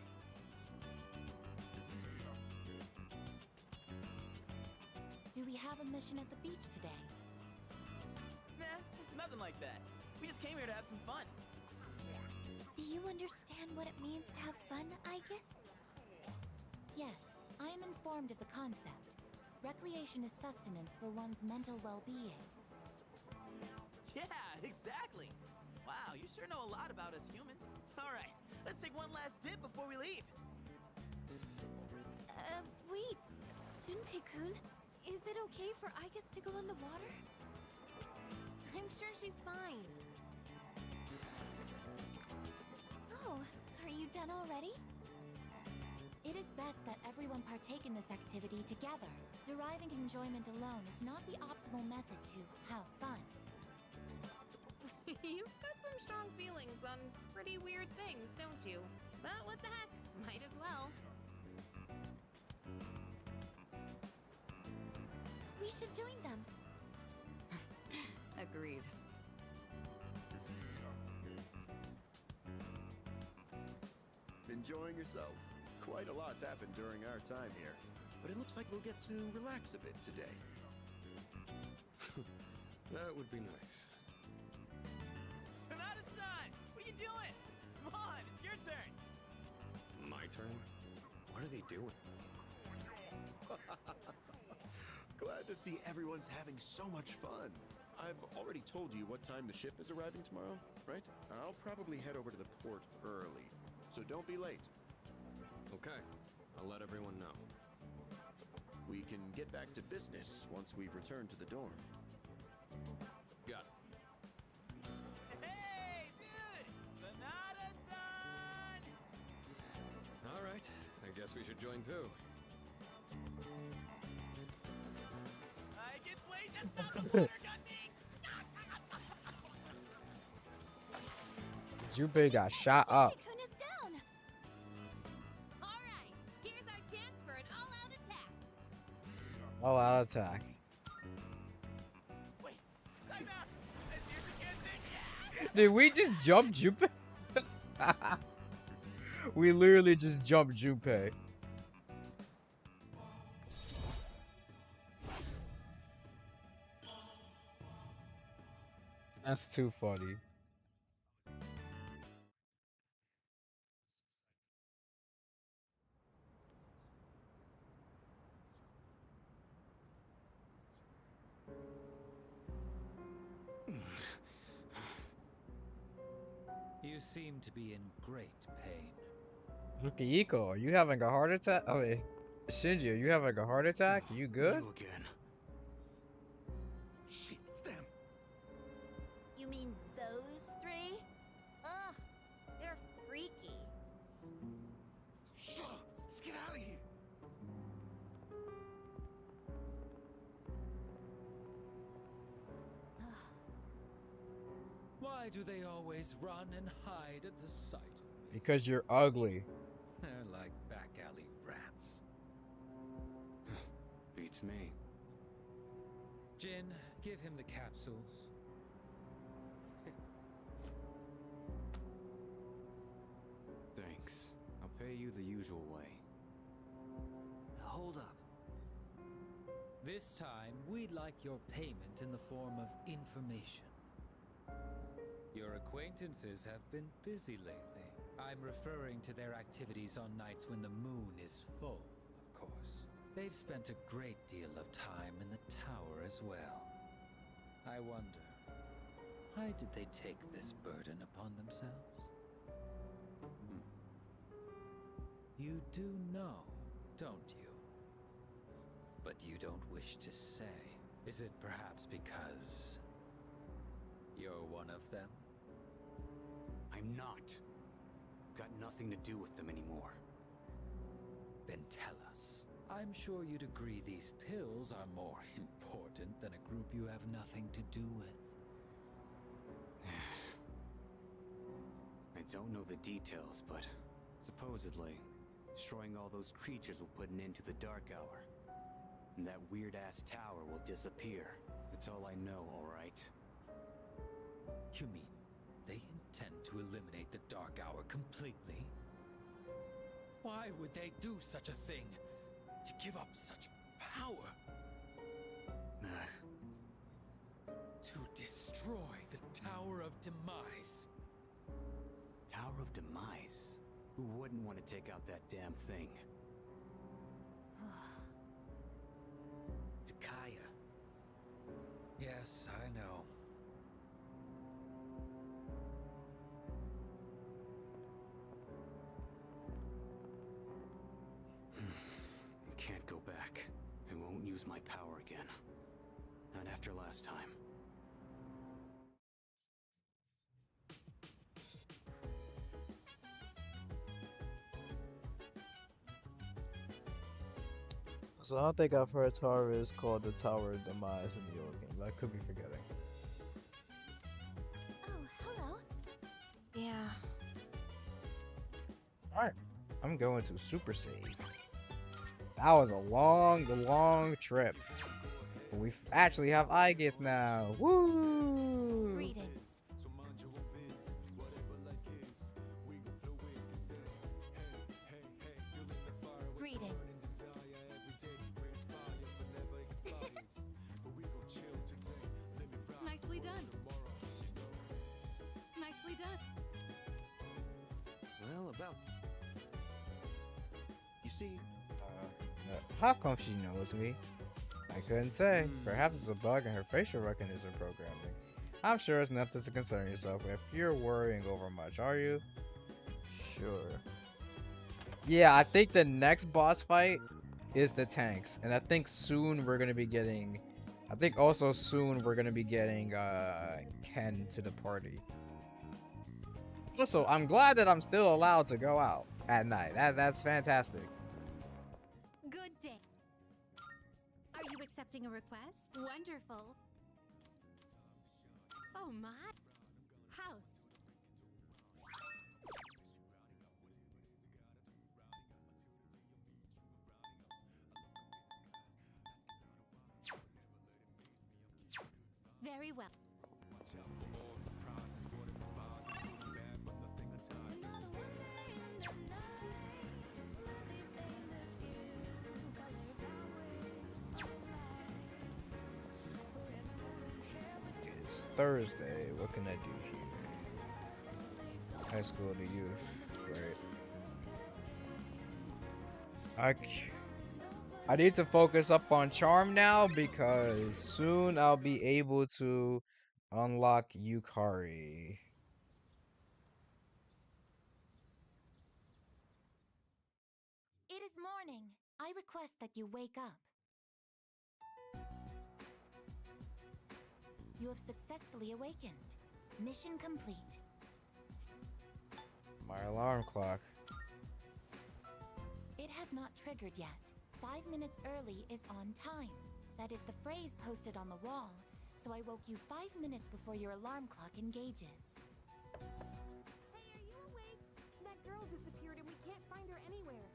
[SPEAKER 15] Do we have a mission at the beach today?
[SPEAKER 9] Nah, it's nothing like that. We just came here to have some fun.
[SPEAKER 1] Do you understand what it means to have fun, Aiguss?
[SPEAKER 15] Yes, I am informed of the concept. Recreation is sustenance for one's mental well-being.
[SPEAKER 9] Yeah, exactly. Wow, you sure know a lot about us humans. All right, let's take one last dip before we leave.
[SPEAKER 8] Wait. Junpei-kun, is it okay for Aiguss to go on the water? I'm sure she's fine.
[SPEAKER 1] Oh, are you done already?
[SPEAKER 15] It is best that everyone partake in this activity together. Deriving enjoyment alone is not the optimal method to have fun.
[SPEAKER 8] You've got some strong feelings on pretty weird things, don't you? But what the heck? Might as well.
[SPEAKER 1] We should join them.
[SPEAKER 5] Agreed.
[SPEAKER 2] Enjoying yourselves? Quite a lot's happened during our time here, but it looks like we'll get to relax a bit today.
[SPEAKER 6] That would be nice.
[SPEAKER 9] Sonata-san, what are you doing? Come on, it's your turn.
[SPEAKER 6] My turn? What are they doing?
[SPEAKER 2] Glad to see everyone's having so much fun. I've already told you what time the ship is arriving tomorrow, right? I'll probably head over to the port early, so don't be late.
[SPEAKER 6] Okay, I'll let everyone know.
[SPEAKER 2] We can get back to business once we've returned to the dorm.
[SPEAKER 6] Got it.
[SPEAKER 13] Hey, dude! Sonata-san!
[SPEAKER 6] All right, I guess we should join too.
[SPEAKER 13] I guess wait, that's not the water gun thing!
[SPEAKER 3] Junpei got shot up.
[SPEAKER 1] Kun is down.
[SPEAKER 5] All right, here's our chance for an all-out attack.
[SPEAKER 3] All out attack.
[SPEAKER 13] Wait, time out! I seriously can't think. Yeah!
[SPEAKER 3] Did we just jump Junpei? We literally just jumped Junpei. That's too funny.
[SPEAKER 18] You seem to be in great pain.
[SPEAKER 3] Yukiko, are you having a heart attack? Oh, wait. Shinji, are you having a heart attack? You good?
[SPEAKER 10] You again.
[SPEAKER 2] Shit, it's them.
[SPEAKER 1] You mean those three? Ugh, they're freaky.
[SPEAKER 12] Shut up! Let's get out of here!
[SPEAKER 18] Why do they always run and hide at the sight of me?
[SPEAKER 3] Because you're ugly.
[SPEAKER 18] They're like back alley rats.
[SPEAKER 10] Beats me.
[SPEAKER 18] Jin, give him the capsules.
[SPEAKER 10] Thanks. I'll pay you the usual way.
[SPEAKER 18] Now hold up. This time, we'd like your payment in the form of information. Your acquaintances have been busy lately. I'm referring to their activities on nights when the moon is full, of course. They've spent a great deal of time in the tower as well. I wonder, why did they take this burden upon themselves? You do know, don't you? But you don't wish to say. Is it perhaps because you're one of them?
[SPEAKER 10] I'm not. Got nothing to do with them anymore.
[SPEAKER 18] Then tell us. I'm sure you'd agree these pills are more important than a group you have nothing to do with.
[SPEAKER 10] I don't know the details, but supposedly, destroying all those creatures will put an end to the Dark Hour. And that weird-ass tower will disappear. That's all I know, alright?
[SPEAKER 18] You mean they intend to eliminate the Dark Hour completely? Why would they do such a thing? To give up such power? To destroy the Tower of Demise.
[SPEAKER 10] Tower of Demise? Who wouldn't want to take out that damn thing?
[SPEAKER 18] Takaya. Yes, I know.
[SPEAKER 10] I can't go back. I won't use my power again. Not after last time.
[SPEAKER 3] So I don't think I've heard Tower is called the Tower of Demise in the old game, but I could be forgetting.
[SPEAKER 1] Oh, hello.
[SPEAKER 15] Yeah.
[SPEAKER 3] Alright, I'm going to Super Save. That was a long trip. But we actually have Aigussy now. Woo!
[SPEAKER 1] Greetings. Greetings.
[SPEAKER 5] Nicely done. Nicely done.
[SPEAKER 12] Well, about...
[SPEAKER 2] You see,
[SPEAKER 3] How come she knows me? I couldn't say. Perhaps it's a bug in her facial recognition programming. I'm sure it's nothing to concern yourself with. You're worrying over much, are you? Sure. Yeah, I think the next boss fight is the tanks, and I think soon we're gonna be getting. I think also soon we're gonna be getting Ken to the party. Also, I'm glad that I'm still allowed to go out at night. That's fantastic.
[SPEAKER 14] Good day. Are you accepting a request? Wonderful. Oh my. House. Very well.
[SPEAKER 3] It's Thursday. What can I do here? High school to youth. Great. I need to focus up on charm now because soon I'll be able to unlock Yukari.
[SPEAKER 1] It is morning. I request that you wake up. You have successfully awakened. Mission complete.
[SPEAKER 3] My alarm clock.
[SPEAKER 1] It has not triggered yet. 5 minutes early is on time. That is the phrase posted on the wall, so I woke you 5 minutes before your alarm clock engages.
[SPEAKER 8] Hey, are you awake? That girl disappeared and we can't find her anywhere.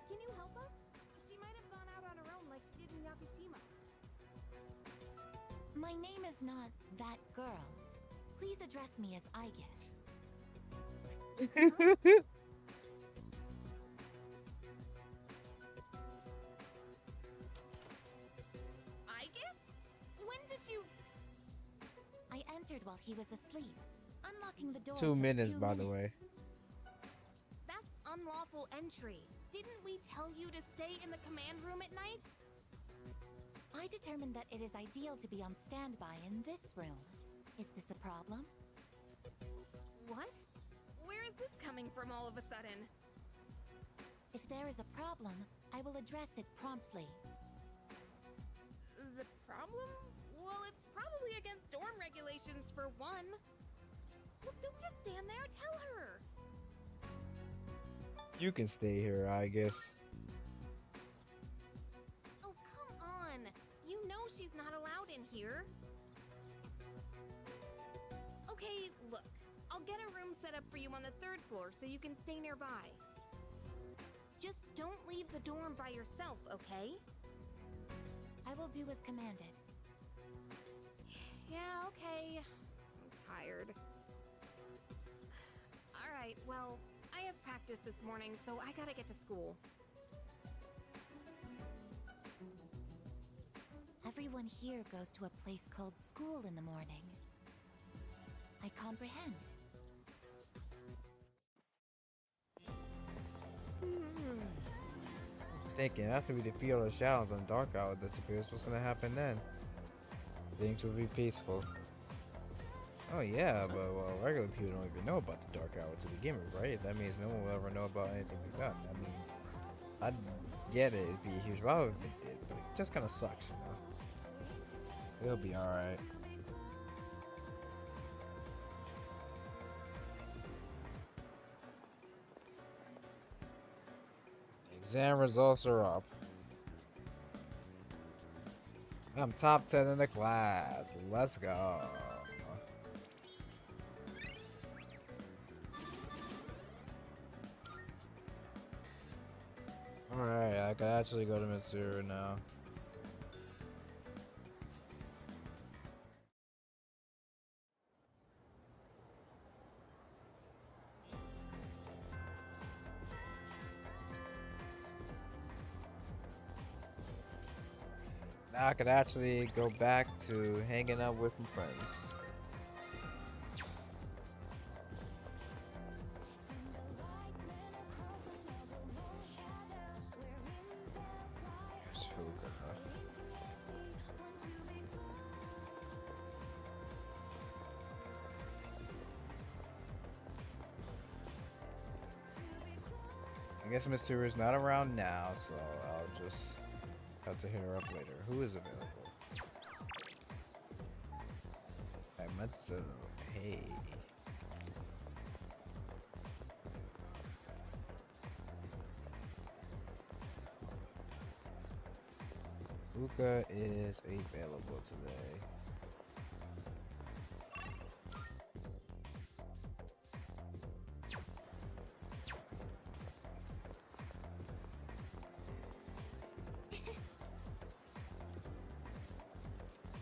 [SPEAKER 8] Can you help us? She might have gone out on her own like she did in Yakushima.
[SPEAKER 1] My name is not that girl. Please address me as Aigussy.
[SPEAKER 8] Aigussy? When did you...
[SPEAKER 1] I entered while he was asleep, unlocking the door.
[SPEAKER 3] 2
[SPEAKER 1] took
[SPEAKER 3] minutes,
[SPEAKER 1] 2
[SPEAKER 3] by the
[SPEAKER 1] minutes.
[SPEAKER 3] way.
[SPEAKER 8] That's unlawful entry. Didn't we tell you to stay in the command room at night?
[SPEAKER 1] I determined that it is ideal to be on standby in this room. Is this a problem?
[SPEAKER 8] What? Where is this coming from all of a sudden?
[SPEAKER 1] If there is a problem, I will address it promptly.
[SPEAKER 8] The problem? Well, it's probably against dorm regulations for one. Look, don't just stand there. Tell her.
[SPEAKER 3] You can stay here, I guess.
[SPEAKER 8] Oh, come on. You know she's not allowed in here. Okay, look. I'll get a room set up for you on the 3rd floor so you can stay nearby. Just don't leave the dorm by yourself, okay?
[SPEAKER 1] I will do as commanded.
[SPEAKER 8] Yeah, okay. I'm tired. Alright, well, I have practice this morning, so I gotta get to school.
[SPEAKER 1] Everyone here goes to a place called school in the morning. I comprehend.
[SPEAKER 3] Thinking after we defeat all the shadows and dark hour disappears, what's gonna happen then? Things will be peaceful. Oh yeah, but well, regular people don't even know about the dark hour to begin with, right? That means no one will ever know about anything we've done. I mean, I'd get it, it'd be a huge problem if it did, but it just kind of sucks, you know? It'll be alright. Exam results are up. I'm top 10 in the class. Let's go. Alright, I can actually go to Mitsuru now. Now I could actually go back to hanging out with my friends. There's Fuga, huh? I guess Mitsuru is not around now, so I'll just Have to hit her up later. Who is available? Matsu. Hey. Fuka is available today.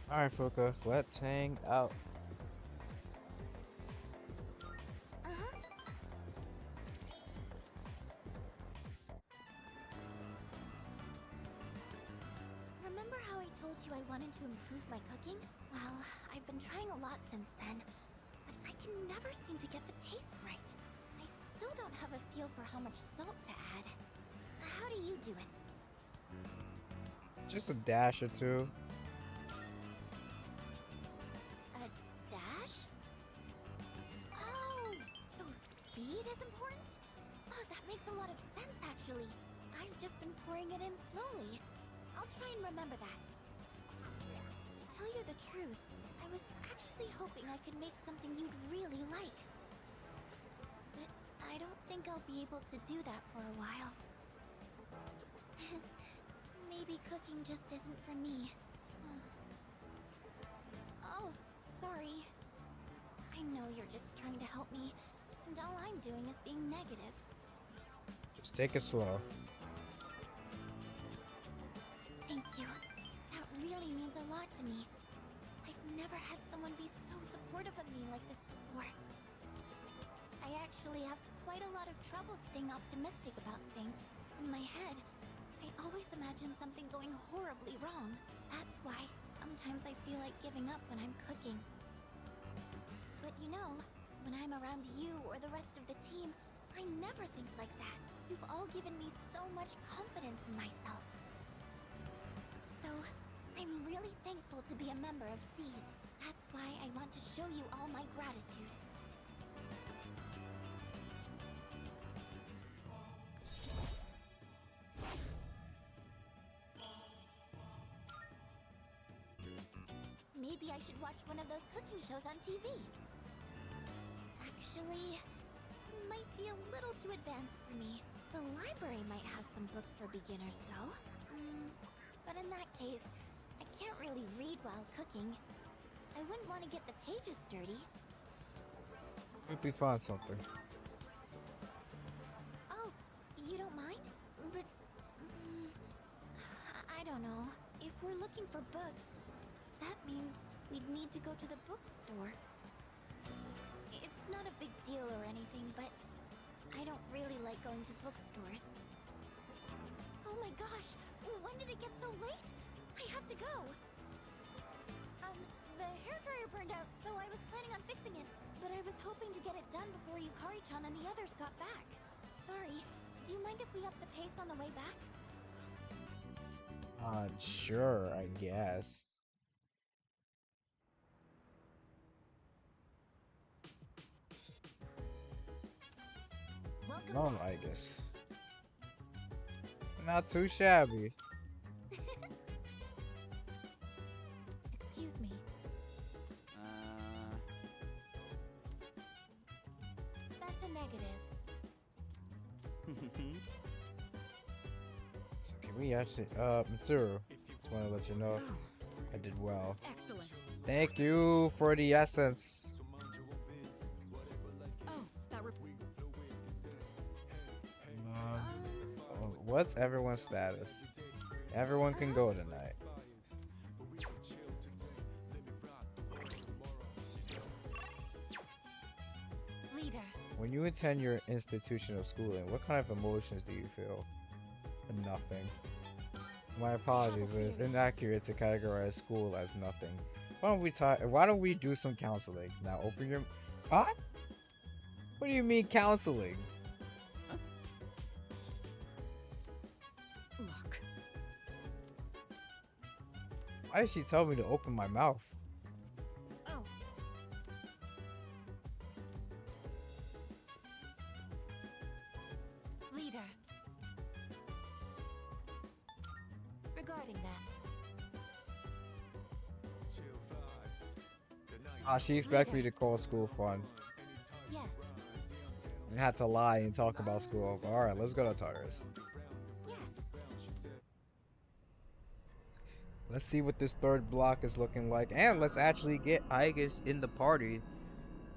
[SPEAKER 3] Alright, Fuka, let's hang out.
[SPEAKER 1] Remember how I told you I wanted to improve my cooking? Well, I've been trying a lot since then, but I can never seem to get the taste right. I still don't have a feel for how much salt to add. How do you do it?
[SPEAKER 3] Just a dash or two.
[SPEAKER 1] A dash? Oh, so speed is important? Oh, that makes a lot of sense, actually. I've just been pouring it in slowly. I'll try and remember that. To tell you the truth, I was actually hoping I could make something you'd really like. But I don't think I'll be able to do that for a while. Maybe cooking just isn't for me. Oh, sorry. I know you're just trying to help me, and all I'm doing is being negative.
[SPEAKER 3] Just take it slow.
[SPEAKER 1] Thank you. That really means a lot to me. I've never had someone be so supportive of me like this before. I actually have quite a lot of trouble staying optimistic about things. In my head, I always imagine something going horribly wrong. That's why sometimes I feel like giving up when I'm cooking. But you know, when I'm around you or the rest of the team, I never think like that. You've all given me so much confidence in myself. So, I'm really thankful to be a member of C's. That's why I want to show you all my gratitude. Maybe I should watch one of those cooking shows on TV. Actually, might be a little too advanced for me. The library might have some books for beginners, though. But in that case, I can't really read while cooking. I wouldn't want to get the pages dirty.
[SPEAKER 3] Hope we find something.
[SPEAKER 1] Oh, you don't mind? But, I don't know. If we're looking for books, that means we'd need to go to the bookstore. It's not a big deal or anything, but I don't really like going to bookstores. Oh my gosh! When did it get so late? I have to go! The hairdryer burned out, so I was planning on fixing it. But I was hoping to get it done before Yukari-chan and the others got back. Sorry. Do you mind if we up the pace on the way back?
[SPEAKER 3] Sure, I guess. No, I guess. Not too shabby.
[SPEAKER 1] Excuse me. That's a negative.
[SPEAKER 3] So can we actually, Mitsuru, just want to let you know I did well.
[SPEAKER 5] Excellent.
[SPEAKER 3] Thank you for the essence. What's everyone's status? Everyone can go tonight.
[SPEAKER 1] Leader.
[SPEAKER 3] When you attend your institution of schooling, what kind of emotions do you feel? Nothing. My apologies, but it's inaccurate to categorize school as nothing. Why don't we do some counseling? Now open your... Huh? What do you mean counseling?
[SPEAKER 5] Look.
[SPEAKER 3] Why did she tell me to open my mouth?
[SPEAKER 1] Oh. Leader. Regardless,
[SPEAKER 8] chatting then.
[SPEAKER 3] Ah, she expects me to call school fun.
[SPEAKER 8] Yes.
[SPEAKER 3] And had to lie and talk about school. Alright, let's go to Tartarus.
[SPEAKER 8] Yes.
[SPEAKER 3] Let's see what this third block is looking like. And let's actually get Aigis in the party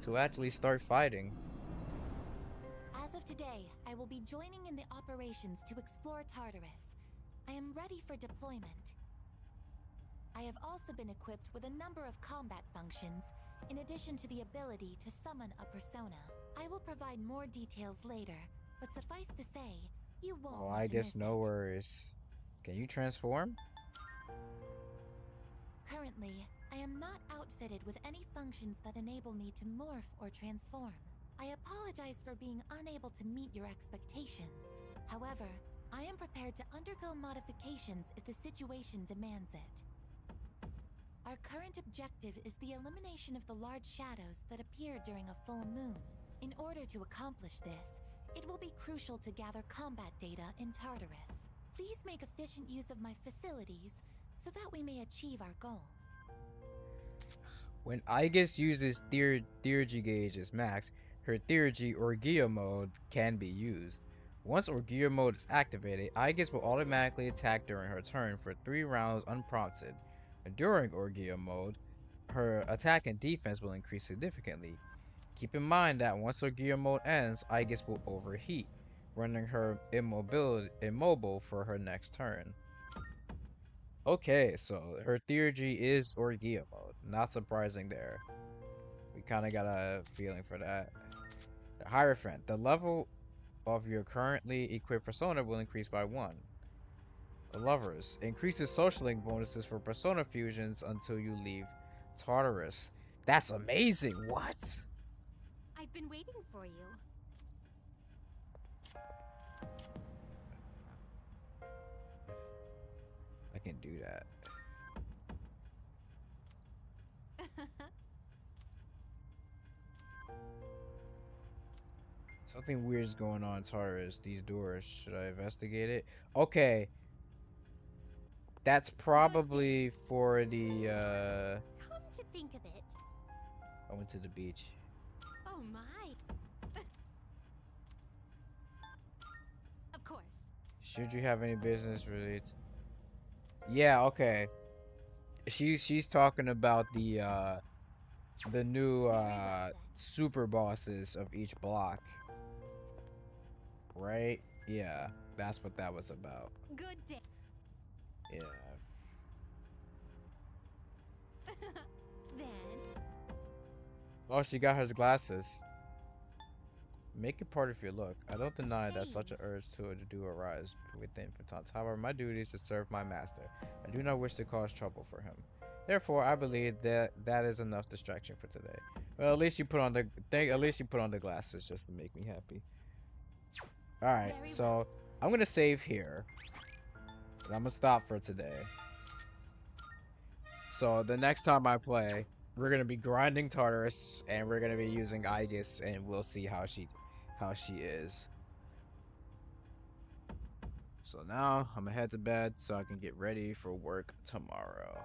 [SPEAKER 3] to actually start fighting.
[SPEAKER 8] As of today, I will be joining in the operations to explore Tartarus. I am ready for deployment. I have also been equipped with a number of combat functions, in addition to the ability to summon a persona. I will provide more details later, but suffice to say, you won't
[SPEAKER 3] Oh,
[SPEAKER 8] want
[SPEAKER 3] I
[SPEAKER 8] to
[SPEAKER 3] guess
[SPEAKER 8] miss
[SPEAKER 3] no
[SPEAKER 8] it.
[SPEAKER 3] worries. Can you transform?
[SPEAKER 8] Currently, I am not outfitted with any functions that enable me to morph or transform. I apologize for being unable to meet your expectations. However, I am prepared to undergo modifications if the situation demands it. Our current objective is the elimination of the large shadows that appear during a full moon. In order to accomplish this, it will be crucial to gather combat data in Tartarus. Please make efficient use of my facilities so that we may achieve our goal.
[SPEAKER 3] When Aigis uses Theurgy Gauge as max, her Theurgy Orgia mode can be used. Once Orgia mode is activated, Aigis will automatically attack during her turn for 3 rounds unprompted. During Orgia mode, her attack and defense will increase significantly. Keep in mind that once Orgia mode ends, Aigis will overheat, rendering her immobile for her next turn. Okay, so her Theurgy is Orgia mode. Not surprising there. We kind of got a feeling for that. The Hierophant. The level of your currently equipped persona will increase by 1. The Lovers. Increases social link bonuses for persona fusions until you leave Tartarus. That's amazing! What?
[SPEAKER 8] I've been waiting for you.
[SPEAKER 3] I can do that. Something weird is going on in Tartarus. These doors. Should I investigate it? Okay. That's probably for the,
[SPEAKER 8] Come to think of it.
[SPEAKER 3] I went to the beach.
[SPEAKER 8] Oh my. Of course.
[SPEAKER 3] Should you have any business related? Yeah, okay. She's talking about the new super bosses of each block. Right? Yeah, that's what that was about.
[SPEAKER 8] Good day.
[SPEAKER 3] Yeah.
[SPEAKER 8] Then.
[SPEAKER 3] Oh, she got her glasses. Make it part of your look. I don't deny that such an urge to do arise within from time to time. However, my duty is to serve my master. I do not wish to cause trouble for him. Therefore, I believe that that is enough distraction for today. Well, at least you put on the At least you put on the glasses just to make me happy. All right, so I'm gonna save here. And I'm gonna stop for today. So the next time I play, we're gonna be grinding Tartarus, and we're gonna be using Aigis, and we'll see how she is. So now I'm gonna head to bed so I can get ready for work tomorrow.